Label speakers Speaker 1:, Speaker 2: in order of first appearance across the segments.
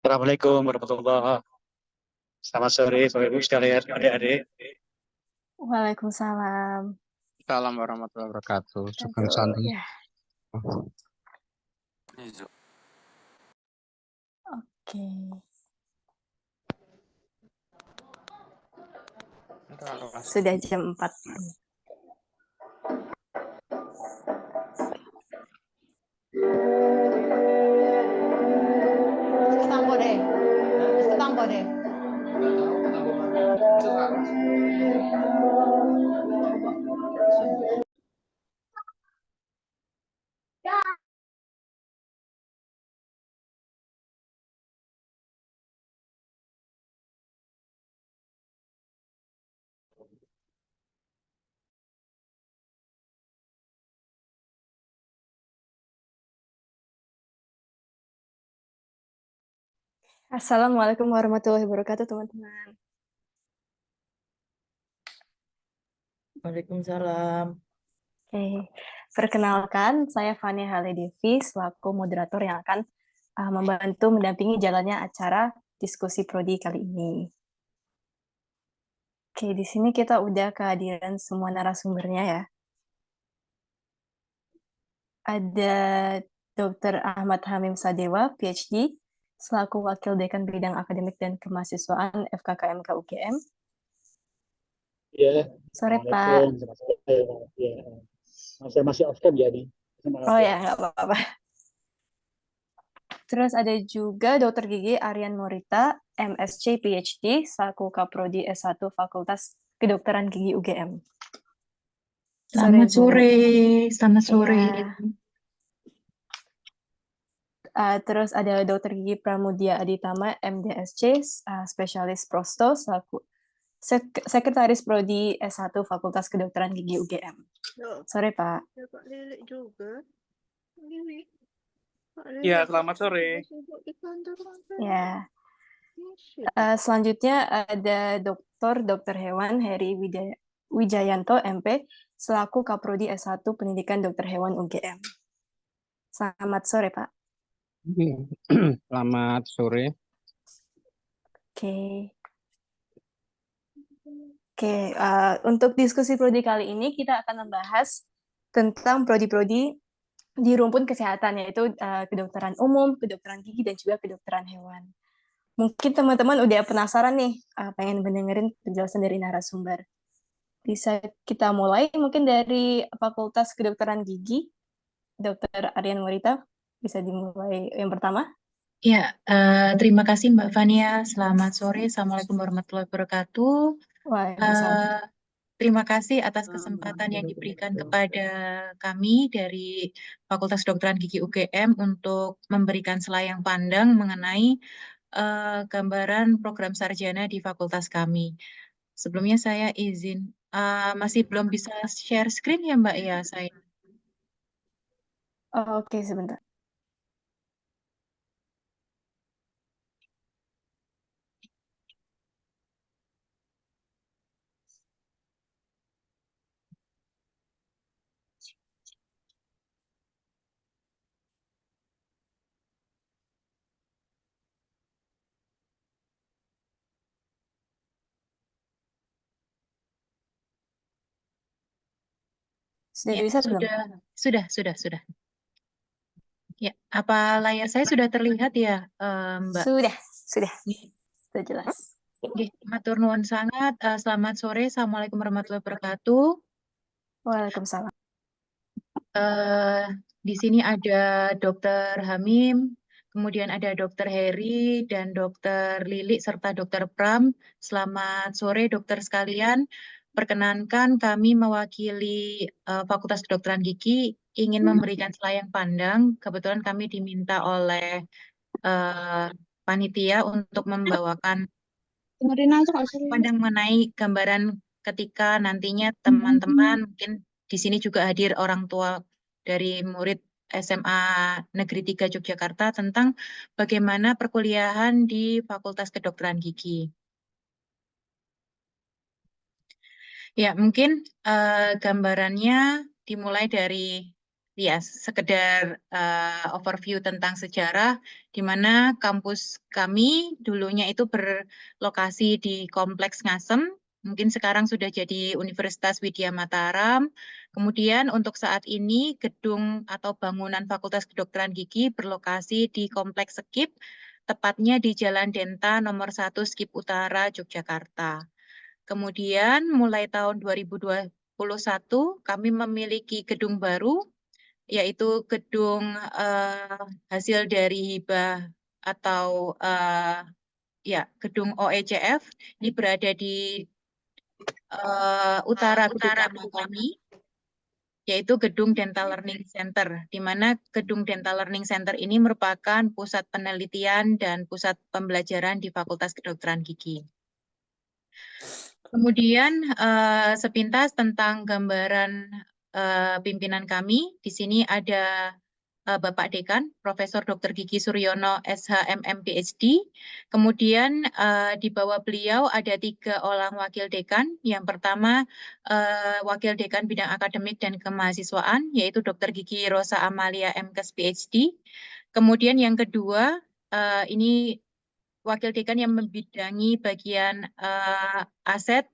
Speaker 1: Assalamualaikum warahmatullahi wabarakatuh. Selamat sore, Bapak Ibu sekalian, adik-adik.
Speaker 2: Waalaikumsalam.
Speaker 3: Salam warahmatullahi wabarakatuh. Sugeng
Speaker 2: Aduh,
Speaker 3: santai.
Speaker 2: ya. Oke. Sudah jam 4.
Speaker 4: Tambo deh. Tambo deh.
Speaker 2: Assalamualaikum warahmatullahi wabarakatuh, teman-teman.
Speaker 5: Waalaikumsalam.
Speaker 2: Oke. Perkenalkan, saya Fania Halidevi selaku moderator yang akan membantu mendampingi jalannya acara diskusi prodi kali ini. Oke, di sini kita udah kehadiran semua narasumbernya ya. Ada Dr. Ahmad Hamim Sadewa, PhD, selaku Wakil Dekan Bidang Akademik dan Kemahasiswaan FKKMK UGM.
Speaker 1: Ya,
Speaker 2: Sore, Pak.
Speaker 1: Saya masih off cam ya nih.
Speaker 2: Oh ya, nggak apa-apa. Terus ada juga Dr. Gigi Aryan Morita, MSc PhD, selaku Kaprodi S1 Fakultas Kedokteran Gigi UGM.
Speaker 5: Selamat
Speaker 2: Bu.
Speaker 5: sore, selamat sore.
Speaker 2: Iya. Terus ada Dr. Gigi Pramudia Aditama, MDSC, spesialis prosto, selaku Sekretaris Prodi S1 Fakultas Kedokteran Gigi UGM. Sore, Pak.
Speaker 4: Ya, Pak Lilik juga. Lilik.
Speaker 6: Ya, selamat sore.
Speaker 2: Ya, selanjutnya ada Dr. Hewan Heri Wijayanto, MP, selaku Kaprodi S1 Pendidikan Dokter Hewan UGM. Selamat sore, Pak.
Speaker 3: Selamat sore.
Speaker 2: Oke. Oke, untuk diskusi prodi kali ini kita akan membahas tentang prodi-prodi di rumpun kesehatan, yaitu kedokteran umum, kedokteran gigi, dan juga kedokteran hewan. Mungkin teman-teman udah penasaran nih, pengen mendengarin penjelasan dari narasumber. Bisa kita mulai mungkin dari Fakultas Kedokteran Gigi, Dr. Aryan Morita, bisa dimulai yang pertama.
Speaker 5: Ya, terima kasih Mbak Fania. Selamat sore. Assalamualaikum warahmatullahi wabarakatuh.
Speaker 2: Waalaikumsalam.
Speaker 5: Terima kasih atas kesempatan yang diberikan kepada kami dari Fakultas Kedokteran Gigi UGM untuk memberikan selayang pandang mengenai gambaran program sarjana di fakultas kami. Sebelumnya saya izin, masih belum bisa share screen ya Mbak ya saya.
Speaker 2: Oke, sebentar. Sudah
Speaker 5: Ya,
Speaker 2: bisa belum?
Speaker 5: sudah. Ya, apa layar saya sudah terlihat ya, Mbak?
Speaker 2: Sudah jelas.
Speaker 5: Nggih, matur nuwun sangat. Selamat sore. Assalamualaikum warahmatullahi wabarakatuh.
Speaker 2: Waalaikumsalam.
Speaker 5: Di sini ada Dr. Hamim, kemudian ada Dr. Heri dan Dr. Lili serta Dr. Pram. Selamat sore dokter sekalian. Perkenankan kami mewakili Fakultas Kedokteran Gigi ingin memberikan selayang pandang. Kebetulan kami diminta oleh panitia untuk membawakan pandang mengenai gambaran ketika nantinya teman-teman mungkin di sini juga hadir orang tua dari murid SMA Negeri 3 Yogyakarta tentang bagaimana perkuliahan di Fakultas Kedokteran Gigi. Ya, mungkin gambarannya dimulai dari ya sekedar overview tentang sejarah di mana kampus kami dulunya itu berlokasi di Kompleks Ngasem, mungkin sekarang sudah jadi Universitas Widya Mataram. Kemudian untuk saat ini gedung atau bangunan Fakultas Kedokteran Gigi berlokasi di Kompleks Skip, tepatnya di Jalan Denta nomor 1 Skip Utara, Yogyakarta. Kemudian mulai tahun 2021 kami memiliki gedung baru, yaitu gedung hasil dari hibah atau gedung OECF. Ini berada di utara gedung lama kami, yaitu gedung Dental Learning Center, di mana gedung Dental Learning Center ini merupakan pusat penelitian dan pusat pembelajaran di Fakultas Kedokteran Gigi. Kemudian sepintas tentang gambaran pimpinan kami. Di sini ada Bapak Dekan, Profesor Dr. Gigi Suryono, SHMM PhD. Kemudian di bawah beliau ada 3 orang wakil dekan. Yang pertama wakil dekan bidang akademik dan kemahasiswaan, yaitu Dr. Gigi Rosa Amalia MKes PhD. Kemudian yang kedua ini wakil dekan yang membidangi bagian aset,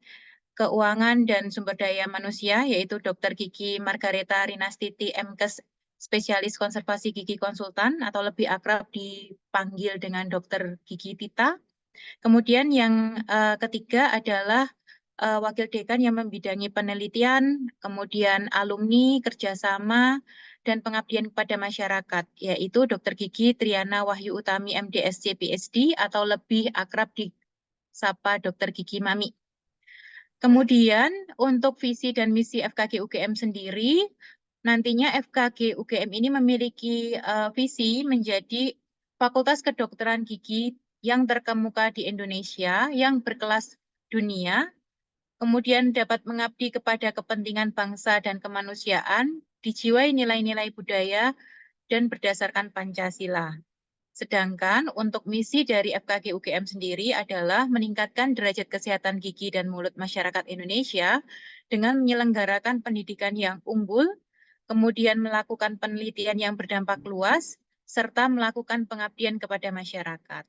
Speaker 5: keuangan, dan sumber daya manusia, yaitu Dr. Gigi Margareta Rinastiti MKes Spesialis Konservasi Gigi Konsultan, atau lebih akrab dipanggil dengan Dr. Gigi Tita. Kemudian yang ketiga adalah wakil dekan yang membidangi penelitian, kemudian alumni, kerjasama, dan pengabdian kepada masyarakat, yaitu Dr. Gigi Triana Wahyu Utami MDSC PhD atau lebih akrab disapa Dr. Gigi Mami. Kemudian untuk visi dan misi FKG UGM sendiri, nantinya FKG UGM ini memiliki visi menjadi Fakultas Kedokteran Gigi yang terkemuka di Indonesia, yang berkelas dunia, kemudian dapat mengabdi kepada kepentingan bangsa dan kemanusiaan, dijiwai nilai-nilai budaya, dan berdasarkan Pancasila. Sedangkan untuk misi dari FKG UGM sendiri adalah meningkatkan derajat kesehatan gigi dan mulut masyarakat Indonesia dengan menyelenggarakan pendidikan yang unggul, kemudian melakukan penelitian yang berdampak luas, serta melakukan pengabdian kepada masyarakat.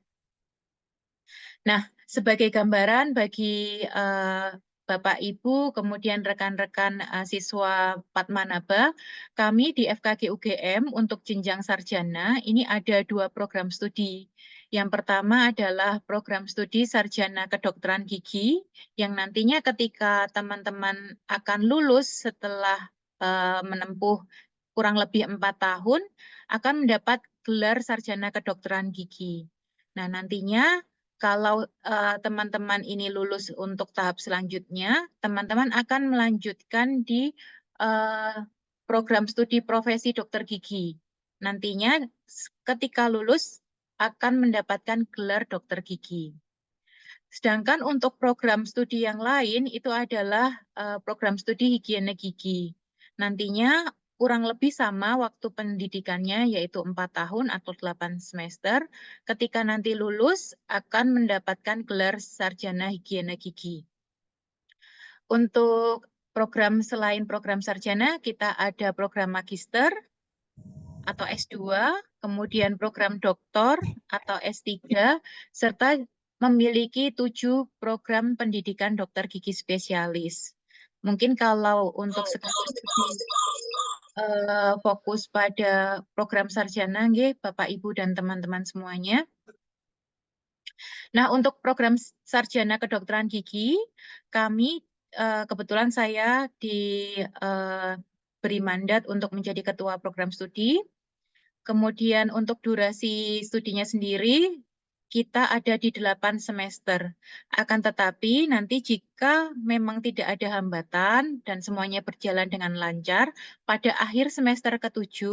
Speaker 5: Nah, sebagai gambaran bagi Bapak Ibu, kemudian rekan-rekan siswa Padmanaba, kami di FKG UGM untuk jenjang sarjana ini ada 2 program studi. Yang pertama adalah program studi sarjana kedokteran gigi, yang nantinya ketika teman-teman akan lulus setelah menempuh kurang lebih 4 tahun, akan mendapat gelar sarjana kedokteran gigi. Nah, nantinya kalau teman-teman ini lulus untuk tahap selanjutnya, teman-teman akan melanjutkan di program studi profesi dokter gigi. Nantinya ketika lulus akan mendapatkan gelar dokter gigi. Sedangkan untuk program studi yang lain itu adalah program studi higiene gigi. Nantinya kurang lebih sama waktu pendidikannya, yaitu 4 tahun atau 8 semester. Ketika nanti lulus, akan mendapatkan gelar sarjana higiene gigi. Untuk program selain program sarjana, kita ada program magister atau S2, kemudian program doktor atau S3, serta memiliki 7 program pendidikan dokter gigi spesialis. Mungkin kalau untuk sekarang fokus pada program sarjana, Bapak, Ibu, dan teman-teman semuanya. Nah, untuk program sarjana kedokteran gigi, kami kebetulan saya diberi mandat untuk menjadi ketua program studi. Kemudian untuk durasi studinya sendiri, kita ada di 8 semester. Akan tetapi nanti jika memang tidak ada hambatan dan semuanya berjalan dengan lancar, pada akhir semester ke-7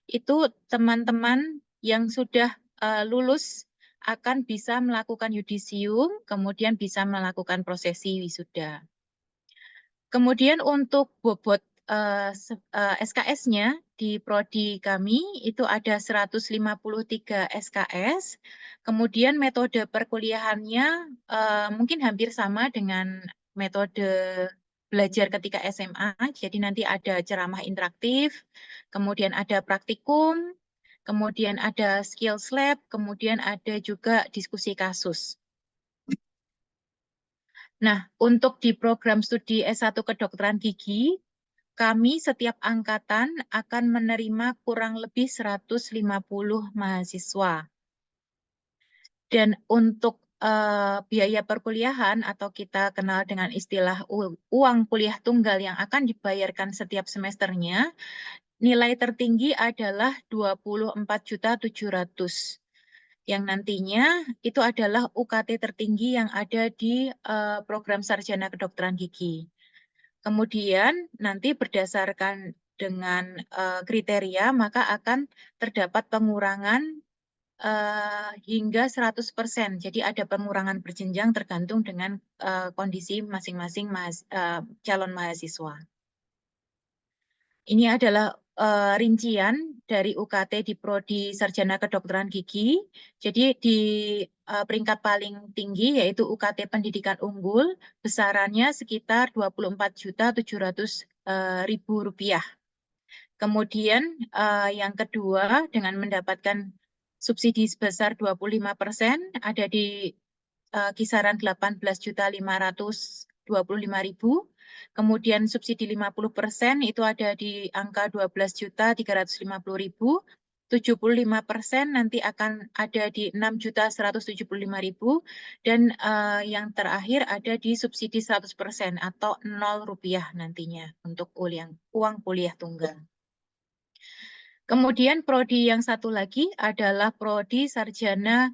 Speaker 5: itu teman-teman yang sudah lulus akan bisa melakukan yudisium, kemudian bisa melakukan prosesi wisuda. Kemudian untuk bobot SKS-nya di prodi kami itu ada 153 SKS. Kemudian metode perkuliahannya mungkin hampir sama dengan metode belajar ketika SMA. Jadi nanti ada ceramah interaktif, kemudian ada praktikum, kemudian ada skills lab, kemudian ada juga diskusi kasus. Nah, untuk di program studi S1 kedokteran gigi, kami setiap angkatan akan menerima kurang lebih 150 mahasiswa. Dan untuk biaya perkuliahan atau kita kenal dengan istilah uang kuliah tunggal yang akan dibayarkan setiap semesternya, nilai tertinggi adalah 24.700.000. Yang nantinya itu adalah UKT tertinggi yang ada di program sarjana kedokteran gigi. Kemudian nanti berdasarkan dengan kriteria maka akan terdapat pengurangan hingga 100%. Jadi ada pengurangan berjenjang tergantung dengan kondisi masing-masing calon mahasiswa. Ini adalah rincian dari UKT di prodi sarjana kedokteran gigi. Jadi di peringkat paling tinggi yaitu UKT pendidikan unggul, besarannya sekitar Rp24.700.000. Kemudian yang kedua dengan mendapatkan subsidi sebesar 25% ada di kisaran 18.525.000. Kemudian subsidi 50% itu ada di angka 12.350.000. 75% nanti akan ada di 6.175.000 dan yang terakhir ada di subsidi 100% atau Rp0 nantinya untuk uang kuliah tunggal. Kemudian prodi yang satu lagi adalah prodi sarjana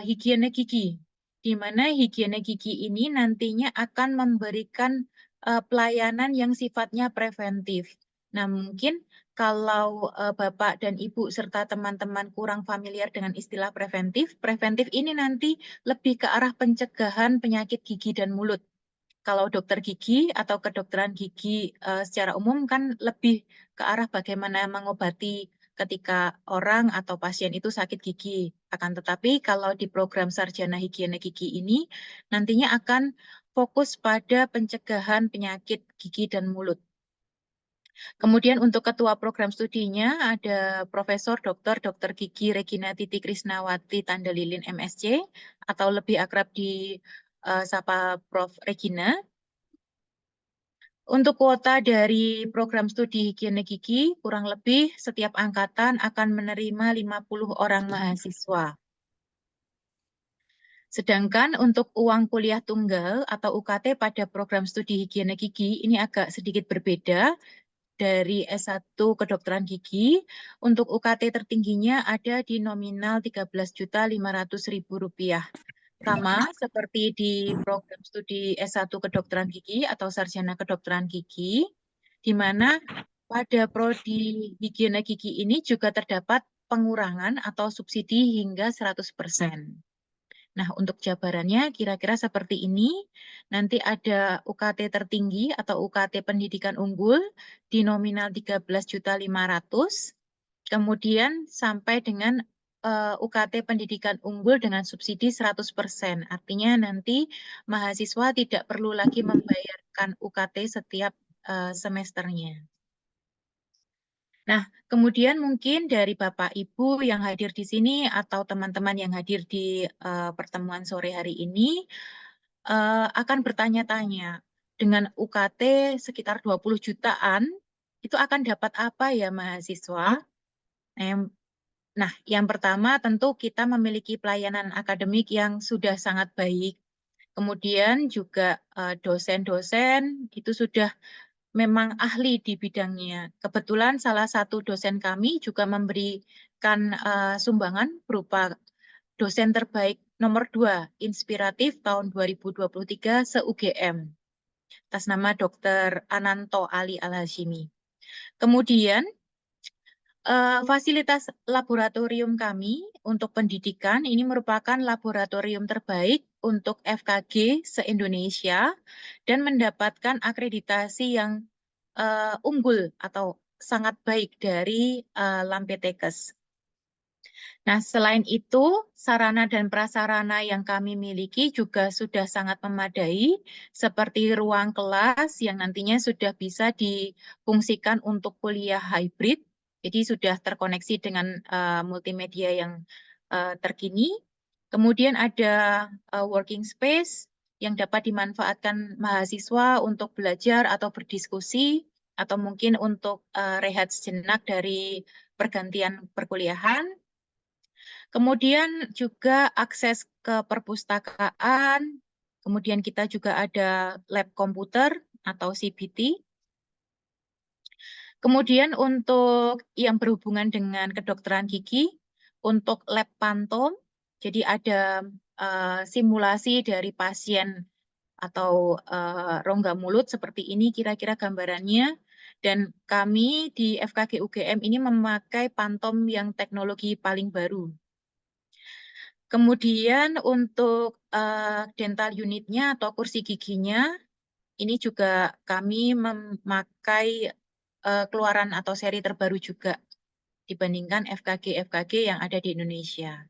Speaker 5: higiene gigi, di mana higiene gigi ini nantinya akan memberikan pelayanan yang sifatnya preventif. Nah, mungkin kalau Bapak dan Ibu serta teman-teman kurang familiar dengan istilah preventif, preventif ini nanti lebih ke arah pencegahan penyakit gigi dan mulut. Kalau dokter gigi atau kedokteran gigi secara umum kan lebih ke arah bagaimana mengobati ketika orang atau pasien itu sakit gigi. Akan tetapi kalau di program Sarjana Higiene Gigi ini nantinya akan fokus pada pencegahan penyakit gigi dan mulut. Kemudian untuk ketua program studinya ada Profesor Dr. Gigi Regina Titi Krisnawati Tandalilin MSc atau lebih akrab di sapa Prof. Regina. Untuk kuota dari program studi higiene gigi, kurang lebih setiap angkatan akan menerima 50 orang mahasiswa. Sedangkan untuk uang kuliah tunggal atau UKT pada program studi higiene gigi ini agak sedikit berbeda dari S1 kedokteran gigi. Untuk UKT tertingginya ada di nominal Rp13.500.000. Sama seperti di program studi S1 kedokteran gigi atau sarjana kedokteran gigi, di mana pada prodi higiene gigi ini juga terdapat pengurangan atau subsidi hingga 100%. Nah, untuk jabarannya kira-kira seperti ini. Nanti ada UKT tertinggi atau UKT pendidikan unggul di nominal 13.500.000. Kemudian sampai dengan UKT pendidikan unggul dengan subsidi 100%. Artinya nanti mahasiswa tidak perlu lagi membayarkan UKT setiap semesternya. Nah, kemudian mungkin dari Bapak Ibu yang hadir di sini atau teman-teman yang hadir di pertemuan sore hari ini akan bertanya-tanya, dengan UKT sekitar 20 jutaan, itu akan dapat apa ya mahasiswa? Nah, yang pertama tentu kita memiliki pelayanan akademik yang sudah sangat baik. Kemudian juga dosen-dosen itu sudah memang ahli di bidangnya. Kebetulan salah satu dosen kami juga memberikan sumbangan berupa dosen terbaik nomor 2 inspiratif tahun 2023 se-UGM atas nama Dr. Ananto Ali Al-Hashimi. Kemudian fasilitas laboratorium kami untuk pendidikan ini merupakan laboratorium terbaik untuk FKG se-Indonesia dan mendapatkan akreditasi yang unggul atau sangat baik dari Lampetekes. Nah, selain itu, sarana dan prasarana yang kami miliki juga sudah sangat memadai, seperti ruang kelas yang nantinya sudah bisa difungsikan untuk kuliah hybrid, jadi sudah terkoneksi dengan multimedia yang terkini. Kemudian ada working space yang dapat dimanfaatkan mahasiswa untuk belajar atau berdiskusi, atau mungkin untuk rehat sejenak dari pergantian perkuliahan. Kemudian juga akses ke perpustakaan, kemudian kita juga ada lab komputer atau CBT. Kemudian untuk yang berhubungan dengan kedokteran gigi, untuk lab pantom, jadi ada simulasi dari pasien atau rongga mulut seperti ini kira-kira gambarannya. Dan kami di FKG UGM ini memakai pantom yang teknologi paling baru. Kemudian untuk dental unitnya atau kursi giginya, ini juga kami memakai keluaran atau seri terbaru juga dibandingkan FKG-FKG yang ada di Indonesia.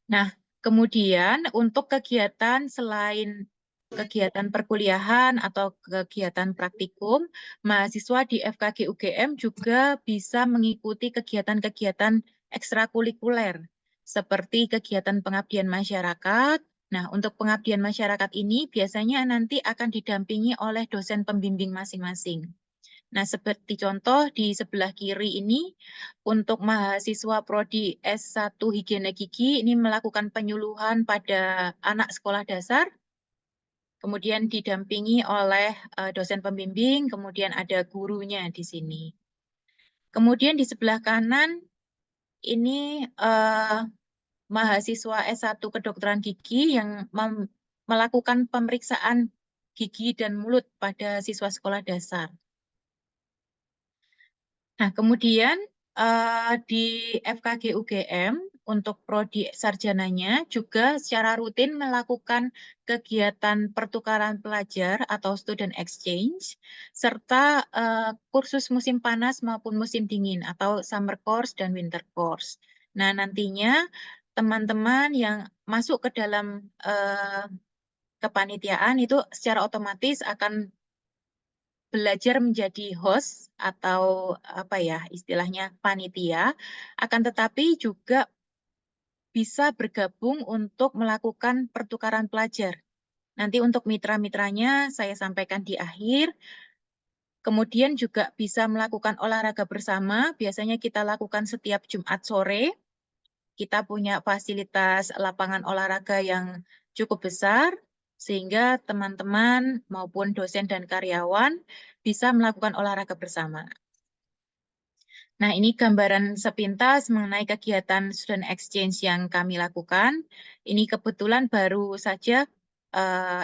Speaker 5: Nah, kemudian untuk kegiatan selain kegiatan perkuliahan atau kegiatan praktikum, mahasiswa di FKG UGM juga bisa mengikuti kegiatan-kegiatan ekstrakurikuler seperti kegiatan pengabdian masyarakat. Nah, untuk pengabdian masyarakat ini biasanya nanti akan didampingi oleh dosen pembimbing masing-masing. Nah, seperti contoh di sebelah kiri ini, untuk mahasiswa prodi S1 Higiene Gigi ini melakukan penyuluhan pada anak sekolah dasar, kemudian didampingi oleh dosen pembimbing, kemudian ada gurunya di sini. Kemudian di sebelah kanan, ini mahasiswa S1 kedokteran gigi yang melakukan pemeriksaan gigi dan mulut pada siswa sekolah dasar. Nah, kemudian di FKG UGM untuk prodi sarjananya juga secara rutin melakukan kegiatan pertukaran pelajar atau student exchange, serta kursus musim panas maupun musim dingin atau summer course dan winter course. Nah, nantinya teman-teman yang masuk ke dalam kepanitiaan itu secara otomatis akan belajar menjadi host atau apa ya istilahnya panitia, akan tetapi juga bisa bergabung untuk melakukan pertukaran pelajar. Nanti untuk mitra-mitranya saya sampaikan di akhir. Kemudian juga bisa melakukan olahraga bersama, biasanya kita lakukan setiap Jumat sore. Kita punya fasilitas lapangan olahraga yang cukup besar, sehingga teman-teman maupun dosen dan karyawan bisa melakukan olahraga bersama. Nah, ini gambaran sepintas mengenai kegiatan student exchange yang kami lakukan. Ini kebetulan baru saja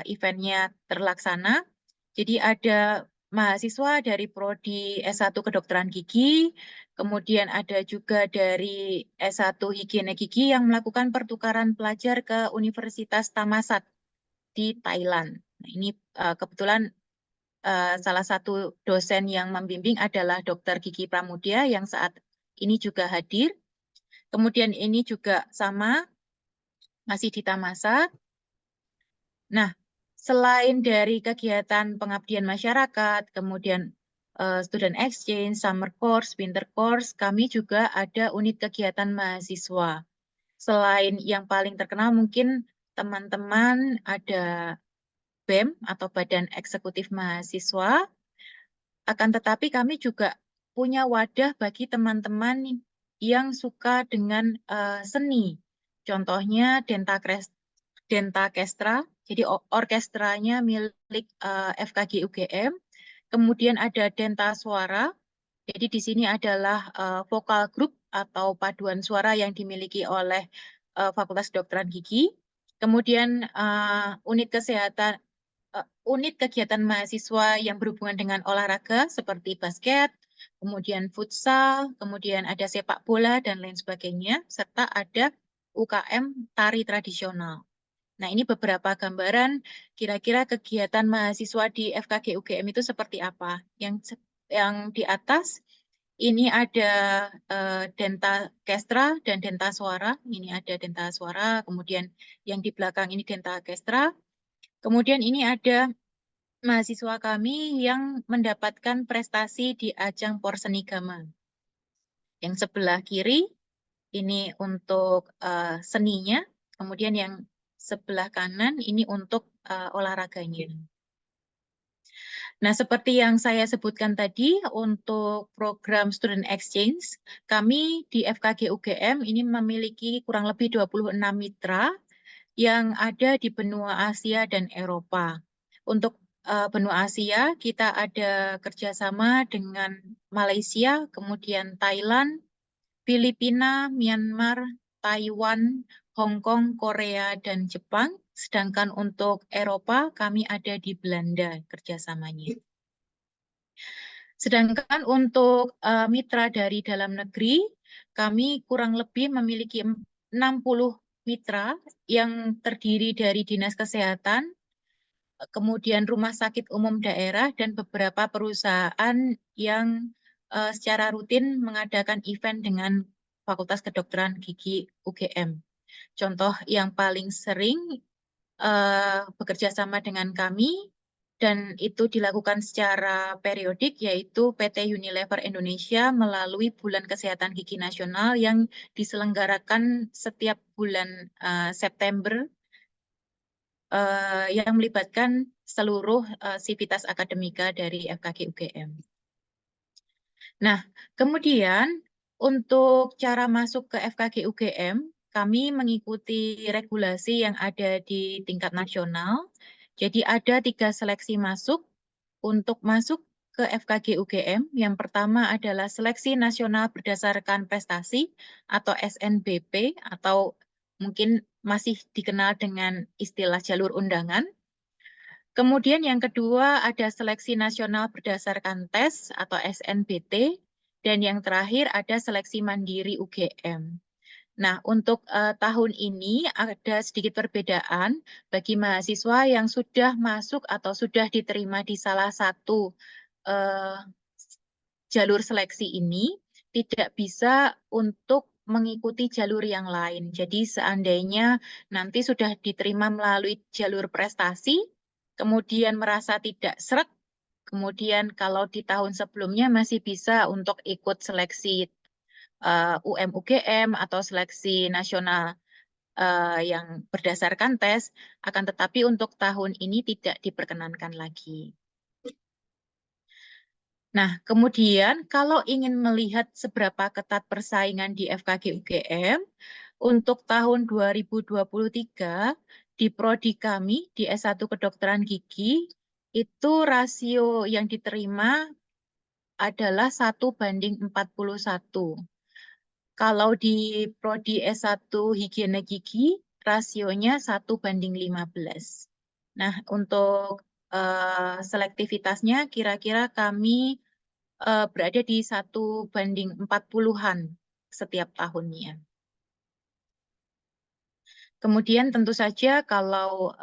Speaker 5: eventnya terlaksana. Jadi ada mahasiswa dari Prodi S1 Kedokteran Gigi, kemudian ada juga dari S1 Higiene Gigi yang melakukan pertukaran pelajar ke Universitas Thammasat di Thailand. Nah, ini kebetulan salah satu dosen yang membimbing adalah Dr. Gigi Pramudia yang saat ini juga hadir. Kemudian ini juga sama, masih di Thammasat. Nah, selain dari kegiatan pengabdian masyarakat, kemudian student exchange, summer course, winter course, kami juga ada unit kegiatan mahasiswa. Selain yang paling terkenal mungkin teman-teman ada BEM atau Badan Eksekutif Mahasiswa, akan tetapi kami juga punya wadah bagi teman-teman yang suka dengan seni. Contohnya Dentakestra, jadi orkestranya milik FKG UGM. Kemudian ada Denta Suara, jadi di sini adalah vokal group atau paduan suara yang dimiliki oleh Fakultas Kedokteran Gigi. Kemudian unit kegiatan mahasiswa yang berhubungan dengan olahraga seperti basket, kemudian futsal, kemudian ada sepak bola, dan lain sebagainya, serta ada UKM tari tradisional. Nah, ini beberapa gambaran kira-kira kegiatan mahasiswa di FKG UGM itu seperti apa. Yang di atas ini ada Dentakestra dan Denta Suara. Ini ada Denta Suara, kemudian yang di belakang ini Dentakestra. Kemudian ini ada mahasiswa kami yang mendapatkan prestasi di ajang Porsenigama. Yang sebelah kiri ini untuk seninya, kemudian yang sebelah kanan ini untuk olahraganya. Nah, seperti yang saya sebutkan tadi, untuk program Student Exchange, kami di FKG UGM ini memiliki kurang lebih 26 mitra yang ada di benua Asia dan Eropa. Untuk benua Asia, kita ada kerjasama dengan Malaysia, kemudian Thailand, Filipina, Myanmar, Taiwan, Hong Kong, Korea, dan Jepang. Sedangkan untuk Eropa, kami ada di Belanda kerjasamanya. Sedangkan untuk mitra dari dalam negeri, kami kurang lebih memiliki 60 mitra yang terdiri dari Dinas Kesehatan, kemudian Rumah Sakit Umum Daerah, dan beberapa perusahaan yang secara rutin mengadakan event dengan Fakultas Kedokteran Gigi UGM. Contoh yang paling sering bekerja sama dengan kami, dan itu dilakukan secara periodik, yaitu PT Unilever Indonesia melalui Bulan Kesehatan Gigi Nasional yang diselenggarakan setiap bulan September, yang melibatkan seluruh sivitas akademika dari FKG UGM. Nah, kemudian untuk cara masuk ke FKG UGM, kami mengikuti regulasi yang ada di tingkat nasional. Jadi ada 3 seleksi masuk untuk masuk ke FKG UGM. Yang pertama adalah seleksi nasional berdasarkan prestasi atau SNBP, atau mungkin masih dikenal dengan istilah jalur undangan. Kemudian yang kedua ada seleksi nasional berdasarkan tes atau SNBT. Dan yang terakhir ada seleksi mandiri UGM. Nah, untuk tahun ini ada sedikit perbedaan bagi mahasiswa yang sudah masuk atau sudah diterima di salah satu eh, jalur seleksi ini tidak bisa untuk mengikuti jalur yang lain. Jadi seandainya nanti sudah diterima melalui jalur prestasi, kemudian merasa tidak sreg, kemudian kalau di tahun sebelumnya masih bisa untuk ikut seleksi UM-UGM atau seleksi nasional yang berdasarkan tes, akan tetapi untuk tahun ini tidak diperkenankan lagi. Nah, kemudian kalau ingin melihat seberapa ketat persaingan di FKG UGM, untuk tahun 2023 di prodi kami di S1 Kedokteran Gigi, itu rasio yang diterima adalah 1:41. Kalau di prodi S1 Higiene Gigi, rasionya 1:15. Nah, untuk selektivitasnya kira-kira kami berada di 1:40-an setiap tahunnya. Kemudian tentu saja kalau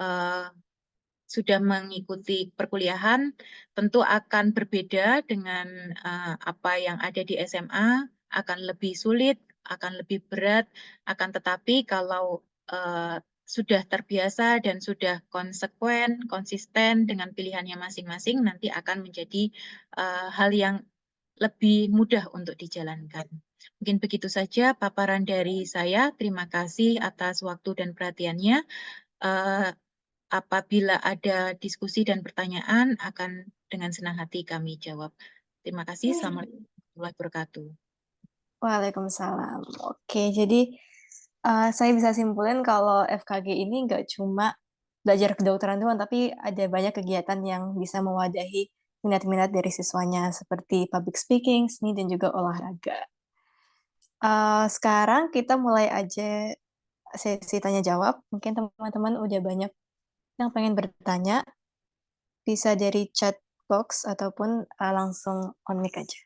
Speaker 5: sudah mengikuti perkuliahan, tentu akan berbeda dengan apa yang ada di SMA, akan lebih sulit, akan lebih berat, akan tetapi kalau sudah terbiasa dan sudah konsekuen, konsisten dengan pilihannya masing-masing, nanti akan menjadi hal yang lebih mudah untuk dijalankan. Mungkin begitu saja paparan dari saya. Terima kasih atas waktu dan perhatiannya. Apabila ada diskusi dan pertanyaan, akan dengan senang hati kami jawab. Terima kasih. Assalamualaikum warahmatullahi wabarakatuh.
Speaker 2: Waalaikumsalam. Oke, jadi saya bisa simpulin kalau FKG ini nggak cuma belajar kedokteran doang, tapi ada banyak kegiatan yang bisa mewadahi minat-minat dari siswanya, seperti public speaking, seni, dan juga olahraga. Sekarang kita mulai aja sesi tanya-jawab. Mungkin teman-teman udah banyak yang pengen bertanya, bisa dari chat box ataupun langsung on mic aja.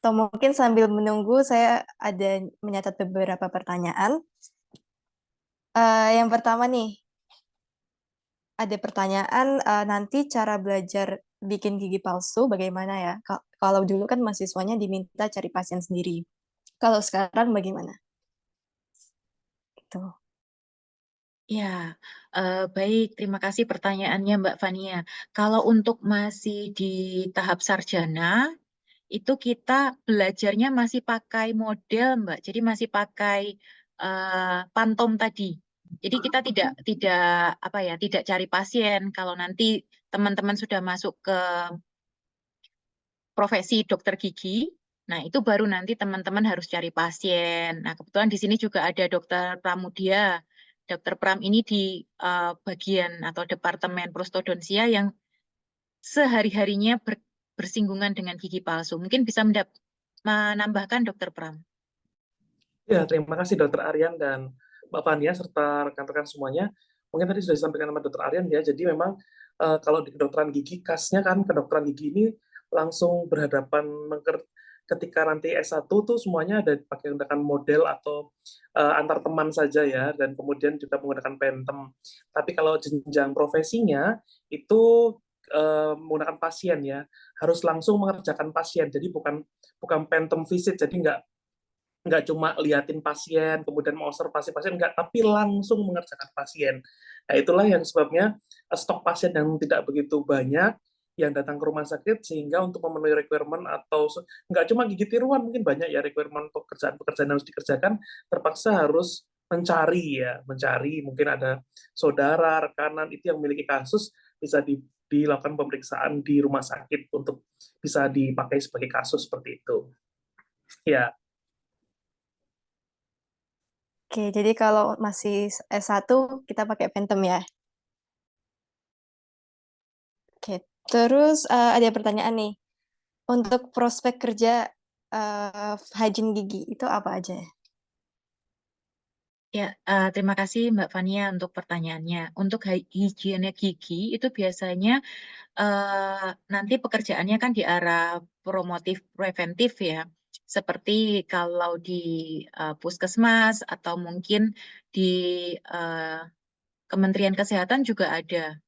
Speaker 2: Atau mungkin sambil menunggu, saya ada menyatat beberapa pertanyaan. Yang pertama nih, ada pertanyaan nanti cara belajar bikin gigi palsu bagaimana ya? Kalau dulu kan mahasiswanya diminta cari pasien sendiri. Kalau sekarang bagaimana? Itu.
Speaker 5: Ya, baik. Terima kasih pertanyaannya Mbak Fania. Kalau untuk masih di tahap sarjana, itu kita belajarnya masih pakai model, Mbak. Jadi masih pakai pantom tadi. Jadi kita tidak cari pasien. Kalau nanti teman-teman sudah masuk ke profesi dokter gigi, nah itu baru nanti teman-teman harus cari pasien. Nah, kebetulan di sini juga ada dokter Pramudia. Dokter Pram ini di bagian atau departemen prostodontia yang sehari-harinya bersinggungan dengan gigi palsu. Mungkin bisa menambahkan Dokter Pram.
Speaker 6: Ya, terima kasih Dokter Aryan dan Mbak Fania serta rekan-rekan semuanya. Mungkin tadi sudah disampaikan sama Dokter Aryan ya. Jadi memang kalau di kedokteran gigi, khasnya kan kedokteran gigi ini langsung berhadapan ketika nanti S1 tuh semuanya ada pakai menggunakan model atau antar teman saja ya, dan kemudian juga menggunakan pentem. Tapi kalau jenjang profesinya itu menggunakan pasien ya, harus langsung mengerjakan pasien. Jadi bukan pentem visit, jadi nggak cuma liatin pasien, kemudian mengobservasi pasien, nggak, tapi langsung mengerjakan pasien. Nah, itulah yang sebabnya stok pasien yang tidak begitu banyak yang datang ke rumah sakit, sehingga untuk memenuhi requirement atau nggak cuma gigi tiruan, mungkin banyak ya requirement pekerjaan-pekerjaan yang harus dikerjakan, terpaksa harus mencari, mungkin ada saudara, rekanan, itu yang memiliki kasus, bisa dilakukan pemeriksaan di rumah sakit untuk bisa dipakai sebagai kasus seperti itu. Ya.
Speaker 2: Oke, jadi kalau masih S1 kita pakai Phantom ya. Oke, terus ada pertanyaan nih. Untuk prospek kerja hygiene gigi itu apa aja ya?
Speaker 5: Ya, terima kasih Mbak Fania untuk pertanyaannya. Untuk higiene gigi itu biasanya nanti pekerjaannya kan di arah promotif preventif ya. Seperti kalau di puskesmas atau mungkin di Kementerian Kesehatan juga ada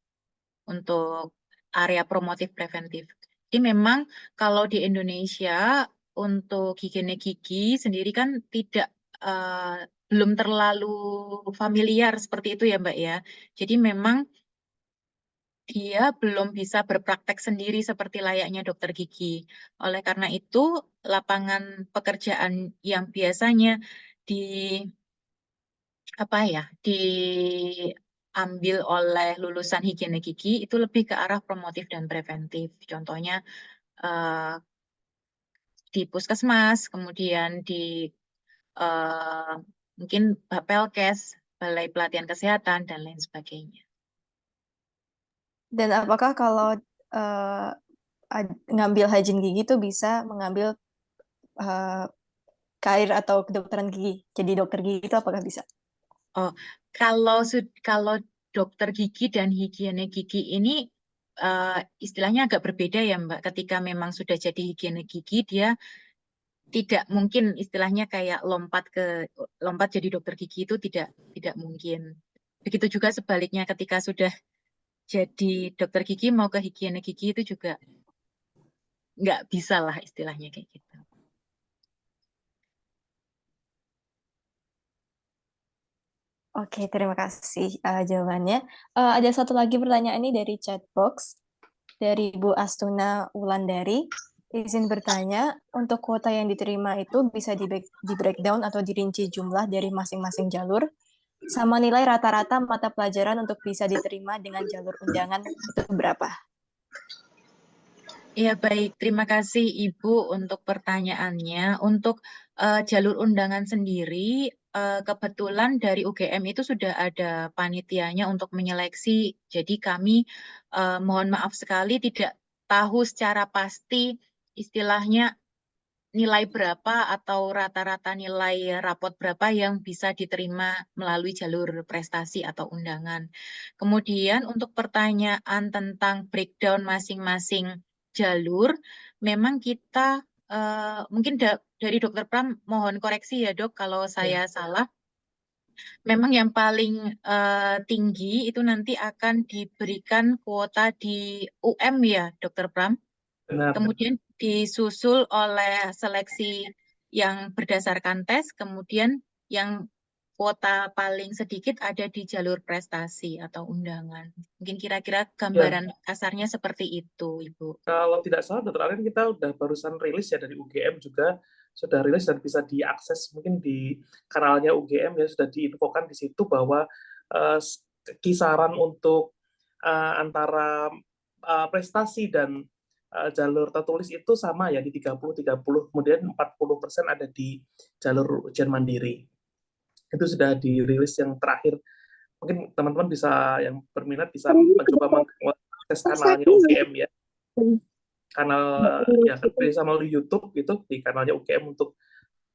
Speaker 5: untuk area promotif preventif. Jadi memang kalau di Indonesia untuk higiene gigi sendiri kan belum terlalu familiar seperti itu ya Mbak ya. Jadi memang dia belum bisa berpraktek sendiri seperti layaknya dokter gigi. Oleh karena itu, lapangan pekerjaan yang biasanya di diambil oleh lulusan higiene gigi itu lebih ke arah promotif dan preventif. Contohnya eh, di puskesmas, kemudian di eh, mungkin Bapelkes, Balai Pelatihan Kesehatan dan lain sebagainya.
Speaker 2: Dan apakah kalau ngambil hygiene gigi itu bisa mengambil karir atau kedokteran gigi? Jadi dokter gigi itu apakah bisa?
Speaker 5: Oh, kalau dokter gigi dan higiene gigi ini istilahnya agak berbeda ya Mbak. Ketika memang sudah jadi higiene gigi, dia tidak mungkin istilahnya kayak lompat jadi dokter gigi itu tidak mungkin. Begitu juga sebaliknya ketika sudah jadi dokter gigi mau ke higiene gigi itu juga nggak bisa lah istilahnya kayak gitu.
Speaker 2: Oke, terima kasih jawabannya. Ada satu lagi pertanyaan ini dari chat box dari Bu Astuna Wulandari. Izin bertanya, untuk kuota yang diterima itu bisa di breakdown atau dirinci jumlah dari masing-masing jalur, sama nilai rata-rata mata pelajaran untuk bisa diterima dengan jalur undangan itu berapa?
Speaker 5: Ya baik, terima kasih Ibu untuk pertanyaannya. Untuk jalur undangan sendiri, kebetulan dari UGM itu sudah ada panitianya untuk menyeleksi. Jadi kami mohon maaf sekali tidak tahu secara pasti istilahnya nilai berapa atau rata-rata nilai rapot berapa yang bisa diterima melalui jalur prestasi atau undangan. Kemudian untuk pertanyaan tentang breakdown masing-masing jalur, memang kita mungkin dari Dokter Pram mohon koreksi ya Dok kalau saya salah. Memang yang paling tinggi itu nanti akan diberikan kuota di UM ya Dokter Pram.
Speaker 6: Benar.
Speaker 5: Kemudian disusul oleh seleksi yang berdasarkan tes, kemudian yang kuota paling sedikit ada di jalur prestasi atau undangan. Mungkin kira-kira gambaran kasarnya seperti itu, Ibu.
Speaker 6: Kalau tidak salah, Dokter Aryan, kita udah barusan rilis ya dari UGM juga sudah rilis dan bisa diakses mungkin di kanalnya UGM ya, sudah diinfokan di situ bahwa kisaran untuk antara prestasi dan jalur tertulis itu sama ya di 30-30, kemudian 40% ada di jalur ujian mandiri. Itu sudah dirilis yang terakhir. Mungkin teman-teman bisa yang berminat bisa mencoba mengakses kanalnya UGM ya. Kanal ya bisa melalui YouTube gitu di kanalnya UGM untuk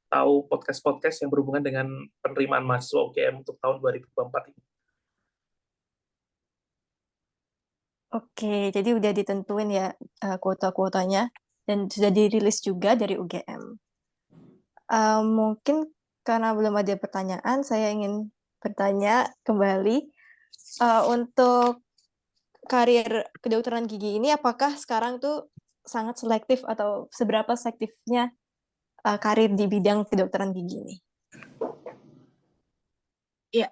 Speaker 6: tahu podcast-podcast yang berhubungan dengan penerimaan mahasiswa UGM untuk tahun 2024 ini.
Speaker 2: Oke, jadi udah ditentuin ya kuota-kuotanya dan sudah dirilis juga dari UGM. Mungkin karena belum ada pertanyaan, saya ingin bertanya kembali untuk karir kedokteran gigi ini, apakah sekarang tuh sangat selektif atau seberapa selektifnya karir di bidang kedokteran gigi ini?
Speaker 5: Ya,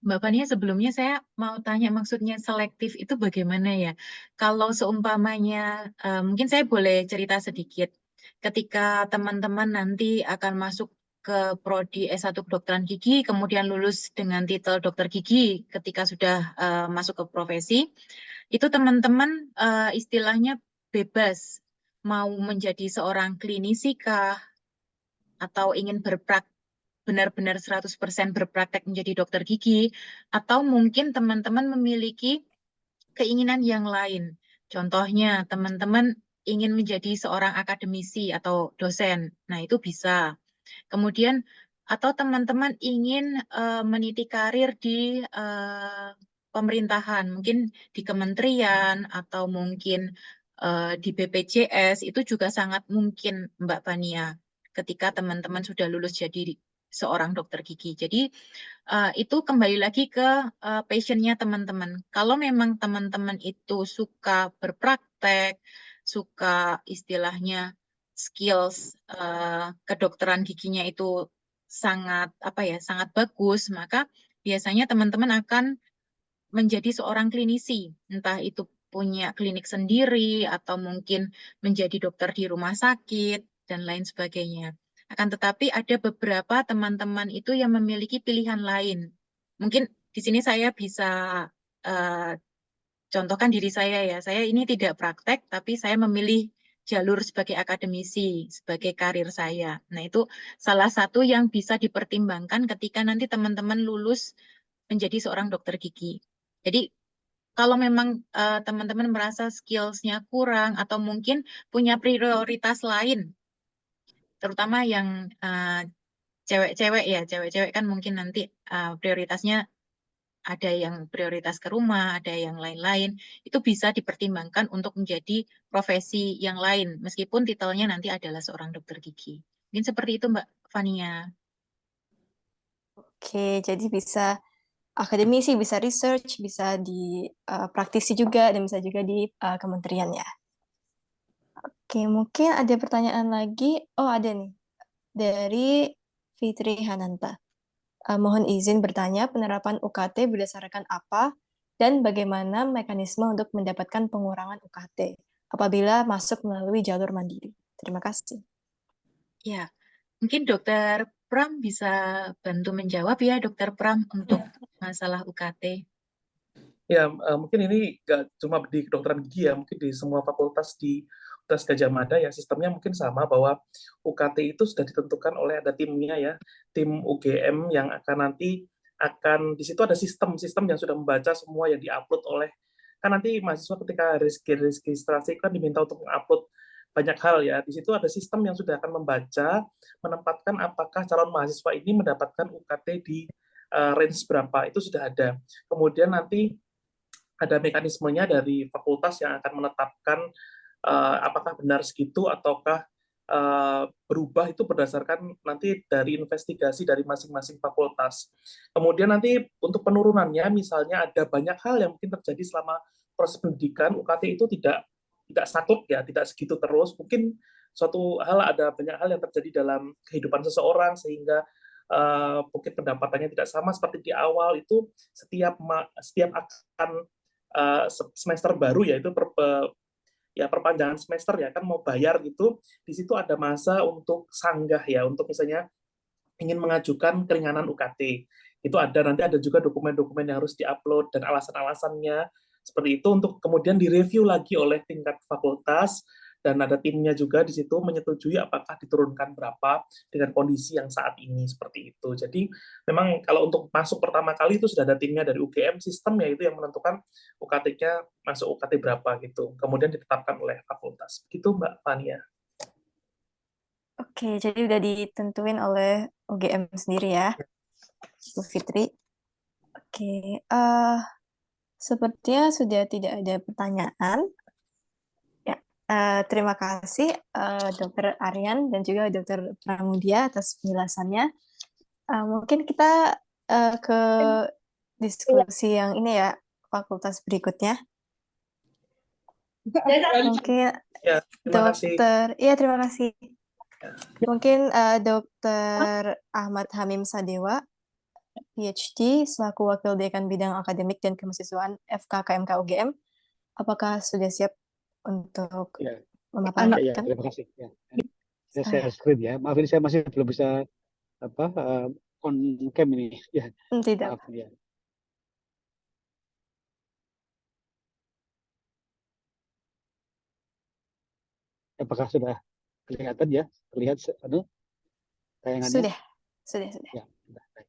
Speaker 5: Mbak Fania, sebelumnya saya mau tanya maksudnya selektif itu bagaimana ya? Kalau seumpamanya, mungkin saya boleh cerita sedikit. Ketika teman-teman nanti akan masuk ke prodi S1 kedokteran gigi, kemudian lulus dengan titel dokter gigi ketika sudah masuk ke profesi, itu teman-teman istilahnya bebas mau menjadi seorang klinisi kah, atau ingin benar-benar 100% berpraktek menjadi dokter gigi, atau mungkin teman-teman memiliki keinginan yang lain. Contohnya, teman-teman ingin menjadi seorang akademisi atau dosen. Nah, itu bisa. Kemudian, atau teman-teman ingin meniti karir di pemerintahan, mungkin di kementerian atau mungkin di BPJS, itu juga sangat mungkin, Mbak Fania. ketika teman-teman sudah lulus jadi seorang dokter gigi. Jadi itu kembali lagi ke passionnya teman-teman. Kalau memang teman-teman itu suka berpraktek, suka istilahnya skills kedokteran giginya itu sangat sangat bagus, maka biasanya teman-teman akan menjadi seorang klinisi, entah itu punya klinik sendiri atau mungkin menjadi dokter di rumah sakit dan lain sebagainya. Akan tetapi ada beberapa teman-teman itu yang memiliki pilihan lain. Mungkin di sini saya bisa contohkan diri saya ya. Saya ini tidak praktek, tapi saya memilih jalur sebagai akademisi, sebagai karir saya. Nah, itu salah satu yang bisa dipertimbangkan ketika nanti teman-teman lulus menjadi seorang dokter gigi. Jadi kalau memang teman-teman merasa skills-nya kurang atau mungkin punya prioritas lain, terutama yang cewek-cewek ya, cewek-cewek kan mungkin nanti prioritasnya ada yang prioritas ke rumah, ada yang lain-lain, itu bisa dipertimbangkan untuk menjadi profesi yang lain, meskipun titelnya nanti adalah seorang dokter gigi. Mungkin seperti itu Mbak Fania.
Speaker 2: Oke, jadi bisa akademisi, bisa research, bisa di praktisi juga, dan bisa juga di kementerian ya. Oke, mungkin ada pertanyaan lagi. Oh, ada nih. Dari Fitri Hananta. Mohon izin bertanya, penerapan UKT berdasarkan apa dan bagaimana mekanisme untuk mendapatkan pengurangan UKT apabila masuk melalui jalur mandiri? Terima kasih.
Speaker 5: Ya, mungkin Dokter Pram bisa bantu menjawab ya, Dokter Pram, untuk masalah UKT.
Speaker 6: Ya, mungkin ini nggak cuma di kedokteran gigi ya, mungkin di semua fakultas di Universitas Gadjah Mada ya, sistemnya mungkin sama, bahwa UKT itu sudah ditentukan oleh ada timnya ya, tim UGM yang di situ ada sistem yang sudah membaca semua yang diupload oleh, kan nanti mahasiswa ketika registrasi kan diminta untuk mengupload banyak hal ya, di situ ada sistem yang sudah akan membaca, menempatkan apakah calon mahasiswa ini mendapatkan UKT di range berapa, itu sudah ada. Kemudian nanti ada mekanismenya dari fakultas yang akan menetapkan apakah benar segitu ataukah berubah, itu berdasarkan nanti dari investigasi dari masing-masing fakultas. Kemudian nanti untuk penurunannya, misalnya ada banyak hal yang mungkin terjadi selama proses pendidikan, UKT itu tidak saklek ya, tidak segitu terus. Mungkin suatu hal, ada banyak hal yang terjadi dalam kehidupan seseorang sehingga mungkin pendapatannya tidak sama seperti di awal. Itu setiap akan semester baru, yaitu perpanjangan semester ya, kan mau bayar gitu, di situ ada masa untuk sanggah ya, untuk misalnya ingin mengajukan keringanan UKT. Itu nanti ada juga dokumen-dokumen yang harus diupload dan alasan-alasannya seperti itu, untuk kemudian direview lagi oleh tingkat fakultas, dan ada timnya juga di situ menyetujui apakah diturunkan berapa dengan kondisi yang saat ini, seperti itu. Jadi memang kalau untuk masuk pertama kali itu sudah ada timnya dari UGM, sistem yaitu yang menentukan UKT-nya masuk UKT berapa gitu. Kemudian ditetapkan oleh fakultas. Begitu Mbak Fania.
Speaker 2: Oke, jadi udah ditentuin oleh UGM sendiri ya, Bu Fitri. Oke, sepertinya sudah tidak ada pertanyaan. Ya, terima kasih Dr. Aryan dan juga Dr. Pramudia atas penjelasannya. Mungkin kita ke diskusi yang ini ya, fakultas berikutnya. Mungkin
Speaker 6: Ya, terima kasih.
Speaker 2: Iya, terima kasih. Mungkin Dr. Ahmad Hamim Sadewa, PhD, selaku Wakil Dekan Bidang Akademik dan Kemahasiswaan FKKMK UGM, apakah sudah siap untuk memaparkan?
Speaker 1: Ya, terima kasih. Ya. Saya share screen ya. Maaf ini saya masih belum bisa on cam ini. Ya.
Speaker 2: Tidak.
Speaker 1: Maaf ya. Apakah sudah kelihatan ya? Terlihat tayangannya?
Speaker 2: Sudah.
Speaker 1: Ya,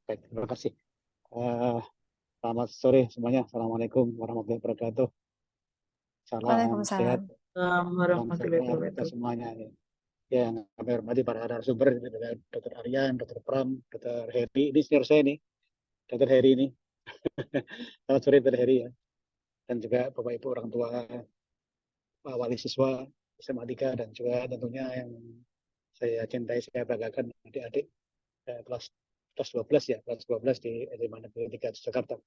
Speaker 1: baik. Terima kasih. Selamat sore semuanya. Assalamualaikum warahmatullahi wabarakatuh. Salam
Speaker 2: Waalaikumsalam.
Speaker 1: sehat. Salam sehat kita semuanya. Ya, yang kami hormati para narasumber, Dr. Aryan, Dr. Pram, Dr. Heri. Ini senior saya nih, Dr. Heri ini. Selamat sore Dr. Heri ya. Dan juga Bapak Ibu orang tua, Pak Wali Siswa SMA 3, dan juga tentunya yang saya cintai, saya banggakan adik-adik kelas 12 ya, kelas 12 di SMA Negeri 3 Jakarta.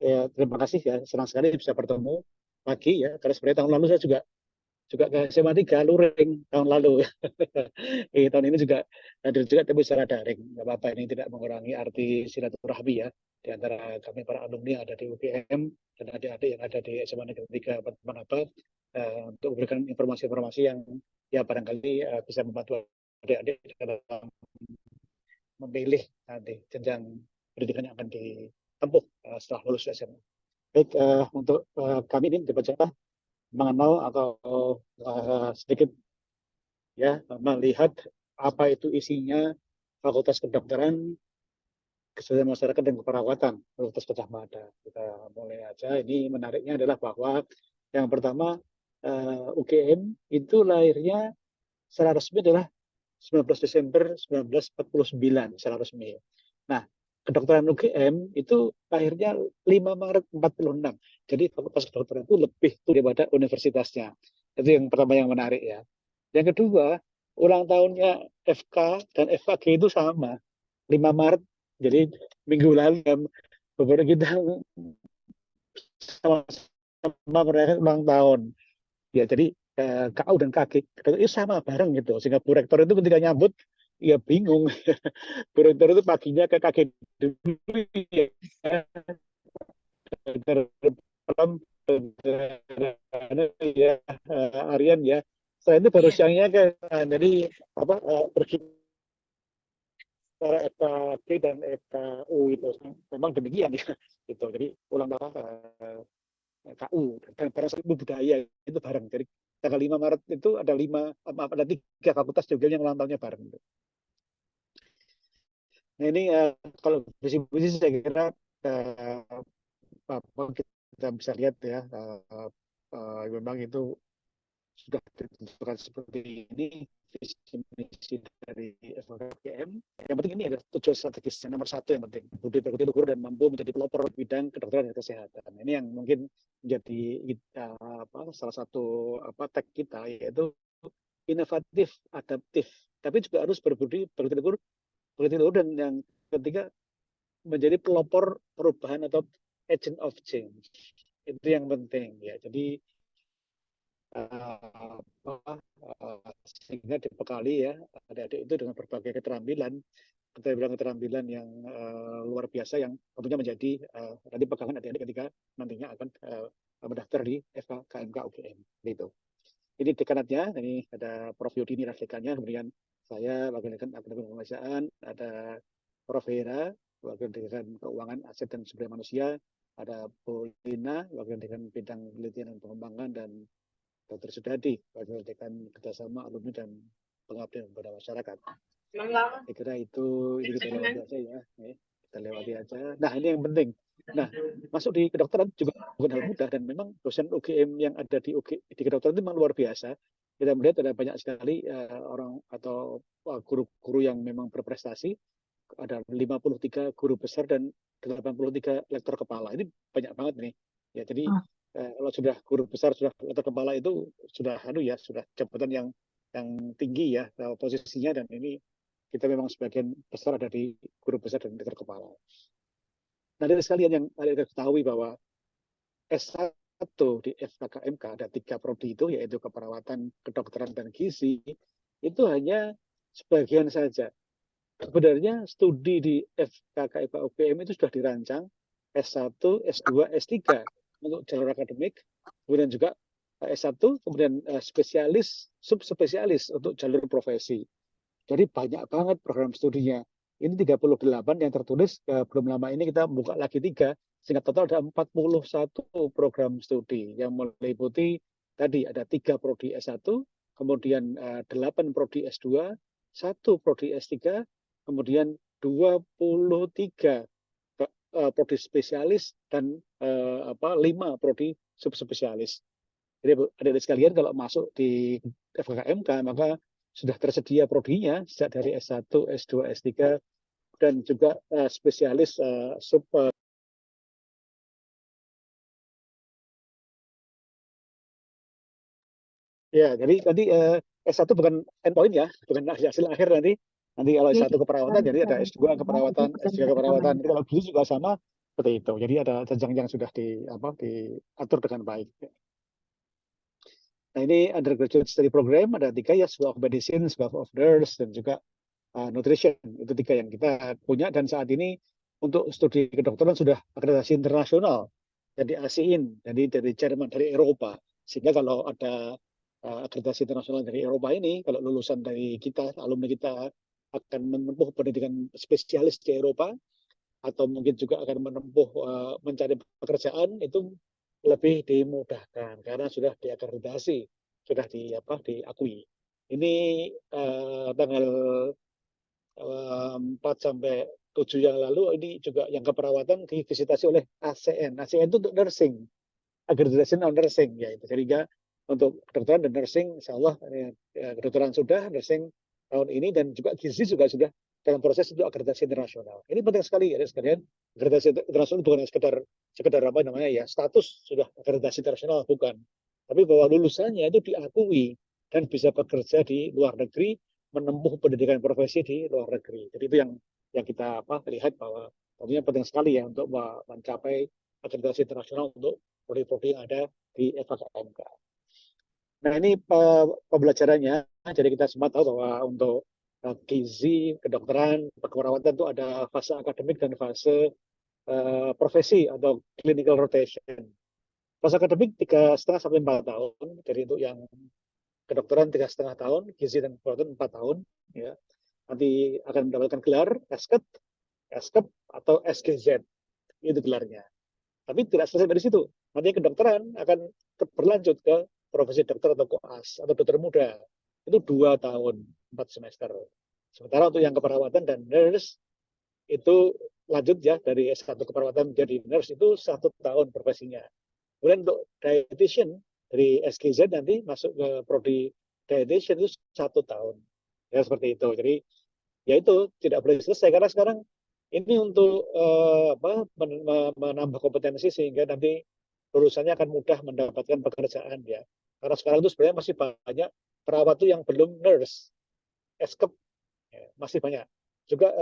Speaker 1: Ya, terima kasih ya, senang sekali bisa bertemu lagi ya, karena sebenarnya tahun lalu saya juga ke SMA 3 luring tahun lalu. Tahun ini juga hadir juga tapi secara daring. Nggak apa-apa, ini tidak mengurangi arti silaturahmi ya di antara kami para alumni yang ada di UGM dan adik-adik yang ada di SMA Negeri 3 Manaba untuk memberikan informasi-informasi yang ya barangkali bisa membantu adik-adik dalam memilih nanti jenjang pendidikan yang akan ditempuh setelah lulus SMA. Baik, untuk kami ini dibaca mengenal atau sedikit ya melihat apa itu isinya Fakultas Kedokteran, Kesehatan Masyarakat dan Keperawatan Fakultas Gadjah Mada. Kita mulai aja. Ini menariknya adalah bahwa yang pertama UGM itu lahirnya secara resmi adalah 19 Desember 1949 secara resmi. Nah, kedokteran UGM itu lahirnya 5 Maret 46. Jadi Fakultas Kedokteran itu lebih tua daripada universitasnya. Itu yang pertama yang menarik ya. Yang kedua, ulang tahunnya FK dan FKG itu sama, 5 Maret. Jadi minggu lalu beberapa kita sama-sama merayakan ulang tahun. Ya, jadi KU dan KG itu sama bareng gitu. Sehingga Bu Rektor itu ketika nyambut, ya bingung. Bu Rektor itu paginya ke KG dulu ya. Ya, Aryan ya. Setelah itu baru siangnya ke jadi apa pergi para FKG dan FKU itu memang demikian ya gitu. Jadi ulang tahun KU dan para satu budaya itu bareng. Jadi tanggal 5 Maret itu ada 3 fakultas juga yang ulang tahunnya bareng. Nah ini kalau visi-visi saya kira kita bisa lihat ya memang itu sudah ditentukan seperti ini visi misi dari FKGM. Yang penting ini adalah tujuan strategis yang nomor 1 yang penting. Budi pekerti luhur dan mampu menjadi pelopor bidang kedokteran dan kesehatan. Ini yang mungkin menjadi salah satu tag kita, yaitu inovatif, adaptif, tapi juga harus berbudi pekerti luhur, dan yang ketiga menjadi pelopor perubahan atau agent of change. Itu yang penting ya. Jadi sehingga dibekali ya adik-adik itu dengan berbagai keterampilan yang luar biasa yang tentunya menjadi nanti pegangan adik-adik ketika nantinya akan mendaftar di FKKMK UGM gitu. Ini dekanatnya, ini ada Prof. Yudini dekannya, kemudian saya wakil dekan akademi kemanusiaan, ada Prof. Hera, wakil dekan keuangan aset dan sumber daya manusia, ada Bu Lina, wakil dekan bidang penelitian dan pengembangan, dan Dr. Sudadi, wakil dekan kerjasama alumni dan pengabdian kepada masyarakat. Saya kira itu kita lewati aja ya. Kita lewati aja. Nah ini yang penting. Nah masuk di kedokteran juga bukan hal mudah, dan memang dosen UGM yang ada di kedokteran itu memang luar biasa. Kita melihat ada banyak sekali orang atau guru-guru yang memang berprestasi. Ada 53 guru besar dan 83 lektor kepala. Ini banyak banget nih. Ya jadi kalau sudah guru besar, sudah lektor kepala itu sudah sudah jabatan yang tinggi ya posisinya, dan ini kita memang sebagian besar ada di guru besar dan lektor kepala. Nah, dari sekalian yang ada ketahui bahwa S1 di FKKMK ada 3 prodi itu, yaitu keperawatan, kedokteran, dan gizi, itu hanya sebagian saja. Sebenarnya studi di FKKMK UGM itu sudah dirancang S1, S2, S3 untuk jalur akademik, kemudian juga S1, kemudian spesialis, subspesialis untuk jalur profesi. Jadi banyak banget program studinya. Ini 38 yang tertulis, belum lama ini kita buka lagi 3, sehingga total ada 41 program studi yang meliputi tadi ada 3 prodi S1, kemudian 8 prodi S2, 1 prodi S3, kemudian 23 prodi spesialis, dan 5 prodi subspesialis. Jadi adik-adik sekalian kalau masuk di FKKMK maka sudah tersedia prodinya sejak dari S1, S2, S3, dan juga spesialis sub. Ya, jadi tadi S1 bukan endpoint ya, bukan hasil akhir nanti. Nanti kalau
Speaker 2: Iya,
Speaker 1: S1 keperawatan, jadi ada S2 keperawatan, S3 keperawatan. Jadi kalau gizi juga sama seperti itu. Jadi ada jenjang yang sudah diatur dengan baik. Nah, ini undergraduate study program, ada 3 ya, School of Medicine, School of Nurse, dan juga Nutrition. Itu 3 yang kita punya, dan saat ini untuk studi kedokteran sudah akreditasi internasional, jadi ASEAN, jadi dari Jerman, dari Eropa. Sehingga kalau ada akreditasi internasional dari Eropa ini, kalau lulusan dari kita, alumni kita akan menempuh pendidikan spesialis di Eropa, atau mungkin juga akan menempuh mencari pekerjaan, itu lebih dimudahkan karena sudah diakreditasi, sudah diakui. Ini tanggal 4 sampai 7 yang lalu, ini juga yang keperawatan divisitasi oleh ASN. ASN itu untuk nursing, accreditation on nursing, yaitu sehingga untuk kedokteran dan nursing, insya Allah kedokteran sudah, nursing tahun ini, dan juga gizi juga sudah dalam proses untuk akreditasi internasional. Ini penting sekali ya sekalian. Akreditasi internasional bukan sekedar apa namanya ya, status sudah akreditasi internasional, bukan, tapi bahwa lulusannya itu diakui dan bisa bekerja di luar negeri, menempuh pendidikan profesi di luar negeri. Jadi itu yang kita lihat bahwa tentunya penting sekali ya untuk mencapai akreditasi internasional untuk prodi-prodi yang ada di FKMK. Nah, ini pembelajarannya. Jadi kita semua tahu bahwa untuk gizi, kedokteran, keperawatan itu ada fase akademik dan fase profesi atau clinical rotation. Fase akademik 3,5 sampai 4 tahun. Jadi untuk yang kedokteran 3,5 tahun, gizi dan keperawatan 4 tahun. Ya. Nanti akan mendapatkan gelar SKET, SKEP, atau SGZ. Itu gelarnya. Tapi tidak selesai dari situ. Nanti kedokteran akan berlanjut ke profesi dokter atau koas atau dokter muda. Itu 2 tahun, 4 semester. Sementara untuk yang keperawatan dan nurse itu lanjut ya, dari S1 keperawatan menjadi nurse itu 1 tahun profesinya. Kemudian untuk dietitian dari SGZ nanti masuk ke prodi dietitian itu 1 tahun. Ya seperti itu. Jadi ya itu tidak boleh selesai karena sekarang ini untuk menambah kompetensi sehingga nanti lulusannya akan mudah mendapatkan pekerjaan ya. Karena sekarang itu sebenarnya masih banyak perawat itu yang belum nurse, SKEP, ya, masih banyak. Juga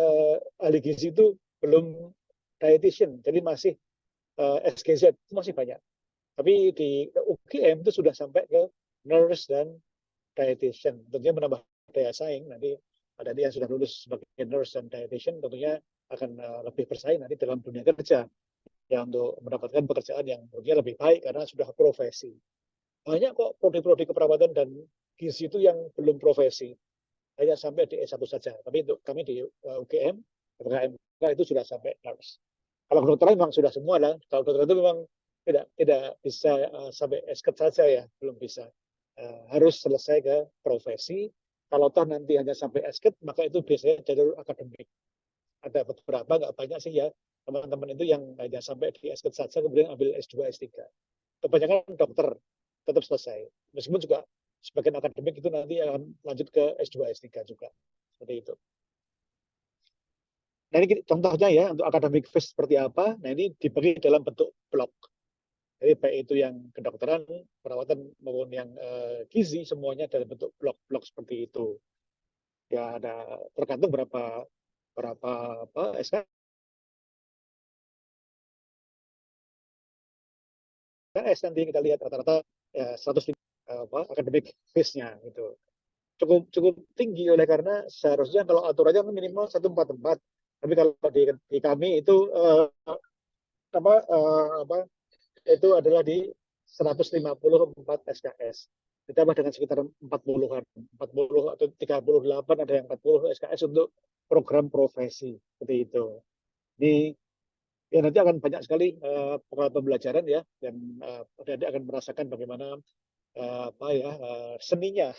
Speaker 1: ahli gizi itu belum dietitian, jadi masih SGZ itu masih banyak. Tapi di UGM itu sudah sampai ke nurse dan dietitian. Tentunya menambah daya saing nanti ada yang sudah lulus sebagai nurse dan dietitian tentunya akan lebih bersaing nanti dalam dunia kerja ya untuk mendapatkan pekerjaan yang tentunya lebih baik karena sudah profesi. Banyak kok prodi-prodi keperawatan dan gizi itu yang belum profesi, hanya sampai di S1 saja. Tapi untuk kami di UGM, FKMK itu sudah sampai nurse. Kalau kedokteran memang sudah semua lah. Kalau kedokteran itu memang tidak bisa sampai SKET saja ya, belum bisa. Harus selesai ke profesi. Kalau toh nanti hanya sampai SKET, maka itu biasanya jalur akademik. Ada beberapa, nggak banyak sih ya, teman-teman itu yang hanya sampai di SKET saja, kemudian ambil S2, S3. Kebanyakan dokter tetap selesai. Meskipun juga sebagian akademik itu nanti akan lanjut ke S2, S3 juga. Seperti itu. Nah ini contohnya ya untuk akademik phase seperti apa. Nah ini dibagi dalam bentuk blok. Jadi baik itu yang kedokteran, perawatan maupun yang gizi semuanya dalam bentuk blok-blok seperti itu. Ya ada tergantung berapa SKS nanti kita lihat rata-rata 105 akademik phase-nya gitu. Cukup tinggi oleh karena seharusnya kalau aturannya minimal 144. Tapi kalau di kami itu itu adalah di 154 SKS. Ditambah dengan sekitar 40-an, 40 atau 38 ada yang 40 SKS untuk program profesi seperti itu. Ini ya nanti akan banyak sekali pembelajaran ya, dan adik-adik akan merasakan bagaimana seninya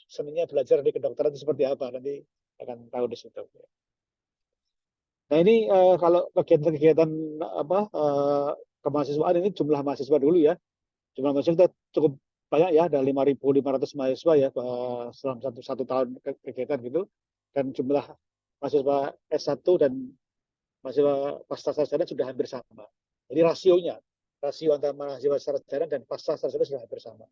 Speaker 1: seninya belajar di kedokteran itu seperti apa, nanti akan tahu di situ. Nah ini kalau kegiatan kemahasiswaan ini jumlah mahasiswa dulu ya, jumlah mahasiswa kita cukup banyak ya, ada 5.500 mahasiswa ya selama satu tahun kegiatan gitu, dan jumlah mahasiswa S1 dan mahasiswa pasca sarjana sudah hampir sama. Jadi rasio antara mahasiswa sarjana dan pasca sarjana sudah hampir sama.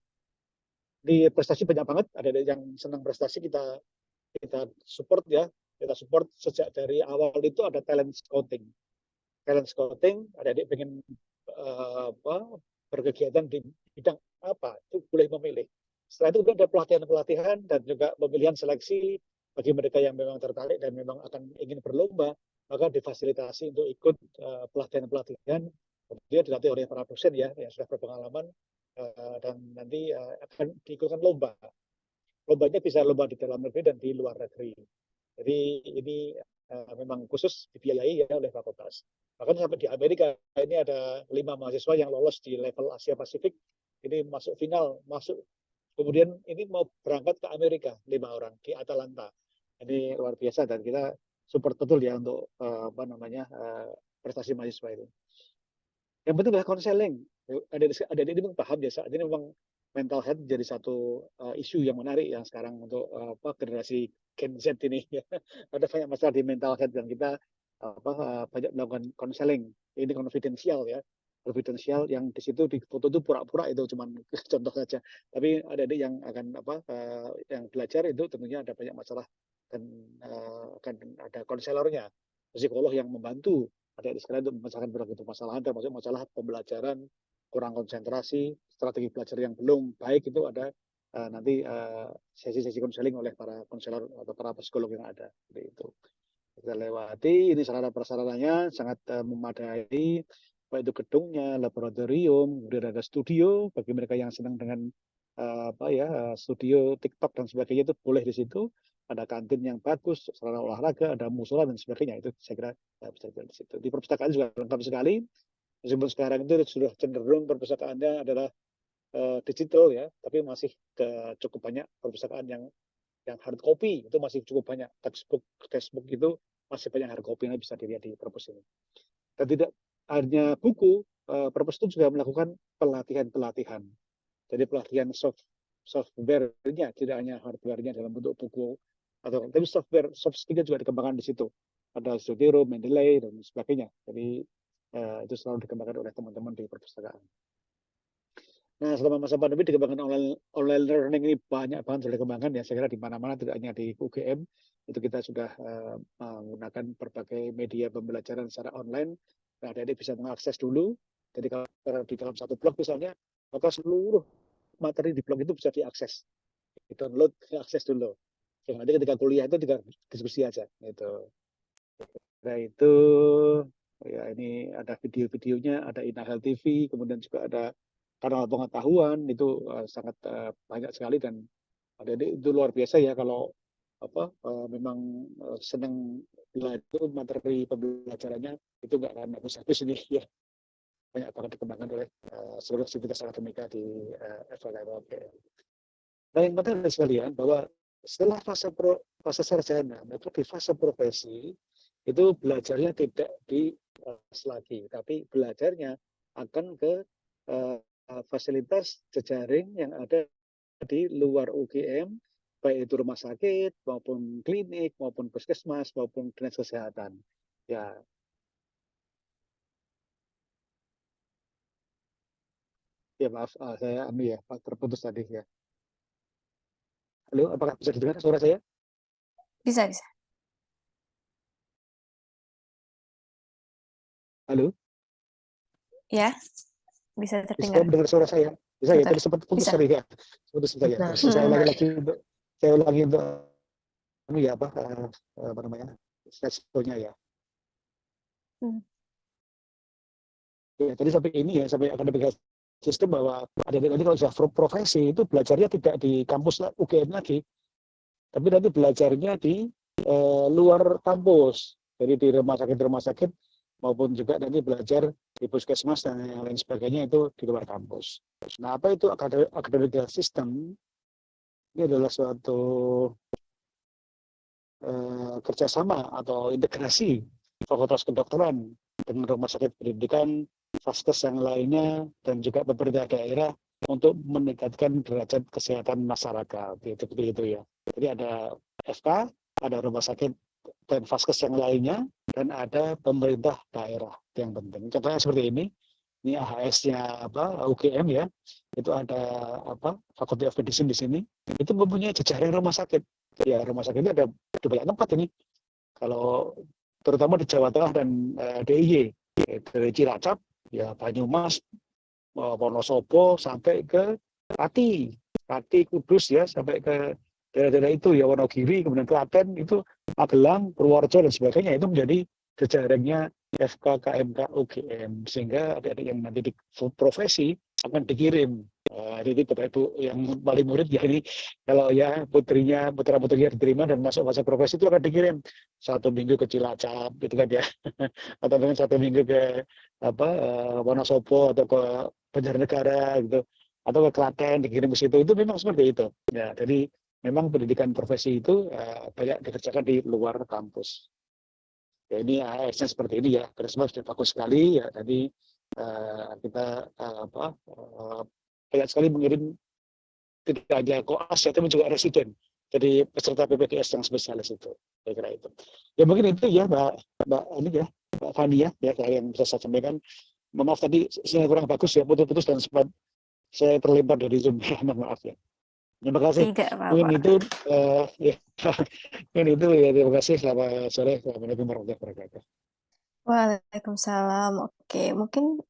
Speaker 1: di prestasi banyak banget, ada yang senang prestasi kita support ya, kita support sejak dari awal itu ada talent scouting, adik-adik pengen berkegiatan di bidang apa itu boleh memilih. Setelah itu ada pelatihan-pelatihan dan juga pemilihan seleksi bagi mereka yang memang tertarik dan memang akan ingin berlomba, maka difasilitasi untuk ikut pelatihan-pelatihan. Kemudian dilatih oleh para dosen ya yang sudah berpengalaman dan nanti akan diikutkan lomba. Lombanya bisa lomba di dalam negeri dan di luar negeri. Jadi ini memang khusus dibiayai ya oleh fakultas. Bahkan sampai di Amerika ini ada 5 mahasiswa yang lolos di level Asia Pasifik. Ini masuk final, kemudian ini mau berangkat ke Amerika 5 orang di Atalanta. Ini luar biasa dan kita support betul ya untuk prestasi mahasiswa itu. Yang penting adalah konseling. Ada ini memang paham ya saat ini memang mental health jadi satu isu yang menarik yang sekarang untuk generasi Gen Z ini. Ada banyak masalah di mental health dan kita banyak melakukan konseling. Ini konfidensial ya, konfidensial yang di situ di foto itu pura-pura itu cuma contoh saja. Tapi ada yang akan yang belajar itu tentunya ada banyak masalah dan akan ada konselornya, psikolog yang membantu adik-adik sekalian untuk memecahkan berbagai permasalahan termasuk masalah pembelajaran, kurang konsentrasi, strategi belajar yang belum baik itu ada nanti sesi-sesi konseling oleh para konselor atau para psikolog yang ada. Seperti itu. Kita lewati, ini sarana-prasarananya sangat memadai, baik itu gedungnya, laboratorium, kemudian ada studio, bagi mereka yang senang dengan studio TikTok dan sebagainya itu boleh di situ. Ada kantin yang bagus, sarana olahraga, ada musola dan sebagainya. Itu saya kira bisa di situ. Di perpustakaan juga lengkap sekali. Meskipun sekarang itu sudah cenderung perpustakaannya adalah digital ya, tapi masih cukup banyak perpustakaan yang hard copy itu masih cukup banyak. Textbook itu masih banyak hard copy yang bisa dilihat di perpus ini. Dan tidak hanya buku, perpus itu juga melakukan pelatihan-pelatihan. Jadi pelatihan software-nya, tidak hanya hardware-nya dalam bentuk buku, tapi software, soft skill juga dikembangkan di situ. Ada Zotero, Mendeley, dan sebagainya. Jadi itu selalu dikembangkan oleh teman-teman di perpustakaan. Nah, selama masa pandemi dikembangkan online learning ini banyak banget sudah dikembangkan ya. Saya kira di mana-mana tidak hanya di UGM itu kita sudah menggunakan berbagai media pembelajaran secara online. Nah, adik-adik bisa mengakses dulu. Jadi kalau di dalam satu blog misalnya, maka seluruh materi di blog itu bisa diakses, di-download, diakses dulu. Jadi nanti ketika kuliah itu tinggal diskusi aja. Gitu. Nah itu ya ini ada video-videonya, ada Inahel TV, kemudian juga ada kanal pengetahuan itu sangat banyak sekali dan itu luar biasa ya kalau memang senang belajar materi pembelajarannya itu nggak akan habis-habis ini ya, banyak banget dikembangkan oleh seluruh aktivitas akademika di FLKMP. Nah yang penting adalah sekalian bahwa setelah fase sarjana, maka di fase profesi itu belajarnya tidak di lagi, tapi belajarnya akan ke fasilitas jejaring yang ada di luar UGM, baik itu rumah sakit maupun klinik maupun puskesmas maupun dinas kesehatan. Ya. Ya maaf, saya terputus tadi ya. Halo, apakah bisa didengar suara saya?
Speaker 2: Bisa.
Speaker 1: Halo?
Speaker 2: Ya, bisa
Speaker 1: Bisa
Speaker 2: terdengar.
Speaker 1: mendengar suara saya? Bisa ya, tadi sempat putus tadi ya. Putus saya. Saya ulangi untuk apa namanya? Sesnya ya. Ya, tadi sampai ini ya, sampai akademik sistem bahwa ada nanti kalau sudah profesi itu belajarnya tidak di kampus UGM lagi, tapi nanti belajarnya di luar kampus, jadi di rumah sakit maupun juga nanti belajar di puskesmas dan yang lain sebagainya itu di luar kampus. Nah, apa itu akademik system? Ini adalah suatu kerjasama atau integrasi fakultas kedokteran dengan rumah sakit pendidikan, vaskes yang lainnya, dan juga pemerintah daerah untuk meningkatkan derajat kesehatan masyarakat. Seperti itu ya. Jadi ada FK, ada rumah sakit dan vaskes yang lainnya, dan ada pemerintah daerah yang penting. Contohnya seperti ini, Ini AHS-nya UGM ya. Itu ada Faculty of Medicine di sini. Itu mempunyai jejaring rumah sakit. Ya, rumah sakit itu ada banyak tempat ini. Kalau terutama di Jawa Tengah dan DIY, dari Cilacap, ya Banyumas, Wonosobo sampai ke Pati, Kudus ya, sampai ke daerah-daerah itu ya, Wonogiri, kemudian Klaten, itu Magelang, Purworejo dan sebagainya, itu menjadi jejaringnya FK KMK UGM, sehingga adik-adik yang nanti di profesi akan dikirim. Jadi Bapak Ibu yang paling murid ya, ini kalau ya putra-putrinya diterima dan masuk masa profesi itu akan dikirim 1 minggu ke Cilacap gitu kan ya, atau dengan 1 minggu ke Wonosobo atau ke Banjarnegara gitu, atau ke Klaten dikirim ke situ. Itu memang seperti itu ya. Jadi memang pendidikan profesi itu banyak dikerjakan di luar kampus ya. Ini AS-nya seperti ini ya, terus sudah bagus sekali ya. Tadi kita banyak sekali mengirim tidak hanya koas ya, tapi juga residen, jadi peserta PPDS yang spesialis itu, saya kira itu. Ya mungkin itu ya Mbak ini ya, Mbak Fani ya yang bisa saya sampaikan. Maaf tadi sinyal kurang bagus ya, putus-putus dan sempat saya terlempar dari Zoom. Maaf ya. Terima kasih.
Speaker 2: Tidak
Speaker 1: Mungkin
Speaker 2: apa-apa.
Speaker 1: itu ya. Mungkin itu ya, terima kasih. Selamat sore. Assalamualaikum warahmatullahi wabarakatuh.
Speaker 2: Waalaikumsalam. Oke, mungkin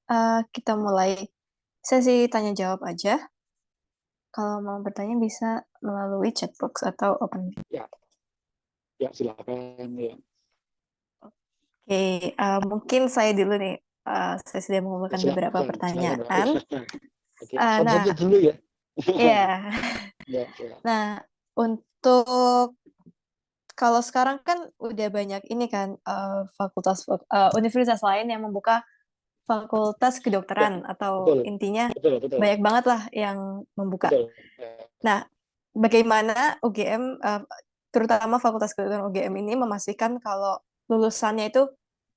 Speaker 2: kita mulai sesi tanya jawab aja. Kalau mau bertanya bisa melalui chat box atau open mic.
Speaker 1: Ya silakan ya.
Speaker 2: Oke, mungkin saya dulu nih. Saya sudah mengumpulkan beberapa
Speaker 1: Silakan,
Speaker 2: pertanyaan.
Speaker 1: Oke,
Speaker 2: Nah,
Speaker 1: satu dulu ya.
Speaker 2: ya.
Speaker 1: Ya.
Speaker 2: Nah, untuk kalau sekarang kan udah banyak ini kan universitas lain yang membuka fakultas kedokteran atau
Speaker 1: Betul.
Speaker 2: intinya
Speaker 1: Betul.
Speaker 2: banyak banget lah yang membuka.
Speaker 1: Betul.
Speaker 2: Nah, bagaimana UGM, terutama Fakultas Kedokteran UGM ini memastikan kalau lulusannya itu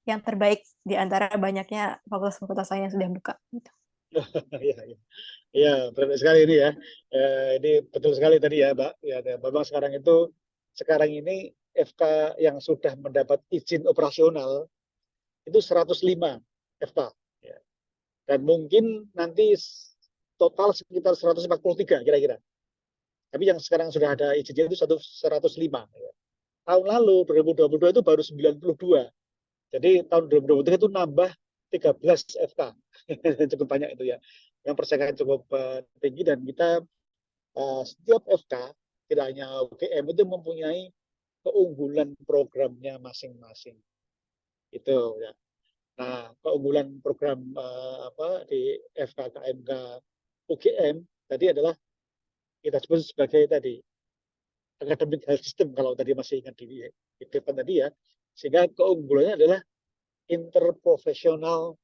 Speaker 2: yang terbaik di antara banyaknya fakultas-fakultas lain yang sudah buka?
Speaker 1: Ya, benar sekali ini ya. Ini betul sekali tadi ya, Mbak. Ya, memang sekarang ini FK yang sudah mendapat izin operasional itu 105 FK. Ya. Dan mungkin nanti total sekitar 143 kira-kira. Tapi yang sekarang sudah ada izinnya itu 105. Ya. Tahun lalu 2022 itu baru 92. Jadi tahun 2023 itu nambah 13 FK. Cukup banyak itu ya. Yang persaingan cukup tinggi, dan kita setiap FK, tidak hanya UGM, itu mempunyai keunggulan programnya masing-masing. Itu ya. Nah, keunggulan program di FKKMK UGM tadi adalah kita sebut sebagai tadi academic health system, kalau tadi masih ingat di depan tadi ya. Sehingga keunggulannya adalah interprofessional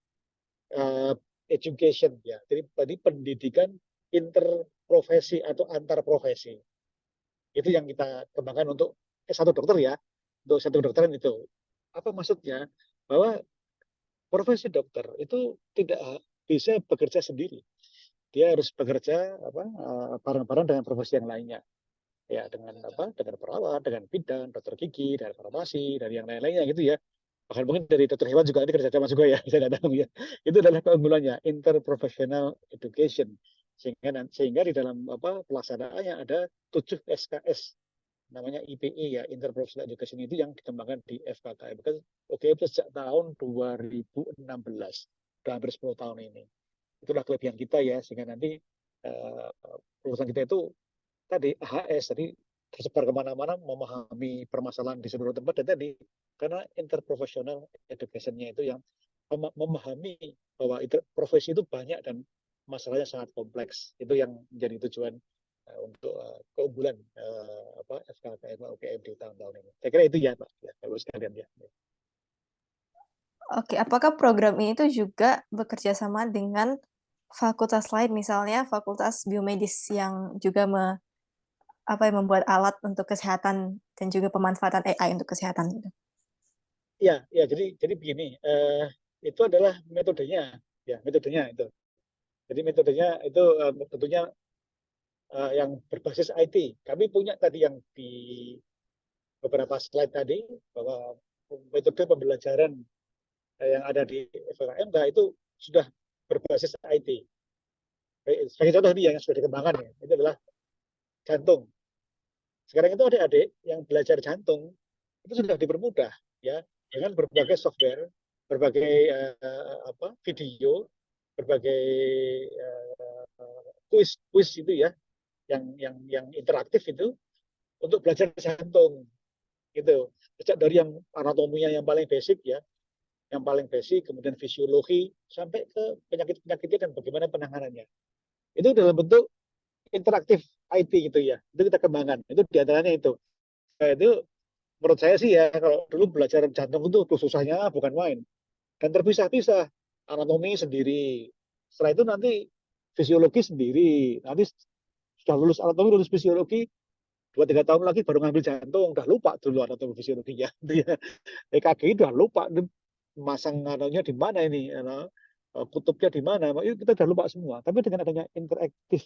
Speaker 1: education ya. Jadi tadi pendidikan interprofesi atau antar profesi. Itu yang kita kembangkan untuk S1 dokter ya. Untuk S1 kedokteran itu. Apa maksudnya? Bahwa profesi dokter itu tidak bisa bekerja sendiri. Dia harus bekerja bareng-bareng dengan profesi yang lainnya. Ya, dengan perawat, dengan bidan, dokter gigi, dan farmasi, dan yang lain-lainnya gitu ya. Bahkan mungkin dari dokter hewan juga ini kerja sama juga ya, saya nggak tahu ya. Itu adalah keunggulannya, interprofessional education. Sehingga di dalam pelaksanaannya ada 7 SKS, namanya IPE ya, interprofessional education, itu yang dikembangkan di FKKM. Oke, sejak tahun 2016, sudah hampir 10 tahun ini. Itulah kelebihan kita ya, sehingga nanti perusahaan kita itu tadi AHS tadi tersebar kemana-mana, memahami permasalahan di seluruh tempat, dan tadi karena interprofessional education-nya itu yang memahami bahwa profesi itu banyak dan masalahnya sangat kompleks. Itu yang menjadi tujuan untuk keunggulan FKKM UGM di tahun-tahun ini. Saya kira itu ya Pak, ya, Bapak sekalian ya.
Speaker 2: Oke, apakah program ini tuh juga bekerja sama dengan fakultas lain, misalnya fakultas biomedis yang juga membuat alat untuk kesehatan dan juga pemanfaatan AI untuk kesehatan gitu?
Speaker 1: Ya, jadi begini, itu adalah metodenya, ya metodenya itu. Jadi metodenya itu tentunya yang berbasis IT. Kami punya tadi yang di beberapa slide tadi, bahwa metode pembelajaran yang ada di FKMK itu sudah berbasis IT. Sebagai contoh ini yang sudah dikembangkan ya, itu adalah jantung. Sekarang itu adik-adik yang belajar jantung itu sudah dipermudah ya dengan berbagai software, berbagai video, berbagai kuis itu ya, yang interaktif itu untuk belajar jantung gitu. Sejak dari yang anatominya yang paling basic ya, yang paling basic, kemudian fisiologi sampai ke penyakit-penyakitnya dan bagaimana penanganannya. Itu dalam bentuk interaktif IT gitu ya. Itu kita kembangkan. Itu diantaranya itu. Nah, itu menurut saya sih ya, kalau dulu belajar jantung itu susahnya bukan main. Dan terpisah-pisah. Anatomi sendiri. Setelah itu nanti fisiologi sendiri. Nanti sudah lulus anatomi, lulus fisiologi, 2-3 tahun lagi baru ngambil jantung. Udah lupa dulu anatomi fisiologinya. EKG udah lupa. Masang anunya di mana ini. Kutubnya di mana. Kita udah lupa semua. Tapi dengan adanya interaktif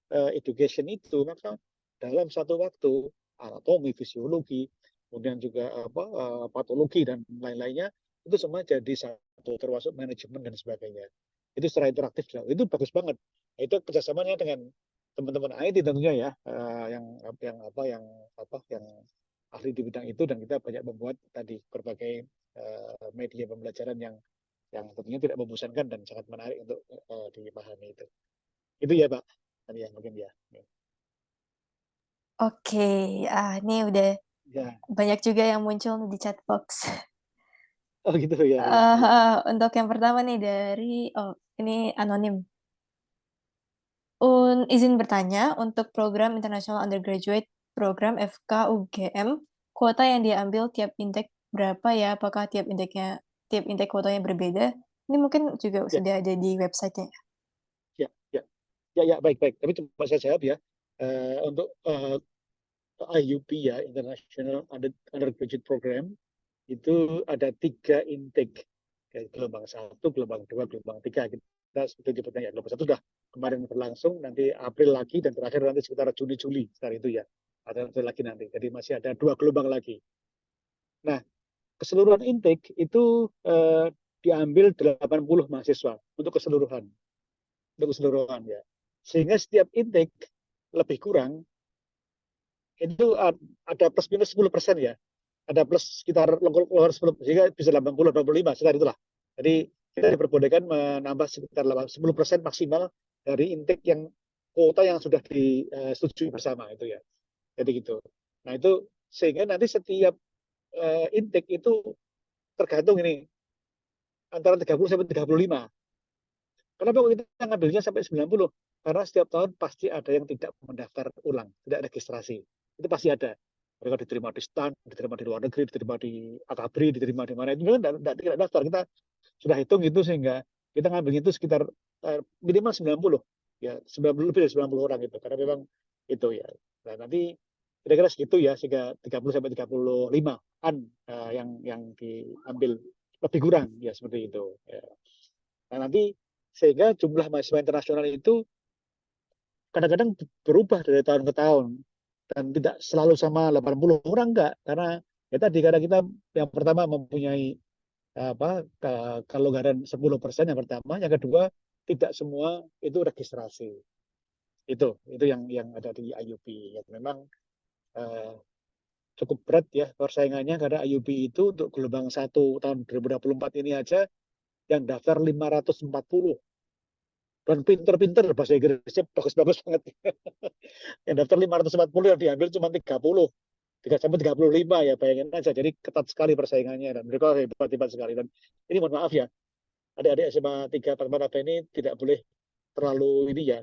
Speaker 1: education itu, maka dalam satu waktu anatomi, fisiologi, kemudian juga patologi dan lain-lainnya itu semua jadi satu, termasuk manajemen dan sebagainya. Itu secara interaktif itu bagus banget. Itu kerjasamanya dengan teman-teman IT tentunya ya, yang ahli di bidang itu, dan kita banyak membuat tadi berbagai media pembelajaran yang tentunya tidak membosankan dan sangat menarik untuk dipahami itu. Itu ya Pak. Ya, mungkin ya.
Speaker 2: Oke, ini udah
Speaker 1: Ya.
Speaker 2: banyak juga yang muncul di chat box.
Speaker 1: Oh gitu ya.
Speaker 2: Untuk yang pertama nih dari, ini anonim. Izin bertanya, untuk program International Undergraduate Program FK UGM, kuota yang diambil tiap intake berapa ya? Apakah tiap intake kuotanya berbeda? Ini mungkin juga
Speaker 1: Ya.
Speaker 2: sudah ada di website-nya.
Speaker 1: Ya, baik. Tapi coba saya jawab ya. Untuk IUP ya, International Undergraduate Program, itu ada 3 intake. Gelombang 1, gelombang 2, gelombang 3. Kita seperti nyebutnya ya, gelombang 1 sudah kemarin berlangsung, nanti April lagi, dan terakhir nanti sekitar Juni-Juli setelah itu ya. Ada lagi nanti. Jadi masih ada 2 gelombang lagi. Nah, keseluruhan intake itu diambil 80 mahasiswa untuk keseluruhan. Ya. Sehingga setiap intake lebih kurang itu ada plus minus 10% ya. Ada plus sekitar 10, sehingga bisa 80-85 sekitar itulah. Jadi kita diperbolehkan menambah sekitar 10% maksimal dari intake yang kuota yang sudah disetujui bersama itu ya. Jadi gitu. Nah itu sehingga nanti setiap intake itu tergantung ini antara 30 sampai 35. Kenapa kita ngambilnya sampai 90? Karena setiap tahun pasti ada yang tidak mendaftar ulang, tidak registrasi. Itu pasti ada. Mereka diterima di STAN, diterima di luar negeri, diterima di Akabri, diterima di mana. Itu kan tidak daftar. Kita sudah hitung itu sehingga kita ngambil itu sekitar minimal 90. Ya, 90 lebih dari 90 orang itu. Karena memang itu ya. Nah, nanti kira-kira segitu ya, sehingga 30 sampai 35-an yang diambil lebih kurang ya seperti itu. Ya. Nah, nanti sehingga jumlah mahasiswa internasional itu kadang-kadang berubah dari tahun ke tahun dan tidak selalu sama 80 orang enggak, karena ya tadi karena kita yang pertama mempunyai kelonggaran 10% yang pertama, yang kedua tidak semua itu registrasi. Itu yang ada di IUP. Ya, memang cukup berat ya persaingannya, karena IUP itu untuk gelombang 1 tahun 2024 ini aja yang daftar 540. Dan pinter-pinter bahasa Inggrisnya bagus-bagus banget. Yang daftar 540 yang diambil cuma 30 sampai 35 ya, bayangin aja. Jadi ketat sekali persaingannya dan mereka hebat sekali. Dan ini mohon maaf ya, adik-adik SMA 3 Padmanabha ini tidak boleh terlalu ini ya,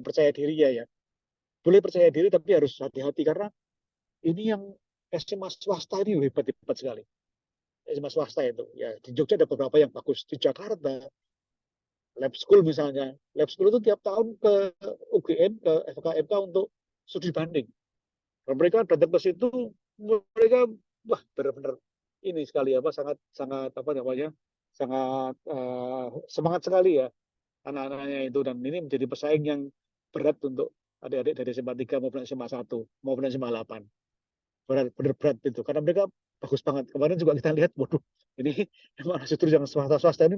Speaker 1: percaya diri ya. Boleh percaya diri tapi harus hati-hati, karena ini yang SMA swasta ini hebat-hebat sekali. SMA swasta itu ya, di Jogja ada beberapa yang bagus, di Jakarta lab school misalnya. Lab school itu tiap tahun ke UGM, ke FKMK untuk studi banding. Dan mereka datang ke situ, mereka wah benar-benar ini sekali sangat semangat sekali ya anak-anaknya itu, dan ini menjadi pesaing yang berat untuk adik-adik dari SMA 3 maupun SMA 1 maupun SMA 8. Berat itu karena mereka bagus banget. Kemarin juga kita lihat, waduh, ini emang justru yang swasta ini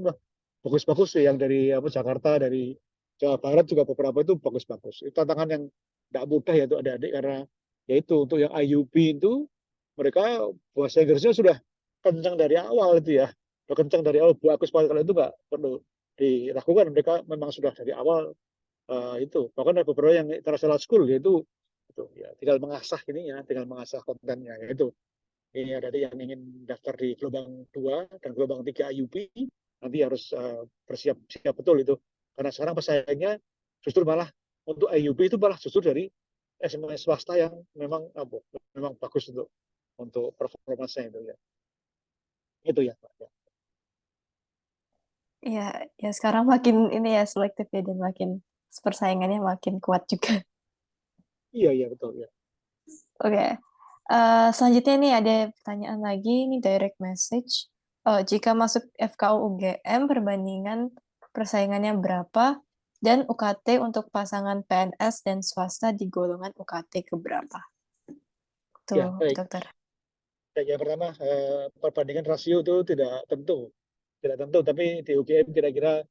Speaker 1: bagus-bagus sih yang dari Jakarta, dari Jawa Barat juga beberapa itu bagus-bagus. Itu tantangan yang tidak mudah ya untuk adik-adik karena yaitu untuk yang IUP itu mereka bahasa Inggrisnya sudah kencang dari awal itu ya. Sudah kencang dari awal. Bu Agus kalau itu nggak perlu dilakukan, mereka memang sudah dari awal itu. Bahkan ada beberapa yang international school yaitu itu ya tinggal mengasah ininya, tinggal mengasah kontennya yaitu ini ada yang ingin daftar di gelombang 2 dan gelombang 3 IUP nanti harus bersiap-siap betul itu karena sekarang pesaingnya justru malah untuk IUP itu malah justru dari SMA swasta yang memang memang bagus untuk performanya itu ya itu ya Pak. Ya.
Speaker 2: Ya, ya sekarang makin ini ya selektif ya dan makin persaingannya makin kuat juga.
Speaker 1: Iya betul ya.
Speaker 2: Oke. Selanjutnya nih ada pertanyaan lagi, ini direct message. Jika masuk FKU UGM, perbandingan persaingannya berapa? Dan UKT untuk pasangan PNS dan swasta di golongan UKT keberapa?
Speaker 1: Ya,
Speaker 2: Tuh,
Speaker 1: baik.
Speaker 2: dokter.
Speaker 1: Yang pertama, perbandingan rasio itu tidak tentu, tapi di UGM kira-kira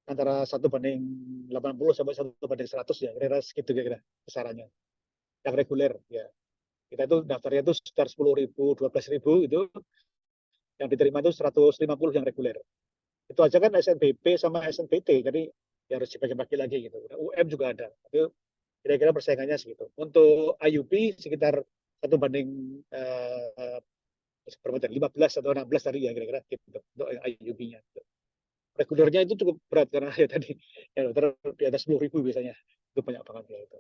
Speaker 1: antara 1:80 sampai 1:100 ya, kira-kira segitu kira-kira besarannya. Yang reguler ya. Kita itu daftarnya itu sekitar 10.000, 12.000 itu, yang diterima itu 150 yang reguler. Itu aja kan SNBP sama SNBT, jadi ya harus dibagi-bagi lagi gitu. UM juga ada. Itu kira-kira persaingannya segitu. Untuk IUP sekitar 1:15 atau 16 tadi ya kira-kira gitu untuk IUP-nya. Regulernya itu cukup berat karena ya tadi ya dokter di atas 10.000 biasanya itu banyak banget ya itu.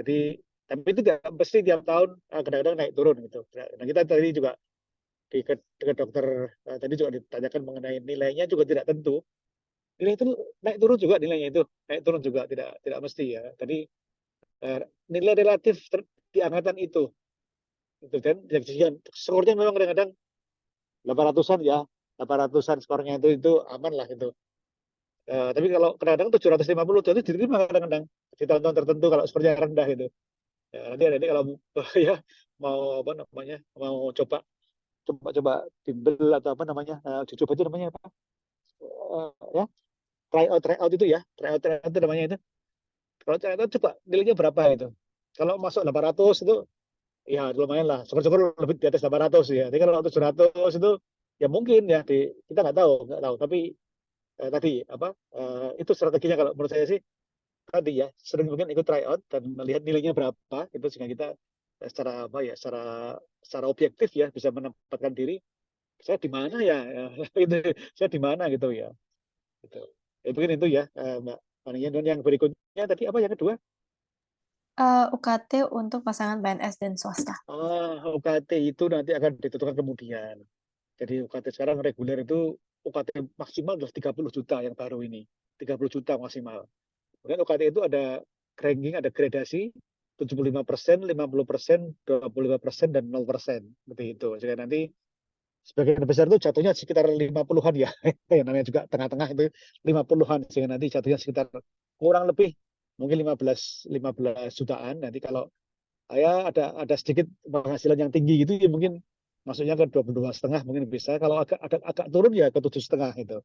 Speaker 1: Jadi tapi itu tidak pasti tiap tahun kadang-kadang naik turun gitu. Nah kita tadi juga ke dokter tadi juga ditanyakan mengenai nilainya juga tidak tentu. Nilai itu naik turun juga nilainya itu naik turun juga tidak mesti ya. Tadi nilai relatif di angkatan itu dan skornya memang kadang-kadang 800-an ya 800-an skornya itu aman lah itu. Tapi kalau kadang-kadang 750 itu diterima kadang-kadang di tahun-tahun tertentu kalau skornya rendah itu. Ya, nanti ada kalau ya mau apa namanya mau coba bimbel atau apa namanya dicoba itu namanya apa ya try out itu ya try out itu namanya itu. Kalau try out coba nilainya berapa itu. Kalau masuk 800 itu ya lumayan lah. Syukur-syukur lebih di atas 800 ya. Tapi kalau 700 itu ya mungkin ya kita nggak tahu. Tapi tadi apa itu strateginya kalau menurut saya sih tadi ya sering mungkin ikut tryout dan melihat nilainya berapa itu sehingga kita secara apa ya secara objektif ya bisa menempatkan diri saya di mana ya, itu saya di mana gitu ya gitu mungkin itu ya Mbak Fania. Dan yang berikutnya tadi apa yang kedua
Speaker 2: UKT untuk pasangan PNS dan swasta.
Speaker 1: UKT itu nanti akan ditentukan kemudian. Jadi UKT sekarang reguler itu UKT maksimal adalah 30 juta yang baru ini 30 juta maksimal. Kemudian UKT itu ada ranking, ada gradasi 75%, 50%, 25%, dan 0%. Seperti itu. Jadi nanti sebagian besar itu jatuhnya sekitar 50-an ya. Yang namanya juga tengah-tengah itu 50-an. Sehingga nanti jatuhnya sekitar kurang lebih mungkin 15 jutaan. Nanti kalau ya ada sedikit penghasilan yang tinggi gitu ya mungkin masuknya ke 22,5 mungkin bisa. Kalau agak turun ya ke 7,5 itu.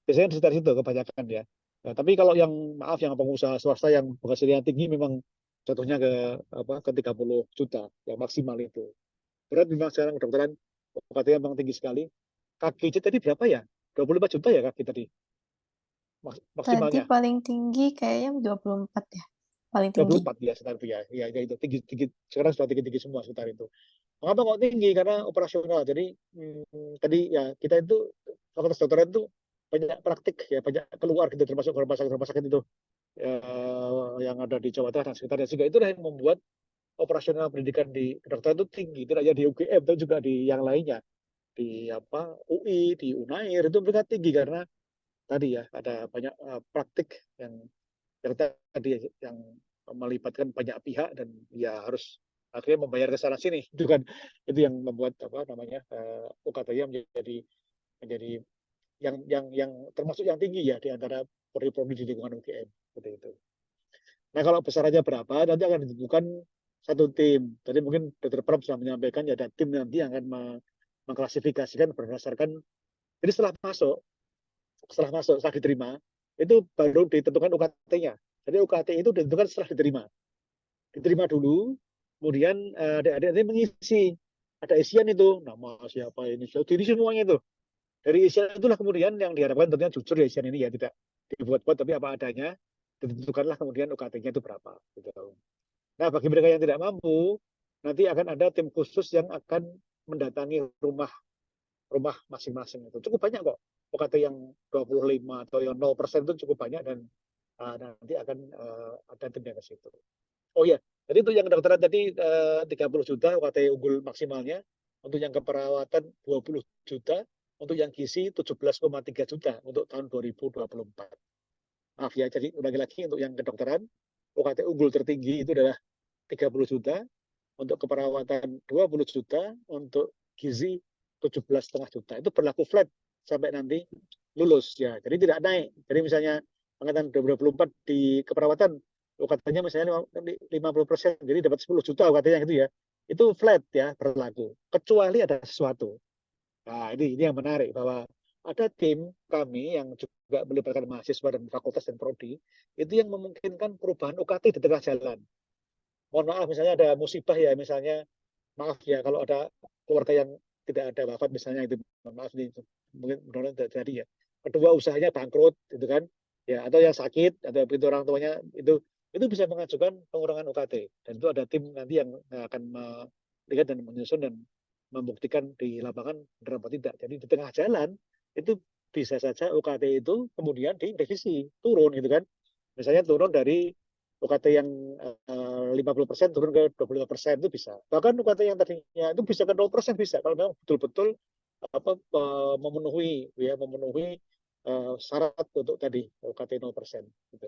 Speaker 1: Biasanya di sekitar situ kebanyakan ya. Nah, tapi kalau yang maaf yang pengusaha swasta yang penghasilannya tinggi memang jatuhnya ke 30 juta yang maksimal itu. Berat memang sekarang kedokteran UKT-nya memang tinggi sekali. KGJ tadi berapa ya? 25 juta ya kaki tadi
Speaker 2: Tadi
Speaker 1: maksimalnya.
Speaker 2: paling tinggi kayaknya 24 ya. Paling tinggi.
Speaker 1: 24 ya sekitar itu ya. Ya itu tinggi sekarang sudah tinggi semua sekitar itu. Mengapa kok tinggi? Karena operasional. Jadi tadi ya kita itu fakultas kedokteran itu banyak praktik ya banyak keluar gitu termasuk rumah sakit itu yang ada di Jawa Tengah dan sekitarnya sehingga itu yang membuat operasional pendidikan di kedokteran itu tinggi tidak hanya di UGM tapi juga di yang lainnya di UI di Unair itu mereka tinggi karena tadi ya ada banyak praktik yang tadi yang melibatkan banyak pihak dan ya harus akhirnya membayar ke sana sini itu kan itu yang membuat apa namanya UKT-nya menjadi yang termasuk yang tinggi ya di antara prodi-prodi di lingkungan UGM seperti itu. Nah kalau besarannya berapa nanti akan ditentukan satu tim. Tadi mungkin Dr. Pram sudah menyampaikan ya ada tim nanti yang akan mengklasifikasikan berdasarkan jadi setelah masuk setelah diterima, itu baru ditentukan UKT-nya. Jadi UKT itu ditentukan setelah diterima dulu, kemudian adik-adik nanti mengisi, ada isian itu, nama siapa ini, diri semuanya itu. Dari isian itulah kemudian yang diharapkan tentunya jujur ya isian ini ya, tidak dibuat-buat tapi apa adanya, ditentukanlah kemudian UKT-nya itu berapa. Gitu. Nah, bagi mereka yang tidak mampu, nanti akan ada tim khusus yang akan mendatangi rumah masing-masing itu. Cukup banyak kok. UKT yang 25 atau yang 0% itu cukup banyak dan nanti akan ada tim yang ke situ. Oh ya, jadi untuk yang kedokteran tadi 30 juta UKT unggul maksimalnya, untuk yang keperawatan 20 juta, untuk yang gizi 17,3 juta untuk tahun 2024. Maaf ya, jadi lagi-lagi untuk yang kedokteran, UKT unggul tertinggi itu adalah 30 juta, untuk keperawatan 20 juta, untuk gizi 17,5 juta. Itu berlaku flat sampai nanti lulus ya. Jadi tidak naik. Jadi misalnya angkatan 2024 di keperawatan UKT-nya misalnya 50%, jadi dapat 10 juta UKT-nya gitu ya. Itu flat ya berlaku. Kecuali ada sesuatu. Nah, ini yang menarik bahwa ada tim kami yang juga melibatkan mahasiswa dan fakultas dan prodi, itu yang memungkinkan perubahan UKT di tengah jalan. Mohon maaf misalnya ada musibah ya, misalnya maaf ya kalau ada keluarga yang tidak ada wafat misalnya, itu maaf nih, mungkin benar-benar tidak terjadi ya. Kedua usahanya bangkrut gitu kan, ya, atau yang sakit atau itu orang tuanya itu bisa mengajukan pengurangan UKT, dan itu ada tim nanti yang akan melihat dan menyusun dan membuktikan di lapangan benar apa tidak. Jadi di tengah jalan itu bisa saja UKT itu kemudian direvisi turun gitu kan, misalnya turun dari UKT yang 50% turun ke 25% itu bisa. Bahkan UKT yang tadinya itu bisa ke 0% bisa kalau memang betul-betul memenuhi syarat untuk tadi UKT 0% gitu.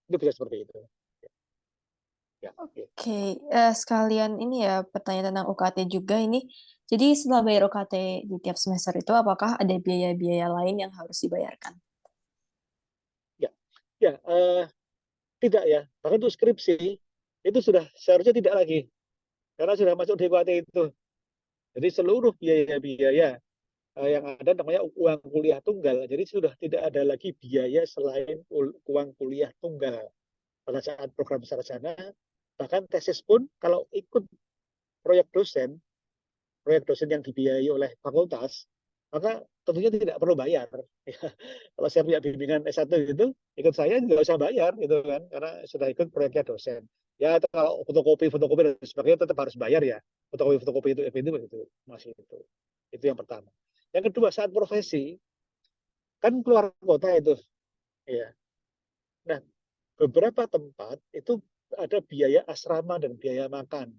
Speaker 1: Itu bisa seperti itu. Ya.
Speaker 2: Oke, sekalian ini ya pertanyaan tentang UKT juga ini. Jadi setelah bayar UKT di tiap semester itu, apakah ada biaya-biaya lain yang harus dibayarkan?
Speaker 1: Ya, tidak ya. Bahkan untuk skripsi itu sudah seharusnya tidak lagi, karena sudah masuk di UKT itu. Jadi seluruh biaya-biaya yang ada namanya uang kuliah tunggal. Jadi sudah tidak ada lagi biaya selain uang kuliah tunggal pada saat program sarjana. Bahkan tesis pun kalau ikut proyek dosen yang dibiayai oleh fakultas, maka tentunya tidak perlu bayar. Kalau saya punya bimbingan S1 itu, ikut saya nggak usah bayar gitu kan, karena sudah ikut proyeknya dosen. Ya kalau fotokopi dan sebagainya tetap harus bayar ya. Fotokopi itu masih itu. Itu yang pertama. Yang kedua, saat profesi kan keluar kota itu, ya. Nah, beberapa tempat itu ada biaya asrama dan biaya makan.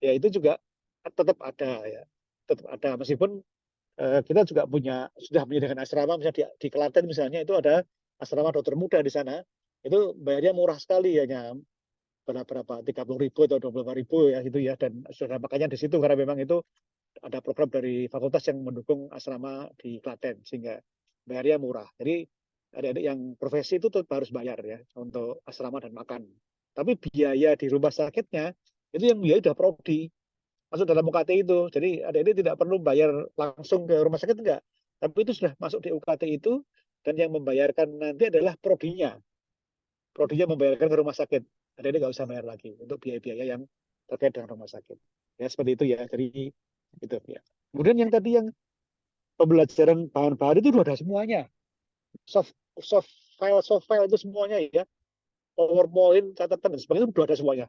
Speaker 1: Ya itu juga tetap ada ya, tetap ada meskipun kita juga sudah menyediakan asrama, misalnya di Klaten misalnya itu ada asrama dokter muda di sana, itu bayarnya murah sekali ya, berapa 30.000 atau 25.000 ya gitu ya, dan sudah makanya di situ karena memang itu ada program dari fakultas yang mendukung asrama di Klaten sehingga bayarnya murah. Jadi adik-adik yang profesi itu tetap harus bayar ya untuk asrama dan makan. Tapi biaya di rumah sakitnya itu yang biaya sudah prodi masuk dalam UKT itu. Jadi adik-adik tidak perlu bayar langsung ke rumah sakit enggak. Tapi itu sudah masuk di UKT itu, dan yang membayarkan nanti adalah prodinya. Prodinya membayarkan ke rumah sakit. Adik-adik nggak usah bayar lagi untuk biaya-biaya yang terkait dengan rumah sakit. Ya seperti itu ya. Jadi itu ya. Kemudian yang tadi yang pembelajaran bahan-bahan itu sudah ada semuanya. Soft file itu semuanya ya. PowerPoint, catatan dan sebagainya itu sudah ada semuanya.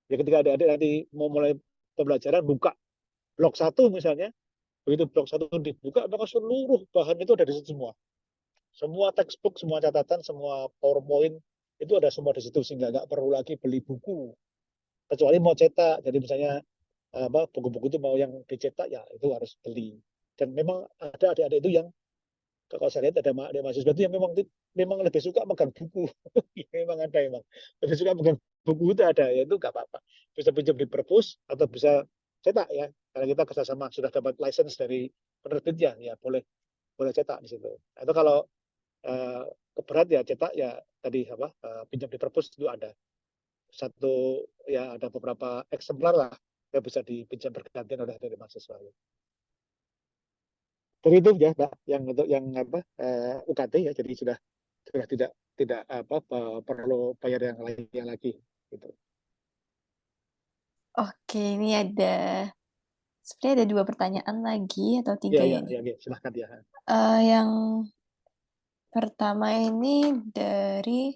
Speaker 1: Ya ketika adik-adik nanti mau mulai pembelajaran, buka blok 1 misalnya, begitu blok 1 dibuka, maka seluruh bahan itu ada di situ semua. Semua textbook, semua catatan, semua PowerPoint itu ada semua di situ, sehingga nggak perlu lagi beli buku. Kecuali mau cetak, jadi misalnya buku-buku itu mau yang dicetak ya itu harus beli. Dan memang ada adik-adik itu yang kalau saya lihat ada mahasiswa itu yang memang lebih suka megang buku. Memang ada lebih suka megang buku itu ada, ya itu nggak apa-apa. Bisa pinjam di perpus atau bisa cetak ya. Karena kita kerjasama sudah dapat license dari penerbitnya, ya boleh cetak di situ. Itu kalau keberat ya cetak ya tadi pinjam di perpus itu ada satu ya, ada beberapa eksemplar lah yang bisa dipinjam bergantian oleh dari mahasiswa. Terhitung ya, Mbak, yang untuk yang apa UKT ya, jadi sudah tidak apa perlu bayar yang lainnya lagi gitu.
Speaker 2: Oke, ini sebenarnya ada 2 pertanyaan lagi atau 3 ya ini.
Speaker 1: Ya, silahkan ya.
Speaker 2: Yang pertama ini dari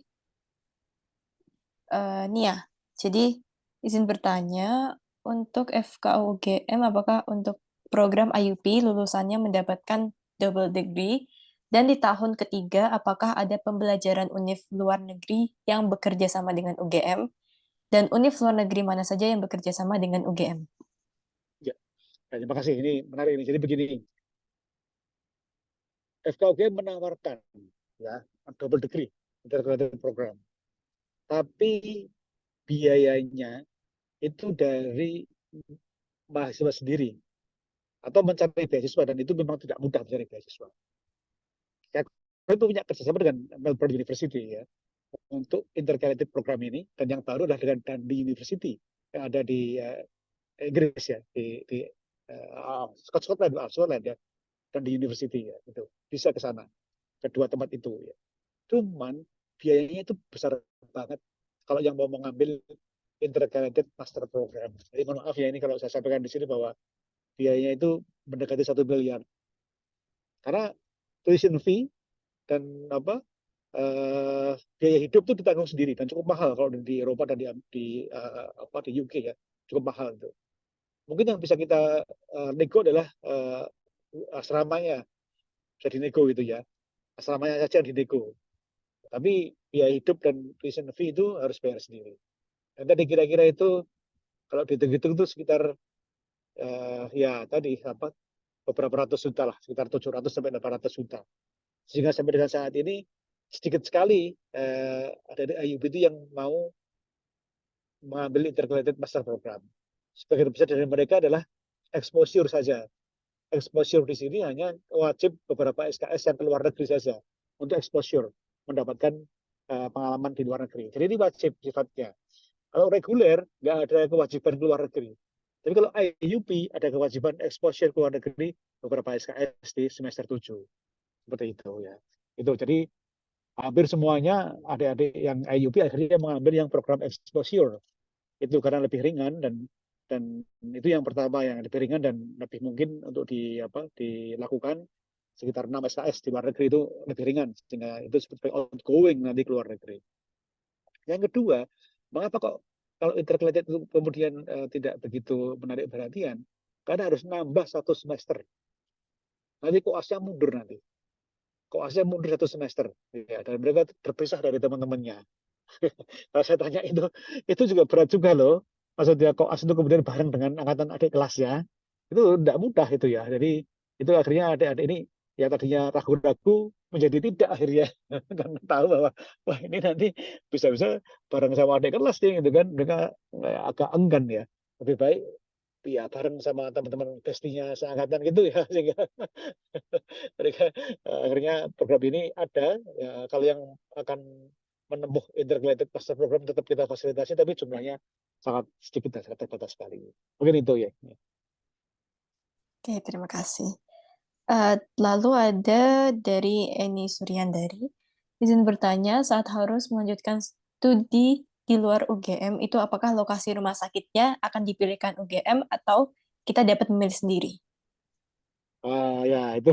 Speaker 2: Nia. Jadi izin bertanya, untuk FKUGM apakah untuk program IUP lulusannya mendapatkan double degree? Dan di tahun ketiga, apakah ada pembelajaran univ luar negeri yang bekerja sama dengan UGM? Dan univ luar negeri mana saja yang bekerja sama dengan UGM?
Speaker 1: Ya, terima kasih. Ini menarik ini. Jadi begini, FKUGM menawarkan ya double degree integrated program, tapi biayanya itu dari mahasiswa sendiri atau mencari beasiswa, dan itu memang tidak mudah mencari beasiswa. Ya, kami punya kerjasama dengan Melbourne University ya untuk intercalated program ini, dan yang baru adalah dengan Dundee University yang ada di Inggris ya, di Scotland ya, dan di University ya, itu bisa ke sana, kedua tempat itu ya. Cuman biayanya itu besar banget kalau yang mau mengambil intercalated master program. Jadi mohon maaf ya, ini kalau saya sampaikan di sini bahwa biayanya itu mendekati 1 miliar. Karena tuition fee dan biaya hidup itu ditanggung sendiri dan cukup mahal kalau di Eropa dan di UK ya, cukup mahal itu. Mungkin yang bisa kita nego adalah asramanya, bisa dinego gitu ya. Asramanya saja yang dinego. Tapi biaya hidup dan tuition fee itu harus bayar sendiri. Dan tadi kira-kira itu kalau dihitung-hitung itu sekitar ya tadi beberapa ratus juta lah, sekitar 700 sampai 800 juta. Sehingga sampai dengan saat ini sedikit sekali ada di IUP itu yang mau mengambil intercalated master program. Sebagian besar dari mereka adalah exposure saja. Exposure di sini hanya wajib beberapa SKS yang keluar negeri saja untuk exposure, mendapatkan pengalaman di luar negeri. Jadi ini wajib sifatnya. Kalau reguler nggak ada kewajiban keluar negeri. Tapi kalau IUP ada kewajiban exposure ke luar negeri beberapa SKS di semester 7. Seperti itu ya. Itu jadi hampir semuanya adik-adik yang IUP akhirnya mengambil yang program exposure. Itu karena lebih ringan dan itu yang pertama, yang lebih ringan dan lebih mungkin untuk dilakukan. Sekitar 6 SKS di luar negeri itu lebih ringan, sehingga itu seperti ongoing nanti ke luar negeri. Yang kedua, mengapa kok kalau intercalated itu kemudian tidak begitu menarik perhatian? Karena harus nambah 1 semester. Nanti koasnya mundur nanti. Koasnya mundur 1 semester. Ya, dan mereka terpisah dari teman-temannya. Kalau saya tanya itu juga berat juga loh. Maksudnya koas itu kemudian bareng dengan angkatan adik kelasnya. Itu tidak mudah itu ya. Jadi itu akhirnya adik-adik ini yang tadinya ragu-ragu menjadi tidak akhirnya. Karena tahu bahwa wah ini nanti bisa-bisa bareng sama adik kelas nih, gitu kan. Mereka agak enggan ya. Lebih baik ya bareng sama teman-teman bestinya seangkatan gitu ya, sehingga mereka akhirnya program ini ada ya. Kalau yang akan menempuh intercalated master program tetap kita fasilitasi, tapi jumlahnya sangat sedikit dan sangat terbatas sekali. Mungkin itu ya.
Speaker 2: Oke, terima kasih. Lalu ada dari Eni Suryandari, izin bertanya, saat harus melanjutkan studi di luar UGM, itu apakah lokasi rumah sakitnya akan dipilihkan UGM atau kita dapat memilih sendiri?
Speaker 1: Ya itu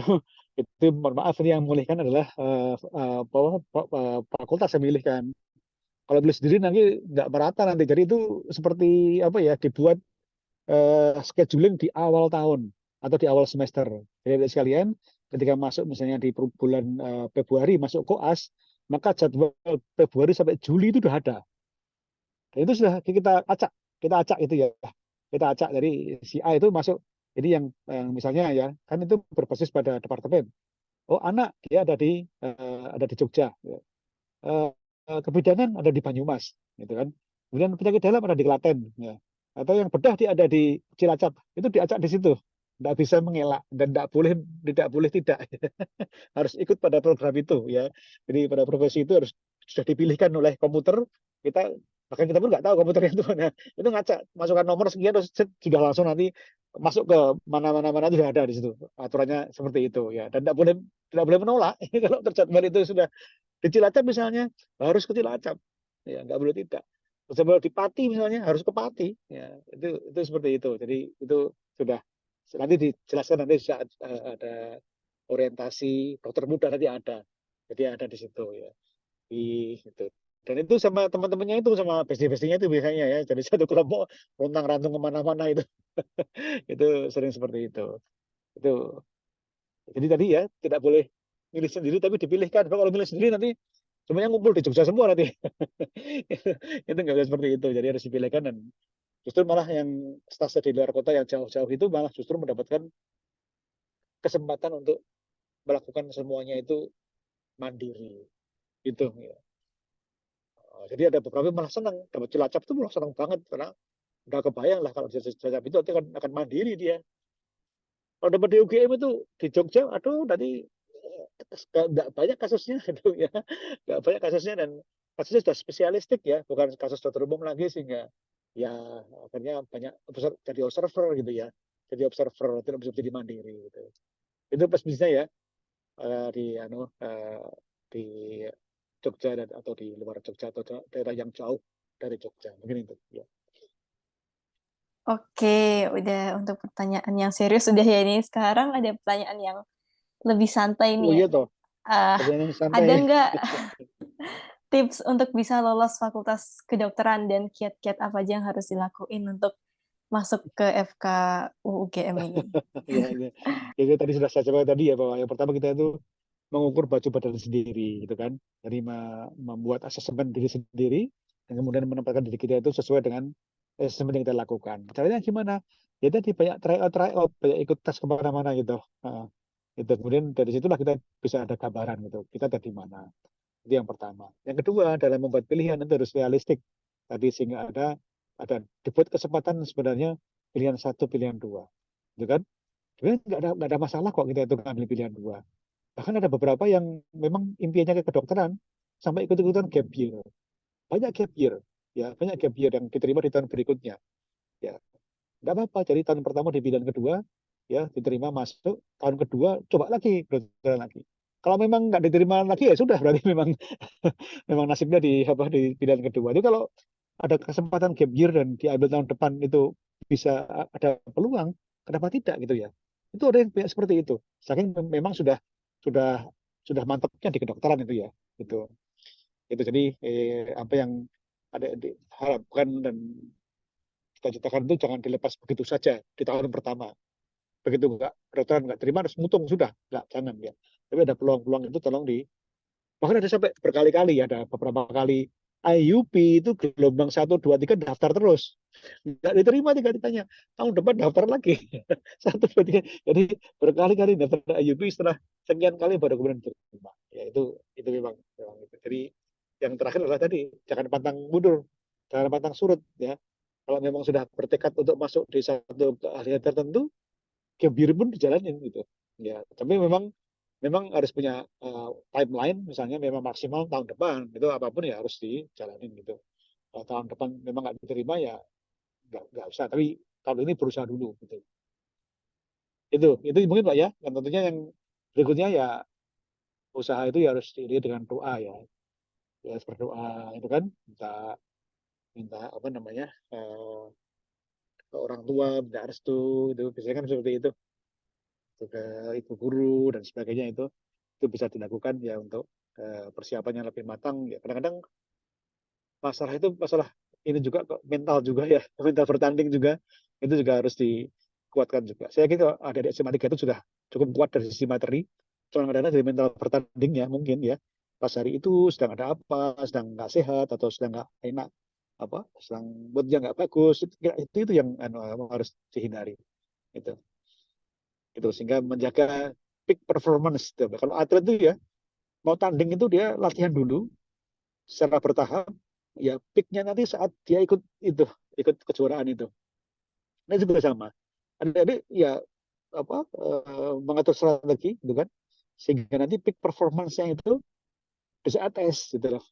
Speaker 1: mohon maaf, ini yang memilihkan adalah fakultas yang memilihkan. Kalau beli sendiri nanti nggak merata nanti. Jadi itu seperti dibuat scheduling di awal tahun atau di awal semester. Jadi sekalian ketika masuk misalnya di bulan Februari masuk koas, maka jadwal Februari sampai Juli itu sudah ada. Dan itu sudah kita acak itu ya. Kita acak dari si A itu masuk. Jadi yang misalnya ya kan itu berbasis pada departemen. Oh, anak dia ada di Jogja. Kebidanan ada di Banyumas, gitu kan. Kemudian penyakit dalam ada di Klaten, ya. Atau yang bedah dia ada di Cilacap, itu diacak di situ. Tidak bisa mengelak dan tidak boleh tidak harus ikut pada program itu ya. Jadi pada profesi itu harus sudah dipilihkan oleh komputer. Kita Bahkan kita pun nggak tahu komputernya itu mana. Itu ngaca, masukkan nomor sekian terus sudah langsung nanti masuk ke mana sudah ada di situ. Aturannya seperti itu ya. Dan tidak boleh menolak. Kalau terjadwal itu sudah di Cilacap misalnya harus ke Cilacap. Ya, nggak boleh tidak. Terjadwal di Pati misalnya harus ke Pati. Ya, itu seperti itu. Jadi itu sudah nanti dijelaskan nanti saat ada orientasi dokter muda nanti ada. Jadi ada di situ ya. Di itu. Dan itu sama teman-temannya itu sama bestie-bestinya itu biasanya ya. Jadi satu kelompok rontang-rantung kemana-mana itu. Itu sering seperti itu. Itu. Jadi tadi ya tidak boleh milih sendiri tapi dipilihkan. Kalau milih sendiri nanti semuanya ngumpul di Jogja semua nanti. Itu nggak bisa seperti itu. Jadi harus dipilihkan dan justru malah yang stase di luar kota yang jauh-jauh itu malah justru mendapatkan kesempatan untuk melakukan semuanya itu mandiri. Gitu ya. Jadi ada beberapa yang malah senang dapat Cilacap itu malah senang banget karena udah kebayang lah kalau di Cilacap itu nanti akan mandiri dia. Kalau dapat di UGM itu di Jogja, aduh nanti nggak banyak kasusnya, gitu ya, nggak banyak kasusnya dan kasusnya sudah spesialistik ya, bukan kasus dokter umum lagi sehingga ya akhirnya banyak jadi observer gitu ya, jadi observer tidak bisa jadi mandiri gitu. Itu pas bisa ya di Jogja atau di luar Jogja atau daerah yang jauh dari Jogja mungkin itu ya.
Speaker 2: Oke, udah untuk pertanyaan yang serius sudah ya ini. Sekarang ada pertanyaan yang lebih santai
Speaker 1: Oh
Speaker 2: nih ya.
Speaker 1: iya toh, pertanyaan
Speaker 2: Ada
Speaker 1: santai.
Speaker 2: nggak tips untuk bisa lolos fakultas kedokteran dan kiat-kiat apa aja yang harus dilakuin untuk masuk ke FK UGM ini?
Speaker 1: Ya, itu tadi sudah saya coba tadi ya bahwa yang pertama kita itu mengukur baju badan sendiri gitu kan. Jadi membuat asesmen diri sendiri dan kemudian menempatkan diri kita itu sesuai dengan asesmen yang kita lakukan. Caranya gimana? Ya tadi banyak try out, banyak ikut tes kemana-mana gitu. Itu kemudian dari situlah kita bisa ada gambaran gitu. Kita ada di mana. Itu yang pertama. Yang kedua dalam membuat pilihan itu harus realistik. Tadi sehingga ada dibuat kesempatan sebenarnya pilihan satu, pilihan dua. Gitu kan? Sebenarnya nggak ada masalah kok kita itu ambil pilihan dua. Bahkan ada beberapa yang memang impiannya ke kedokteran sampai ikut-ikutan gap year. Banyak gap year, ya banyak gap year yang diterima di tahun berikutnya. Ya, nggak apa-apa. Jadi tahun pertama di pilihan kedua, ya diterima masuk. Tahun kedua coba lagi kedokteran lagi. Kalau memang nggak diterima lagi ya sudah berarti memang memang nasibnya di pilihan kedua. Itu kalau ada kesempatan gap year dan diambil tahun depan itu bisa ada peluang, kenapa tidak gitu ya? Itu ada yang seperti itu. Saking memang sudah sudah mantapnya di kedokteran itu ya. Itu jadi apa yang ada diharapkan dan kita citakan itu jangan dilepas begitu saja di tahun pertama. Begitu kedokteran nggak terima harus mutung sudah, nggak jangan ya. Tapi ada peluang-peluang itu tolong bahkan ada sampai berkali-kali ada beberapa kali IUP itu gelombang 1, 2, 3 daftar terus nggak diterima tiga-tiganya tahun depan daftar lagi 1, 2, 3 jadi berkali-kali daftar IUP setelah sekian kali baru kemudian diterima ya itu memang itu. Jadi yang terakhir adalah tadi jangan pantang mundur, jangan pantang surut ya. Kalau memang sudah bertekad untuk masuk di satu keahlian tertentu kebir pun dijalanin gitu ya. Tapi memang harus punya timeline, misalnya memang maksimal tahun depan itu apapun ya harus dijalanin gitu. Kalau tahun depan memang nggak diterima ya nggak usah, tapi tahun ini berusaha dulu gitu. Itu mungkin Pak ya. Dan tentunya yang berikutnya ya usaha itu ya harus diiringi dengan doa ya. Ya harus berdoa itu kan, minta minta apa namanya ke orang tua, minta restu itu biasanya kan seperti itu. Ke ibu guru dan sebagainya itu bisa dilakukan ya untuk persiapan yang lebih matang ya. Kadang-kadang masalah itu masalah ini juga kok mental juga ya, mental bertanding juga itu juga harus dikuatkan juga. Saya yakin kalau ada di SMA 3 itu sudah cukup kuat dari sisi materi, cuma kadang-kadang dari mental bertandingnya mungkin ya. Pas hari itu sedang ada apa, sedang nggak sehat atau sedang nggak enak, apa, sedang moodnya nggak bagus, itu yang harus dihindari. Itu sehingga menjaga peak performance. Kalau atlet itu ya mau tanding itu dia latihan dulu secara bertahap ya peaknya nanti saat dia ikut kejuaraan itu. Ini juga sama. Adik-adik ya apa mengatur strategi gitu kan sehingga nanti peak performance-nya itu di saat tes gitu loh.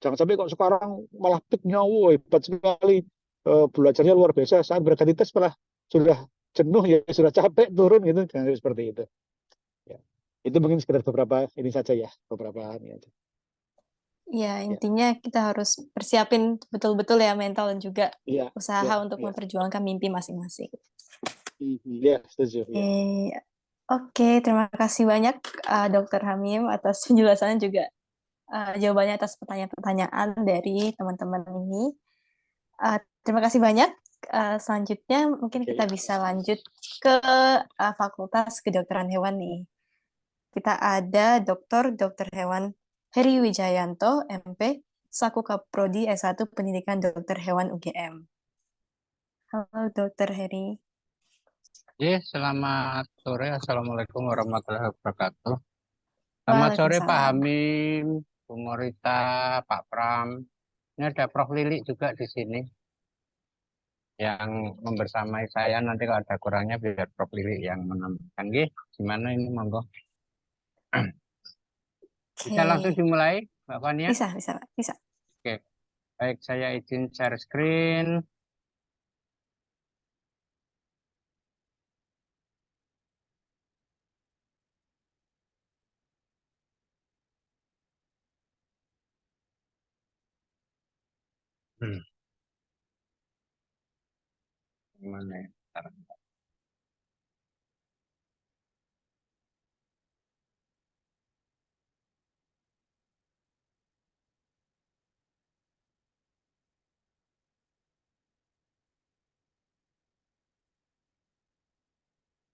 Speaker 1: Jangan sampai kok sekarang malah peaknya, hebat sekali, belajarnya luar biasa. Saat berganti tes malah sudah jenuh ya, sudah capek turun gitu, jangan seperti itu. Ya. Itu mungkin sekedar beberapa ini saja ya, beberapa ini aja.
Speaker 2: Ya, intinya kita harus persiapin betul-betul ya mental dan juga
Speaker 1: Iya,
Speaker 2: usaha
Speaker 1: iya,
Speaker 2: untuk
Speaker 1: iya.
Speaker 2: memperjuangkan mimpi masing-masing.
Speaker 1: Iya, setuju. Ya.
Speaker 2: Oke, terima kasih banyak Dr. Hamim atas penjelasannya juga jawabannya atas pertanyaan-pertanyaan dari teman-teman ini. Terima kasih banyak. Selanjutnya mungkin
Speaker 1: Oke.
Speaker 2: kita bisa lanjut ke Fakultas Kedokteran Hewan nih. Kita ada Dr. Hewan Heri Wijayanto, MP, selaku Kaprodi S1 Pendidikan Dokter Hewan UGM. Halo Dr. Heri.
Speaker 3: Selamat sore. Assalamualaikum warahmatullahi wabarakatuh. Selamat sore Pak
Speaker 2: Waalaikumsalam.
Speaker 3: Hamim, Bu Morita, Pak Pram. Ini ada Prof. Lili juga di sini yang membersamai saya. Nanti kalau ada kurangnya biar Prof. Lili yang menambahkan. Gimana ini monggo? Bisa langsung
Speaker 2: Oke.
Speaker 3: dimulai, Mbak Fania?
Speaker 2: Bisa.
Speaker 3: Oke. Baik, saya izin share screen. Gimana ya? Bentar.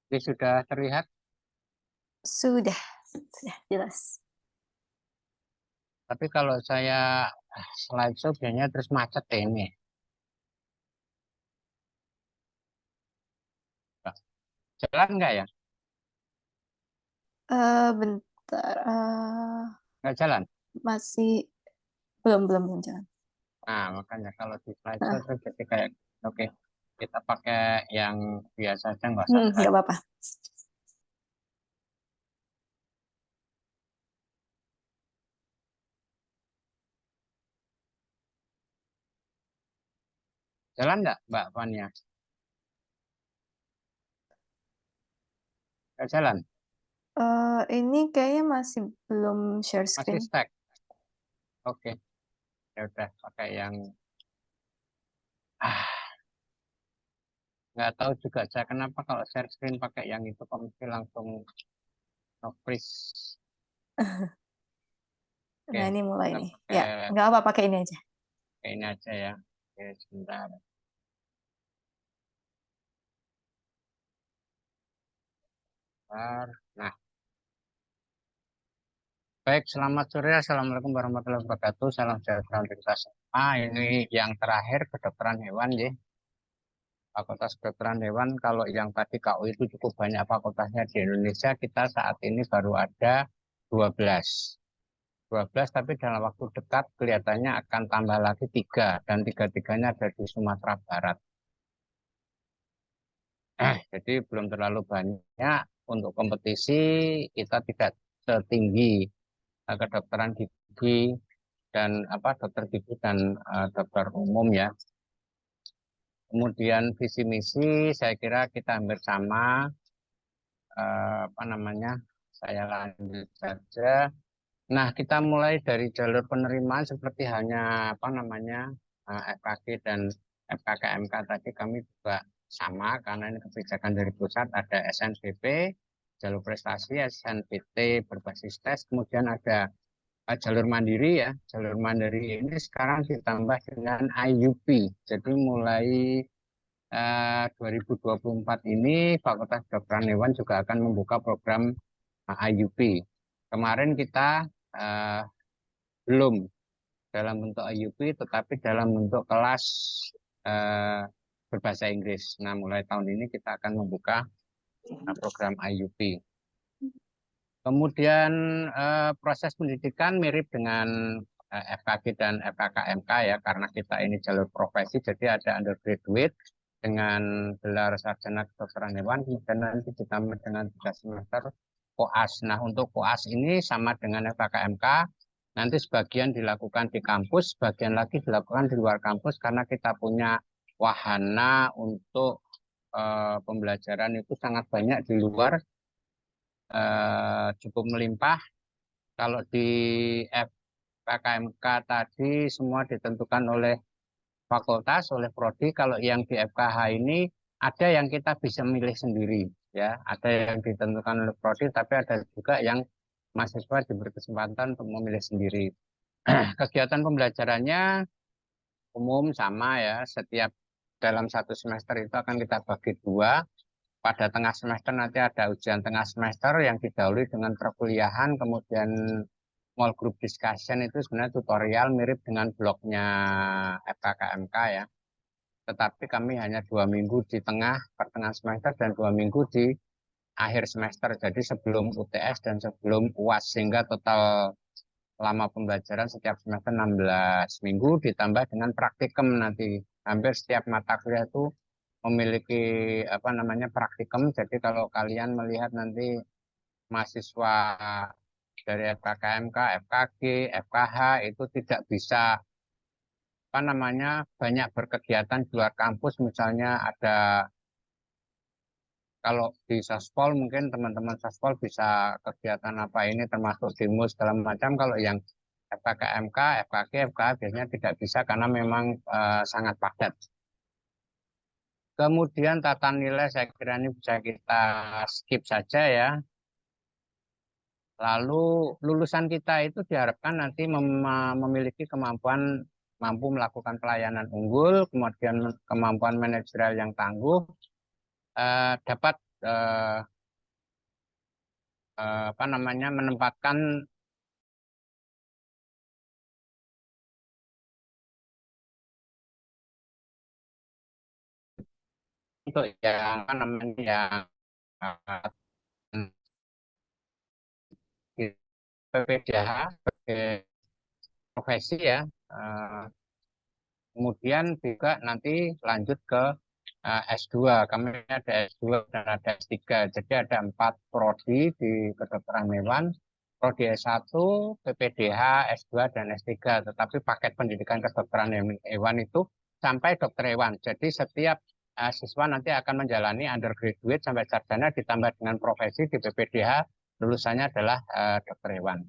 Speaker 3: Ini sudah terlihat?
Speaker 2: Sudah jelas.
Speaker 3: Tapi kalau saya slideshow biasanya terus macet ini. Jalan nggak ya?
Speaker 2: Bentar.
Speaker 3: Nggak jalan?
Speaker 2: Masih belum jalan.
Speaker 3: Nah, makanya kalau di slideshow terus jadi kayak, oke, kita pakai yang biasa aja, nggak usah
Speaker 2: Nggak
Speaker 3: slide.
Speaker 2: apa-apa.
Speaker 3: Jalan nggak, Mbak Fania? Nggak jalan?
Speaker 2: Ini kayaknya masih belum share
Speaker 3: Masih
Speaker 2: screen.
Speaker 3: stack? Oke, ya udah pakai yang nggak tahu juga saya kenapa kalau share screen pakai yang itu kok mesti langsung nge-freeze.
Speaker 2: Nah, ini mulai
Speaker 3: Kita
Speaker 2: nih.
Speaker 3: pakai
Speaker 2: Ya, nggak apa, pakai ini aja.
Speaker 3: ini aja ya. Oke, sebentar. Nah, baik, selamat sore. Assalamualaikum warahmatullahi wabarakatuh. Salam sejahtera untuk kita semua. Ini yang terakhir kedokteran hewan, ya. Fakultas Kedokteran Hewan. Kalau yang tadi KU itu cukup banyak fakultasnya di Indonesia. Kita saat ini baru ada 12. 12, tapi dalam waktu dekat kelihatannya akan tambah lagi 3. Dan 3-3-nya ada di Sumatera Barat. Jadi belum terlalu banyak untuk kompetisi. Kita tidak setinggi kedokteran gigi dan dokter gigi dan dokter umum ya. Kemudian visi misi saya kira kita hampir sama. Saya lanjut saja. Nah, kita mulai dari jalur penerimaan seperti hanya FKG dan FKKMK tadi kami juga sama karena ini kebijakan dari pusat, ada SNBP, jalur prestasi, SNBT berbasis tes, kemudian ada jalur mandiri ya. Jalur mandiri ini sekarang ditambah dengan IUP. Jadi mulai 2024 ini Fakultas Kedokteran Hewan juga akan membuka program IUP. Kemarin kita belum dalam bentuk IUP, tetapi dalam bentuk kelas berbahasa Inggris. Nah, mulai tahun ini kita akan membuka program IUP. Kemudian proses pendidikan mirip dengan FKG dan FKKMK ya, karena kita ini jalur profesi, jadi ada undergraduate dengan gelar sarjana kedokteran hewan, kemudian nanti ditambah dengan 3 semester koas. Nah, untuk koas ini sama dengan FKKMK, Nanti sebagian dilakukan di kampus, sebagian lagi dilakukan di luar kampus karena kita punya wahana untuk pembelajaran itu sangat banyak di luar, cukup melimpah. Kalau di FKKMK tadi semua ditentukan oleh fakultas, oleh prodi. Kalau yang di FKH ini ada yang kita bisa milih sendiri, ya. Ada yang ditentukan oleh prodi, tapi ada juga yang mahasiswa diberi kesempatan untuk memilih sendiri. Kegiatan pembelajarannya umum sama ya, setiap dalam satu semester itu akan kita bagi dua. Pada tengah semester nanti ada ujian tengah semester yang didahului dengan perkuliahan, kemudian small group discussion itu sebenarnya tutorial mirip dengan blognya FKKMK ya. Tetapi kami hanya 2 minggu di pertengahan semester dan 2 minggu di akhir semester. Jadi sebelum UTS dan sebelum UAS, sehingga total lama pembelajaran setiap semester 16 minggu ditambah dengan praktikum nanti. Hampir setiap mata kuliah itu memiliki praktikum. Jadi kalau kalian melihat nanti mahasiswa dari FKKMK, FKG, FKH itu tidak bisa banyak berkegiatan di luar kampus. Misalnya ada, kalau di Sospol mungkin teman-teman Sospol bisa kegiatan apa ini termasuk demo segala macam. Kalau yang FKKMK, FKG, FKH biasanya tidak bisa karena memang sangat padat. Kemudian tata nilai saya kira ini bisa kita skip saja ya. Lalu lulusan kita itu diharapkan nanti memiliki kemampuan mampu melakukan pelayanan unggul, kemudian kemampuan manajerial yang tangguh, dapat menempatkan untuk yang PPDH sebagai profesi ya. Kemudian juga nanti lanjut ke S2. Kami ada S2 dan ada S3. Jadi ada 4 prodi di kedokteran hewan. Prodi S1, PPDH, S2, dan S3. Tetapi paket pendidikan kedokteran hewan itu sampai dokter hewan. Jadi setiap siswa nanti akan menjalani undergraduate sampai sarjana ditambah dengan profesi di PPDH, lulusannya adalah dokter hewan.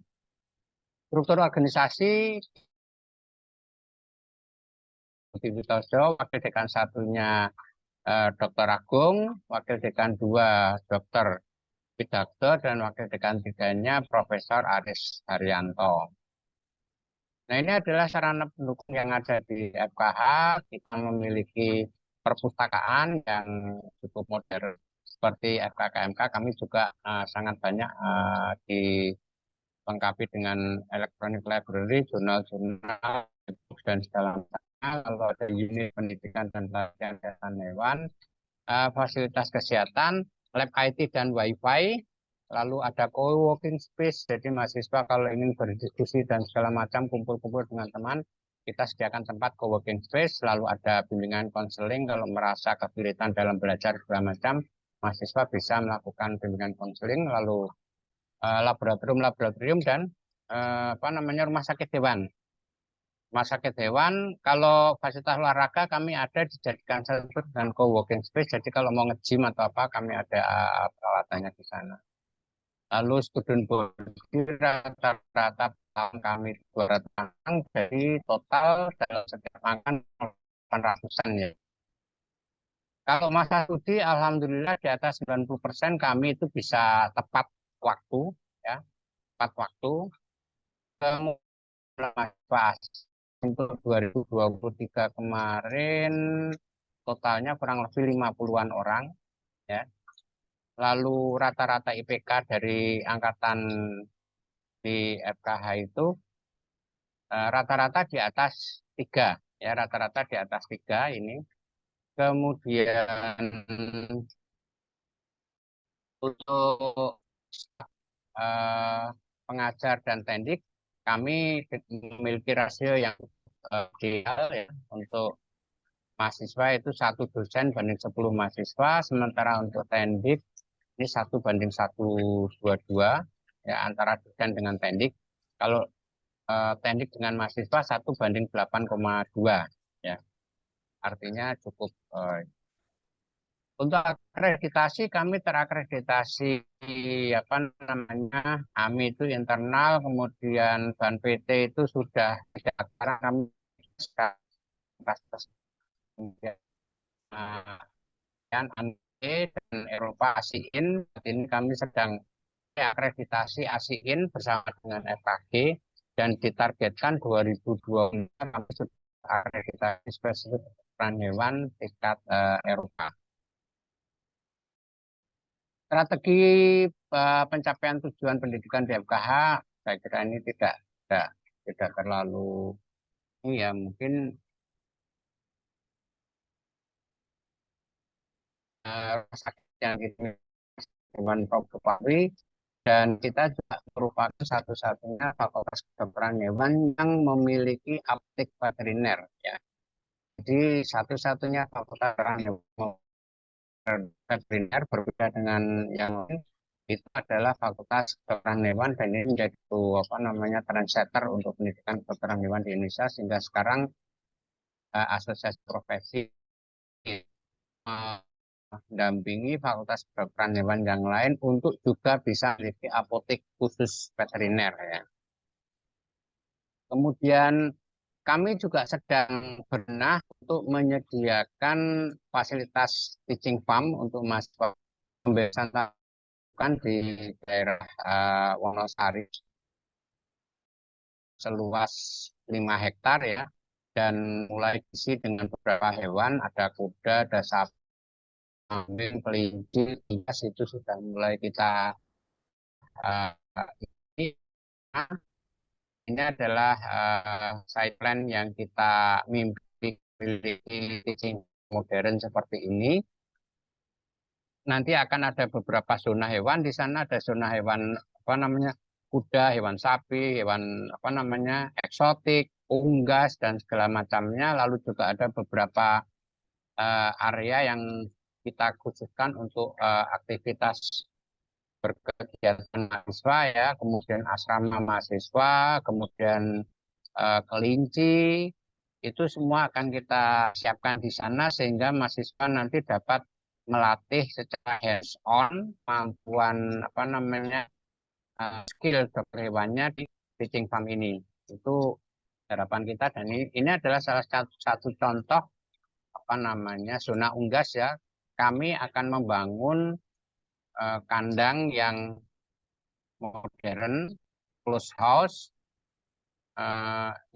Speaker 3: Struktur organisasi Witoso, wakil dekan satunya Dr. Agung, wakil dekan 2 Dr. Widakdo, dan wakil dekan 3-nya Profesor Aris Haryanto. Nah, ini adalah sarana pendukung yang ada di FKH. Kita memiliki perpustakaan yang cukup modern seperti FKKMK. Kami juga sangat banyak dilengkapi dengan electronic library, jurnal-jurnal, dan segala macam. Kalau ada unit pendidikan dan pelatihan kesehatan hewan, fasilitas kesehatan, lab IT dan WiFi, lalu ada co-working space. Jadi mahasiswa kalau ingin berdiskusi dan segala macam, kumpul-kumpul dengan teman, kita sediakan tempat co-working space. Lalu ada bimbingan konseling kalau merasa kesulitan dalam belajar segala macam, mahasiswa bisa melakukan bimbingan konseling. Lalu laboratorium dan rumah sakit hewan. Rumah sakit hewan, kalau fasilitas olahraga kami ada dijadikan satu dengan co-working space. Jadi kalau mau nge-gym atau apa, kami ada peralatannya di sana. Lalu student body rata-rata kami 200 orang, jadi total dalam setiap angkatan 800-an ya. Kalau masa studi, alhamdulillah di atas 90% kami itu bisa tepat waktu, ya, tepat waktu. Kemudian mahasiswa untuk 2023 kemarin totalnya kurang lebih 50-an orang ya. Lalu rata-rata IPK dari angkatan di FKH itu rata-rata di atas 3 ya, rata-rata di atas 3 ini. Kemudian untuk pengajar dan tendik kami memiliki rasio yang ideal ya. Untuk mahasiswa itu 1 dosen banding 10 mahasiswa, sementara untuk tendik ini 1 banding 122 ya, antara dosen dengan tendik. Kalau teknik dengan mahasiswa 1:8,2 ya. Artinya cukup. Untuk akreditasi kami terakreditasi apa namanya AMI itu internal, kemudian BAN PT itu sudah sekarang kami kemudian ANE dan Eropa ASIIN. Ini kami sedang akreditasi ASIIN bersama dengan FKG dan ditargetkan 2024 kami sudah akreditasi spesifik kedokteran hewan tingkat Eropa. Strategi pencapaian tujuan pendidikan di FKH, saya kira ini tidak terlalu ini ya, mungkin yang dengan Papri, dan kita juga merupakan satu-satunya fakultas kedokteran hewan yang memiliki aptek veteriner ya. Jadi satu-satunya fakultas kedokteran hewan veteriner berbeda dengan yang lain itu adalah fakultas kedokteran hewan, dan ini menjadi apa namanya trendsetter untuk pendidikan kedokteran hewan di Indonesia, sehingga sekarang asosiasi profesi mendampingi fakultas kedokteran hewan yang lain untuk juga bisa memiliki apotek khusus veteriner ya. Kemudian kami juga sedang berbenah untuk menyediakan fasilitas teaching farm untuk mahasiswa pembebasan lahan di daerah Wonosari seluas 5 hektar ya, dan mulai diisi dengan beberapa hewan, ada kuda, ada sapi, kambing, kelinci, itu sudah mulai kita ini adalah side plan yang kita mimpi memiliki teaching modern seperti ini. Nanti akan ada beberapa zona hewan. Di sana ada zona hewan apa namanya kuda, hewan sapi, hewan apa namanya eksotik, unggas dan segala macamnya. Lalu juga ada beberapa area yang kita khususkan untuk aktivitas berkegiatan mahasiswa ya, kemudian asrama mahasiswa, kemudian kelinci, itu semua akan kita siapkan di sana sehingga mahasiswa nanti dapat melatih secara hands on kemampuan apa namanya skill dokter hewannya di teaching farm ini. Itu harapan kita, dan ini adalah salah satu contoh apa namanya zona unggas ya. Kami akan membangun kandang yang modern, close house,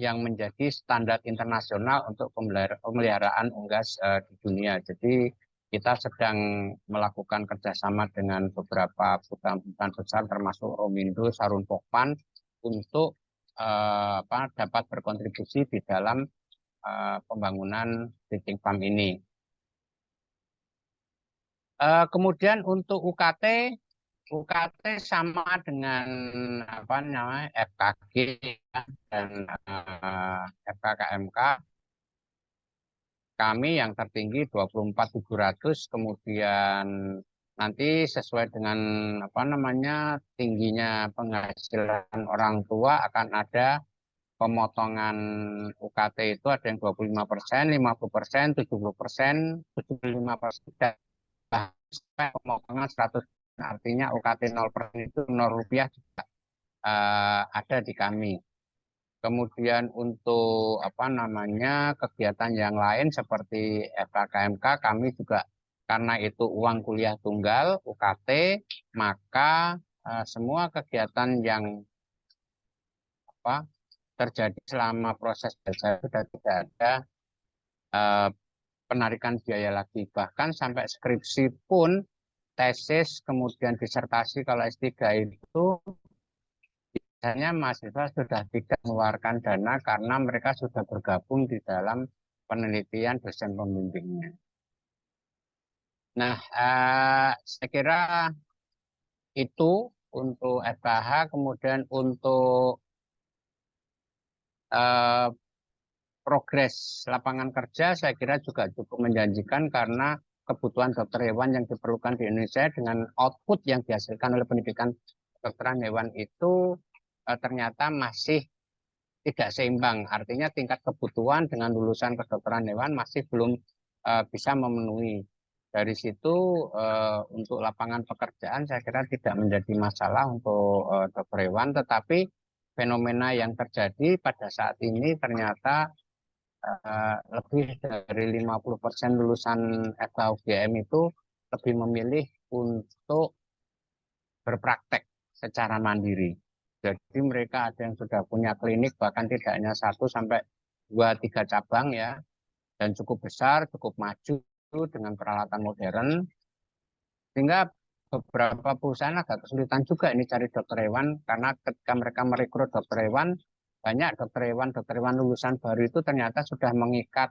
Speaker 3: yang menjadi standar internasional untuk pemeliharaan unggas di dunia. Jadi kita sedang melakukan kerjasama dengan beberapa perusahaan besar termasuk Romindo, Sarun Pokpan untuk dapat berkontribusi di dalam pembangunan teaching farm ini. Kemudian untuk UKT sama dengan apa namanya FKG dan FKKMK. Kami yang tertinggi 24.700, kemudian nanti sesuai dengan apa namanya tingginya penghasilan orang tua akan ada pemotongan UKT, itu ada yang 25%, 50%, 70%, 75%, sampai pemotongan 100%. Artinya UKT 0% itu 0 rupiah juga ada di kami. Kemudian untuk apa namanya kegiatan yang lain seperti FKKMK, kami juga karena itu uang kuliah tunggal UKT, maka semua kegiatan yang apa terjadi selama proses belajar sudah tidak ada penarikan biaya lagi. Bahkan sampai skripsi pun, tesis, kemudian disertasi kalau S3 itu biasanya mahasiswa sudah tidak mengeluarkan dana karena mereka sudah bergabung di dalam penelitian dosen pembimbingnya. Nah, saya kira itu untuk FKH. Kemudian untuk progres lapangan kerja saya kira juga cukup menjanjikan karena kebutuhan dokter hewan yang diperlukan di Indonesia dengan output yang dihasilkan oleh pendidikan kedokteran hewan itu ternyata masih tidak seimbang. Artinya tingkat kebutuhan dengan lulusan kedokteran hewan masih belum bisa memenuhi. Dari situ untuk lapangan pekerjaan saya kira tidak menjadi masalah untuk dokter hewan, tetapi fenomena yang terjadi pada saat ini ternyata lebih dari 50% lulusan FKUGM itu lebih memilih untuk berpraktek secara mandiri. Jadi mereka ada yang sudah punya klinik bahkan tidak hanya 1 sampai 2, 3 cabang ya, dan cukup besar, cukup maju dengan peralatan modern, sehingga beberapa perusahaan agak kesulitan juga ini cari dokter hewan, karena ketika mereka merekrut dokter hewan, banyak dokter hewan lulusan baru itu ternyata sudah mengikat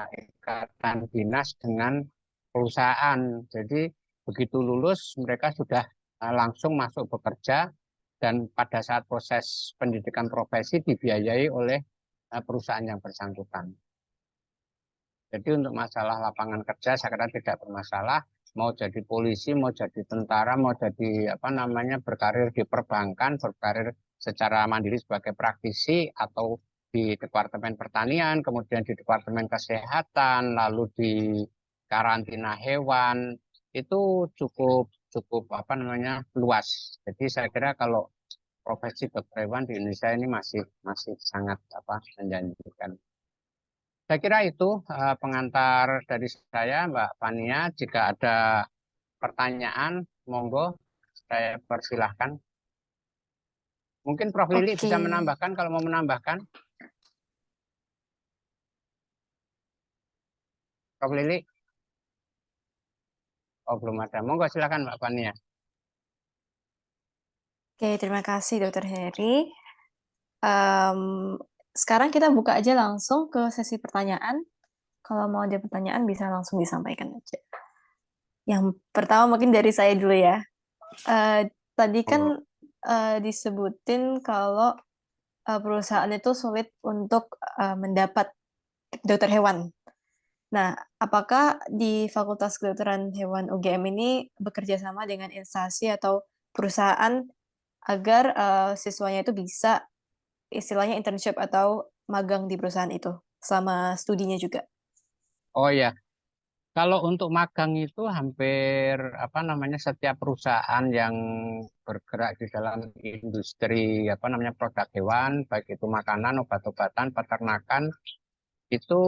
Speaker 3: ikatan dinas dengan perusahaan. Jadi begitu lulus mereka sudah langsung masuk bekerja, dan pada saat proses pendidikan profesi dibiayai oleh perusahaan yang bersangkutan. Jadi untuk masalah lapangan kerja saya kira tidak bermasalah. Mau jadi polisi, mau jadi tentara, mau jadi berkarir di perbankan, berkarir secara mandiri sebagai praktisi, atau di Departemen Pertanian, kemudian di Departemen Kesehatan, lalu di karantina hewan, itu cukup luas. Jadi saya kira kalau profesi dokter hewan di Indonesia ini masih sangat menjanjikan. Saya kira itu pengantar dari saya, Mbak Fania. Jika ada pertanyaan, monggo saya persilahkan. Mungkin Prof. Lili bisa menambahkan kalau mau menambahkan. Prof. Lili? Oh, belum ada. Monggo silakan Mbak Fania.
Speaker 2: Oke, terima kasih Dr. Heri. Sekarang kita buka aja langsung ke sesi pertanyaan. Kalau mau ada pertanyaan bisa langsung disampaikan aja. Yang pertama mungkin dari saya dulu ya. Tadi kan disebutin kalau perusahaan itu sulit untuk mendapat dokter hewan. Nah, apakah di Fakultas Kedokteran Hewan UGM ini bekerja sama dengan instansi atau perusahaan agar siswanya itu bisa istilahnya internship atau magang di perusahaan itu selama studinya juga?
Speaker 3: Oh ya, kalau untuk magang itu hampir setiap perusahaan yang bergerak di dalam industri produk hewan, baik itu makanan, obat-obatan, peternakan, itu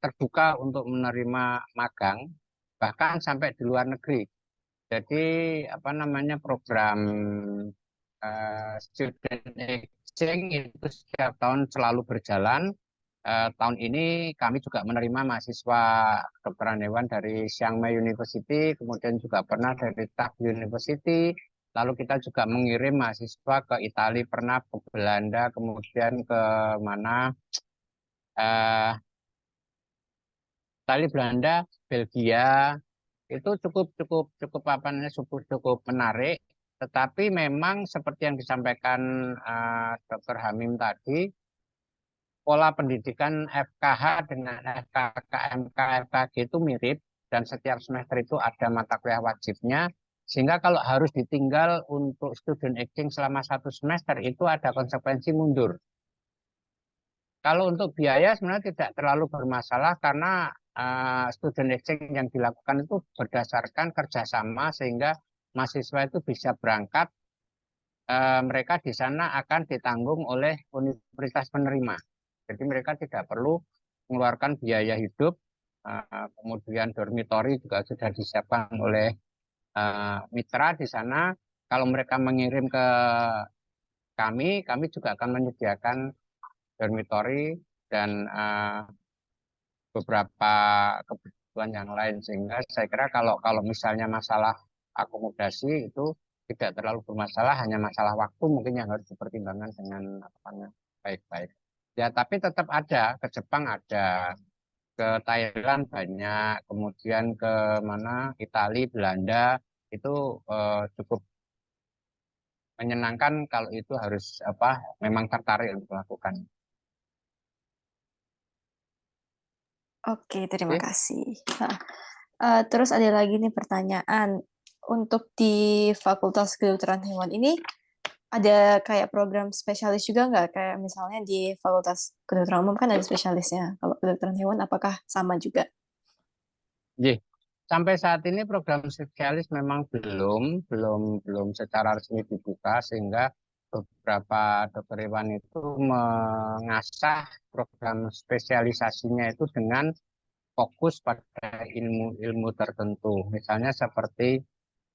Speaker 3: terbuka untuk menerima magang bahkan sampai di luar negeri. Jadi program student exchange itu setiap tahun selalu berjalan. Tahun ini kami juga menerima mahasiswa kedokteran hewan dari Chiang Mai University, kemudian juga pernah dari Tufts University, lalu kita juga mengirim mahasiswa ke Italia, pernah ke Belanda, kemudian ke Italia, Belanda, Belgia, itu cukup menarik. Tetapi memang seperti yang disampaikan Dr. Hamim tadi, pola pendidikan FKH dengan FKKMK, FKG itu mirip, dan setiap semester itu ada mata kuliah wajibnya, sehingga kalau harus ditinggal untuk student exchange selama 1 semester itu ada konsekuensi mundur. Kalau untuk biaya sebenarnya tidak terlalu bermasalah, karena student exchange yang dilakukan itu berdasarkan kerjasama, sehingga mahasiswa itu bisa berangkat, mereka di sana akan ditanggung oleh universitas penerima. Jadi mereka tidak perlu mengeluarkan biaya hidup, kemudian dormitory juga sudah disiapkan oleh mitra di sana. Kalau mereka mengirim ke kami juga akan menyediakan dormitory dan beberapa kebutuhan yang lain, sehingga saya kira kalau misalnya masalah akomodasi itu tidak terlalu bermasalah, hanya masalah waktu mungkin yang harus dipertimbangkan dengan baik-baik. Ya, tapi tetap ada, ke Jepang ada, ke Thailand banyak, kemudian ke Italia, Belanda, itu cukup menyenangkan kalau itu harus memang tertarik untuk melakukan.
Speaker 2: Oke, terima kasih. Nah, terus ada lagi nih pertanyaan. Untuk di Fakultas Kedokteran Hewan ini, ada kayak program spesialis juga nggak? Kayak misalnya di Fakultas Kedokteran Umum kan ada spesialisnya. Kalau kedokteran hewan apakah sama juga?
Speaker 3: Nggih. Sampai saat ini program spesialis memang belum secara resmi dibuka, sehingga beberapa dokter hewan itu mengasah program spesialisasinya itu dengan fokus pada ilmu-ilmu tertentu. Misalnya seperti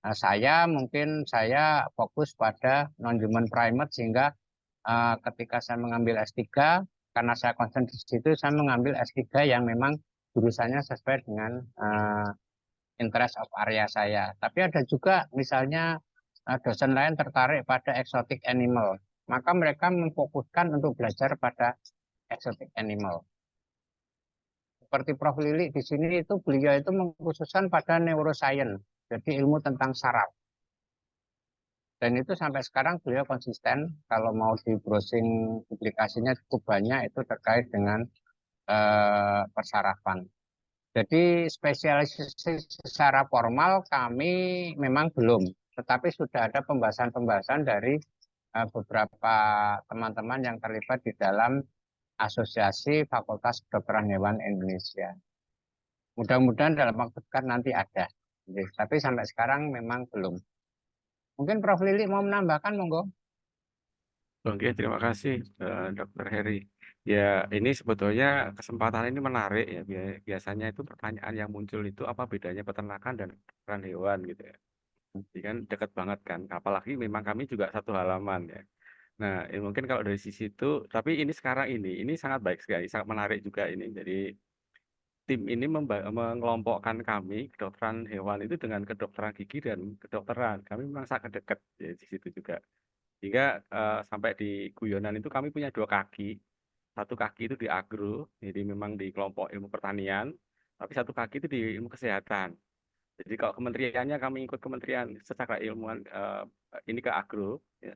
Speaker 3: saya fokus pada non-human primate, sehingga ketika saya mengambil S3, karena saya concern di situ, saya mengambil S3 yang memang jurusannya sesuai dengan interest of area saya. Tapi ada juga misalnya dosen lain tertarik pada exotic animal, maka mereka memfokuskan untuk belajar pada exotic animal. Seperti Prof. Lili di sini itu beliau itu mengkhususkan pada neuroscience, jadi ilmu tentang saraf. Dan itu sampai sekarang beliau konsisten, kalau mau di browsing publikasinya cukup banyak itu terkait dengan persarafan. Jadi spesialisasi secara formal kami memang belum, tetapi sudah ada pembahasan-pembahasan dari beberapa teman-teman yang terlibat di dalam Asosiasi Fakultas Kedokteran Hewan Indonesia. Mudah-mudahan dalam waktu dekat nanti ada, tapi sampai sekarang memang belum. Mungkin Prof. Lili mau menambahkan, monggo.
Speaker 7: Oke, terima kasih Dr. Heri. Ya, ini sebetulnya kesempatan ini menarik ya. Biasanya itu pertanyaan yang muncul itu apa bedanya peternakan dan kedokteran hewan gitu ya. Jadi kan dekat banget kan. Apalagi memang kami juga satu halaman ya. Nah, mungkin kalau dari sisi itu, tapi ini sekarang ini sangat baik sekali, sangat menarik juga ini. Jadi tim ini mengelompokkan kami kedokteran hewan itu dengan kedokteran gigi dan kedokteran. Kami memang sangat dekat ya, di situ juga. Hingga sampai di guyonan itu kami punya 2 kaki. Satu kaki itu di agro, jadi memang di kelompok ilmu pertanian, tapi satu kaki itu di ilmu kesehatan. Jadi kalau kementeriannya kami ikut kementerian secara ilmuwan ini ke agro, ya,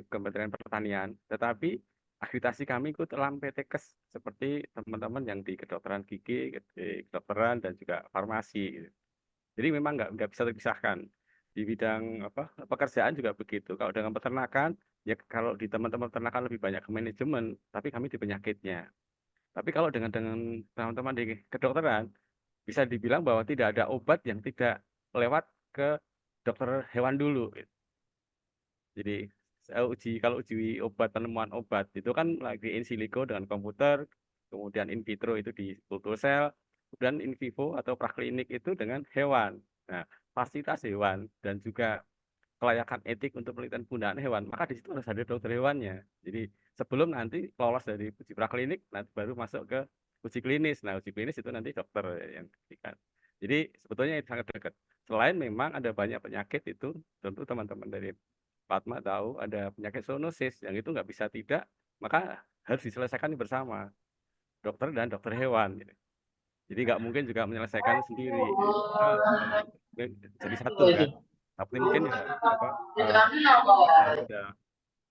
Speaker 7: Kementerian Pertanian. Tetapi akreditasi kami ikut dalam PTKes seperti teman-teman yang di kedokteran gigi, di kedokteran dan juga farmasi. Gitu. Jadi memang nggak bisa terpisahkan. Di bidang pekerjaan juga begitu. Kalau dengan peternakan, ya kalau di teman-teman peternakan lebih banyak ke manajemen, tapi kami di penyakitnya. Tapi kalau dengan teman-teman di kedokteran, bisa dibilang bahwa tidak ada obat yang tidak lewat ke dokter hewan dulu. Gitu. Jadi kalau uji obat, penemuan obat itu kan lagi in silico dengan komputer, kemudian in vitro itu di kultur sel, kemudian in vivo atau praklinik itu dengan hewan. Nah, fasilitas hewan dan juga kelayakan etik untuk penelitian penggunaan hewan, maka di situ harus ada dokter hewannya. Jadi sebelum nanti lolos dari uji praklinik, nanti baru masuk ke uji klinis. Nah, uji klinis itu nanti dokter yang berikan. Jadi sebetulnya itu sangat dekat. Selain memang ada banyak penyakit itu, tentu teman-teman dari Fatma tahu ada penyakit zoonosis yang itu nggak bisa tidak, maka harus diselesaikan bersama dokter dan dokter hewan. Gitu. Jadi nggak mungkin juga menyelesaikan sendiri. Jadi kita jadi satu kan. Tapi mungkin ya ada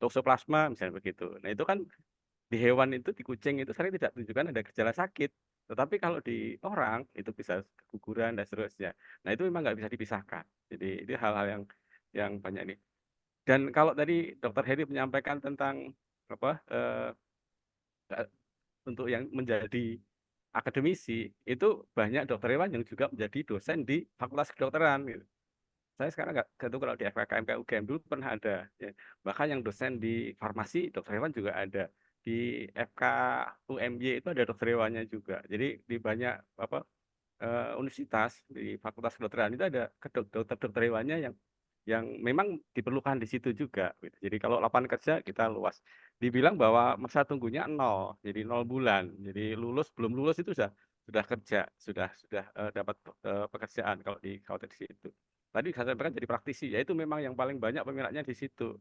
Speaker 7: toksoplasma misalnya begitu. Nah itu kan di hewan itu, di kucing itu sering tidak tunjukkan ada gejala sakit. Tetapi kalau di orang itu bisa keguguran dan seterusnya. Nah itu memang nggak bisa dipisahkan. Jadi itu hal-hal yang banyak nih. Dan kalau tadi Dokter Heri menyampaikan tentang untuk yang menjadi akademisi, itu banyak dokter hewan yang juga menjadi dosen di Fakultas Kedokteran. Gitu. Saya sekarang nggak tahu kalau di FKKMK UGM dulu pernah ada. Ya. Bahkan yang dosen di farmasi dokter hewan juga ada. Di FK UMY itu ada dokter hewannya juga. Jadi di banyak universitas di Fakultas Kedokteran itu ada dokter hewannya yang memang diperlukan di situ juga. Gitu. Jadi kalau lapangan kerja kita luas. Dibilang bahwa masa tunggunya 0, jadi 0 bulan. Jadi belum lulus itu sudah kerja, sudah dapat pekerjaan kalau di situ. Tadi saya sampaikan jadi praktisi, ya itu memang yang paling banyak peminatnya di situ.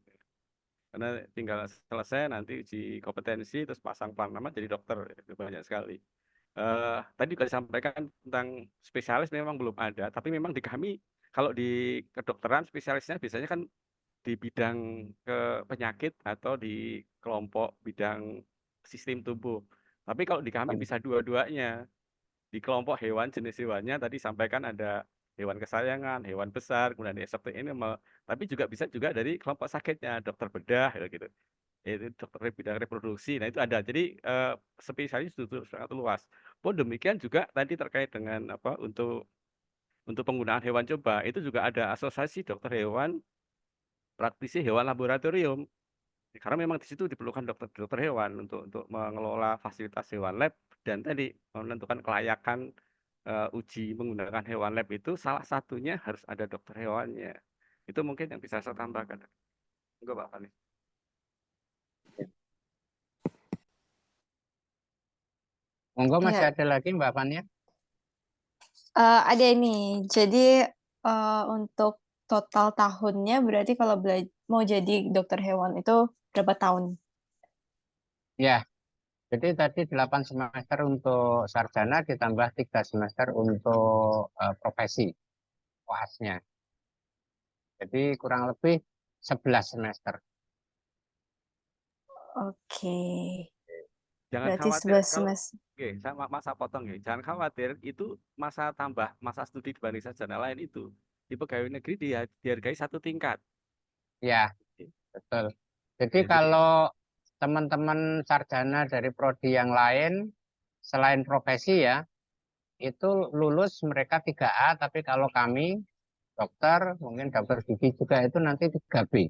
Speaker 7: Karena tinggal selesai nanti uji kompetensi terus pasang plan nama jadi dokter, itu banyak sekali. Tadi juga disampaikan tentang spesialis memang belum ada, tapi memang di kami kalau di kedokteran spesialisnya biasanya kan di bidang ke penyakit atau di kelompok bidang sistem tubuh. Tapi kalau di kami bisa dua-duanya. Di kelompok hewan, jenis hewannya tadi sampaikan ada hewan kesayangan, hewan besar, kemudian seperti animal, tapi juga bisa juga dari kelompok sakitnya, dokter bedah gitu. Itu dokter bidang reproduksi. Nah, itu ada. Jadi spesialis itu sangat luas. Pun demikian juga tadi terkait dengan apa untuk penggunaan hewan coba, itu juga ada asosiasi dokter hewan, praktisi hewan laboratorium. Karena memang di situ diperlukan dokter hewan untuk mengelola fasilitas hewan lab dan tadi menentukan kelayakan uji menggunakan hewan lab itu salah satunya harus ada dokter hewannya. Itu mungkin yang bisa saya tambahkan. Enggak Pak Fani.
Speaker 3: Monggo masih
Speaker 2: Ya,
Speaker 3: ada lagi Mbak Fania?
Speaker 2: ada ini. Jadi untuk total tahunnya berarti kalau mau jadi dokter hewan itu berapa tahun?
Speaker 3: Ya, jadi tadi 8 semester untuk sarjana ditambah 3 semester untuk profesi koasnya. Jadi kurang lebih 11 semester.
Speaker 2: Oke,
Speaker 7: Jangan
Speaker 2: berarti
Speaker 7: khawatir
Speaker 2: 11
Speaker 7: kalau
Speaker 2: semester.
Speaker 7: oke, sama masa potong ya. Jangan khawatir itu masa tambah masa studi dibanding sarjana lain itu di pegawai negeri dihargai satu tingkat.
Speaker 3: Ya, betul. Jadi
Speaker 7: Ya, jadi
Speaker 3: kalau teman-teman sarjana dari prodi yang lain, selain profesi ya, itu lulus mereka 3A, tapi kalau kami, dokter, mungkin dokter gigi juga itu nanti 3B.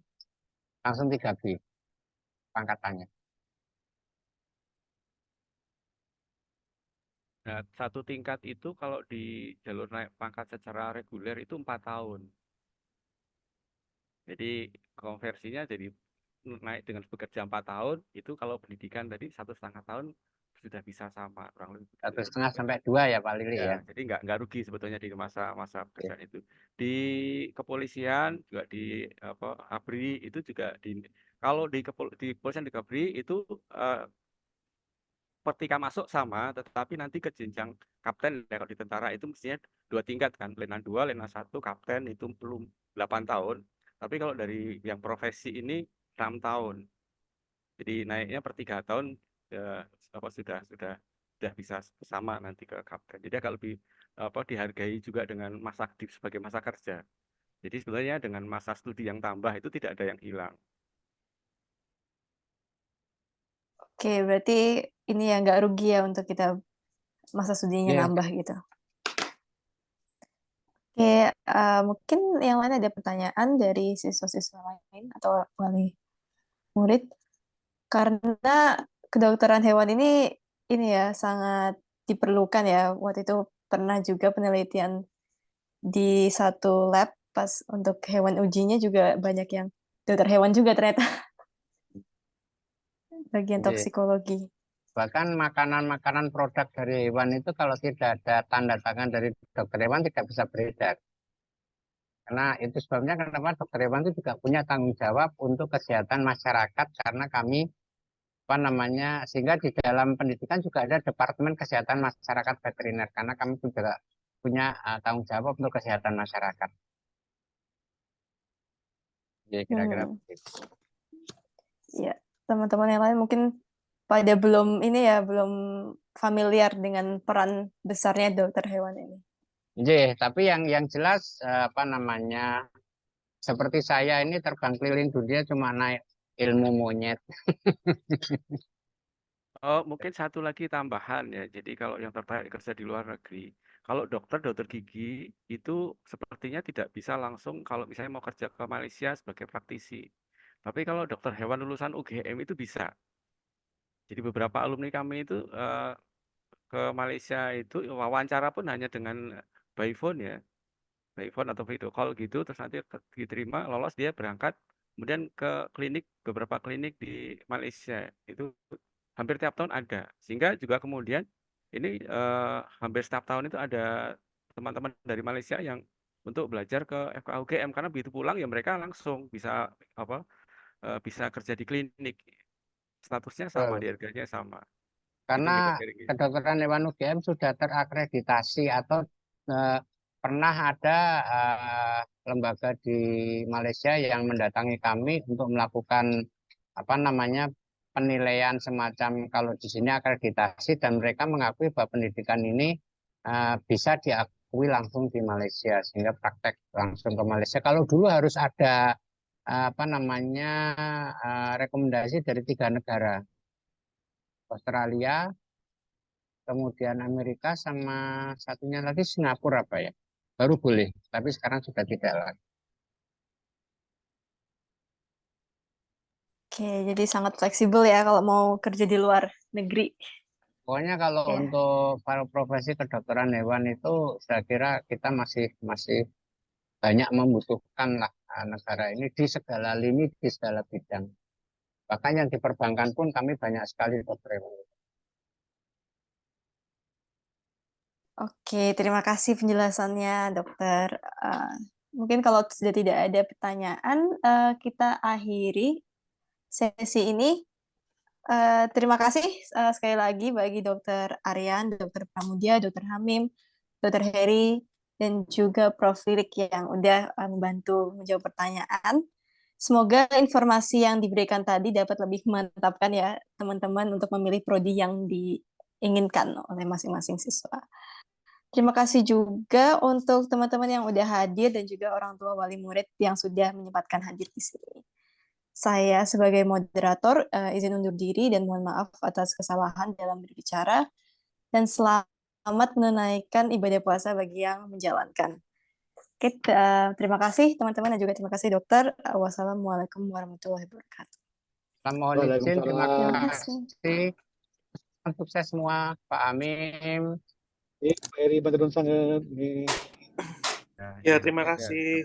Speaker 3: Langsung 3B pangkatannya.
Speaker 7: nah, satu tingkat itu kalau di jalur naik pangkat secara reguler itu 4 tahun. Jadi konversinya jadi naik dengan bekerja 4 tahun, itu kalau pendidikan tadi 1,5 tahun sudah bisa sama kurang lebih begitu.
Speaker 3: 1,5 sampai 2 ya Pak Lili ya.
Speaker 7: Ya, jadi nggak rugi sebetulnya di masa pekerjaan itu. Di kepolisian juga di apa ABRI itu juga kalau di kepolisian di ABRI itu ketika masuk sama, tetapi nanti ke jenjang kapten ya kalau di tentara itu mestinya 2 tingkat kan, Letnan 2, Letnan 1, kapten itu belum 8 tahun. Tapi kalau dari yang profesi ini 6 tahun. Jadi naiknya per 3 tahun apa sudah bisa sama nanti ke kapten. Jadi agak lebih apa dihargai juga dengan masa aktif sebagai masa kerja. Jadi sebenarnya dengan masa studi yang tambah itu tidak ada yang hilang.
Speaker 2: Oke, berarti ini ya nggak rugi ya untuk kita masa studinya
Speaker 3: Iya.
Speaker 2: nambah gitu. Oke, mungkin yang lain ada pertanyaan dari siswa-siswa lain atau wali murid. Karena kedokteran hewan ini ya sangat diperlukan ya. Waktu itu pernah juga penelitian di satu lab pas untuk hewan ujinya juga banyak yang dokter hewan juga ternyata bagian
Speaker 3: Iya.
Speaker 2: toksikologi.
Speaker 3: Bahkan makanan-makanan produk dari hewan itu kalau tidak ada tanda tangan dari dokter hewan tidak bisa beredar. Karena itu sebabnya kenapa dokter hewan itu juga punya tanggung jawab untuk kesehatan masyarakat karena kami apa namanya sehingga di dalam pendidikan juga ada Departemen Kesehatan Masyarakat Veteriner karena kami juga punya tanggung jawab untuk kesehatan masyarakat. Ya kira-kira begitu.
Speaker 2: Ya, teman-teman yang lain mungkin pada belum familiar dengan peran besarnya dokter hewan ini.
Speaker 3: Tapi yang jelas apa namanya seperti saya ini terbang keliling dunia cuma naik ilmu monyet.
Speaker 7: Oh, mungkin satu lagi tambahan ya. Jadi kalau yang tertarik kerja di luar negeri, kalau dokter gigi itu sepertinya tidak bisa langsung kalau misalnya mau kerja ke Malaysia sebagai praktisi. Tapi kalau dokter hewan lulusan UGM itu bisa. Jadi beberapa alumni kami itu ke Malaysia itu wawancara pun hanya dengan by phone ya, by phone atau video call gitu, terus nanti diterima, lolos dia berangkat, kemudian ke beberapa klinik di Malaysia itu hampir tiap tahun ada. Sehingga juga kemudian ini hampir setiap tahun itu ada teman-teman dari Malaysia yang untuk belajar ke FK UGM karena begitu pulang ya mereka langsung bisa apa bisa kerja di klinik. Statusnya sama,
Speaker 3: Betul.
Speaker 7: harganya sama. Itu
Speaker 3: Karena
Speaker 7: kira-kira.
Speaker 3: kedokteran hewan UGM sudah terakreditasi atau eh, pernah ada lembaga di Malaysia yang mendatangi kami untuk melakukan apa namanya penilaian semacam kalau di sini akreditasi dan mereka mengakui bahwa pendidikan ini bisa UI langsung di Malaysia sehingga praktek langsung ke Malaysia. Kalau dulu harus ada apa namanya rekomendasi dari 3 negara, Australia, kemudian Amerika, sama satunya lagi Singapura apa ya, baru boleh. Tapi sekarang sudah tidak lagi.
Speaker 2: Oke, jadi sangat fleksibel ya kalau mau kerja di luar negeri.
Speaker 3: Pokoknya kalau
Speaker 2: Ya.
Speaker 3: untuk para profesi kedokteran hewan itu saya kira kita masih banyak membutuhkan lah negara ini di segala lini, di segala bidang. Bahkan yang di perbankan pun kami banyak sekali dokter hewan.
Speaker 2: Oke, terima kasih penjelasannya, dokter. Mungkin kalau sudah tidak ada pertanyaan, kita akhiri sesi ini. Terima kasih sekali lagi bagi Dokter Aryan, Dokter Pramudia, Dokter Hamim, Dokter Heri, dan juga Prof. Lilik yang udah membantu menjawab pertanyaan. Semoga informasi yang diberikan tadi dapat lebih memantapkan ya teman-teman untuk memilih prodi yang diinginkan oleh masing-masing siswa. Terima kasih juga untuk teman-teman yang udah hadir dan juga orang tua wali murid yang sudah menyempatkan hadir di sini. Saya sebagai moderator izin undur diri dan mohon maaf atas kesalahan dalam berbicara dan selamat menunaikan ibadah puasa bagi yang menjalankan. Oke, terima kasih teman-teman dan juga terima kasih dokter. Wassalamualaikum warahmatullahi wabarakatuh.
Speaker 3: Mohon izin, terima
Speaker 1: Waalaikumsalam.
Speaker 3: kasih. Sukses semua, Pak Amim.
Speaker 1: Pak Heri Badrun Sangat.
Speaker 6: Ya, terima kasih.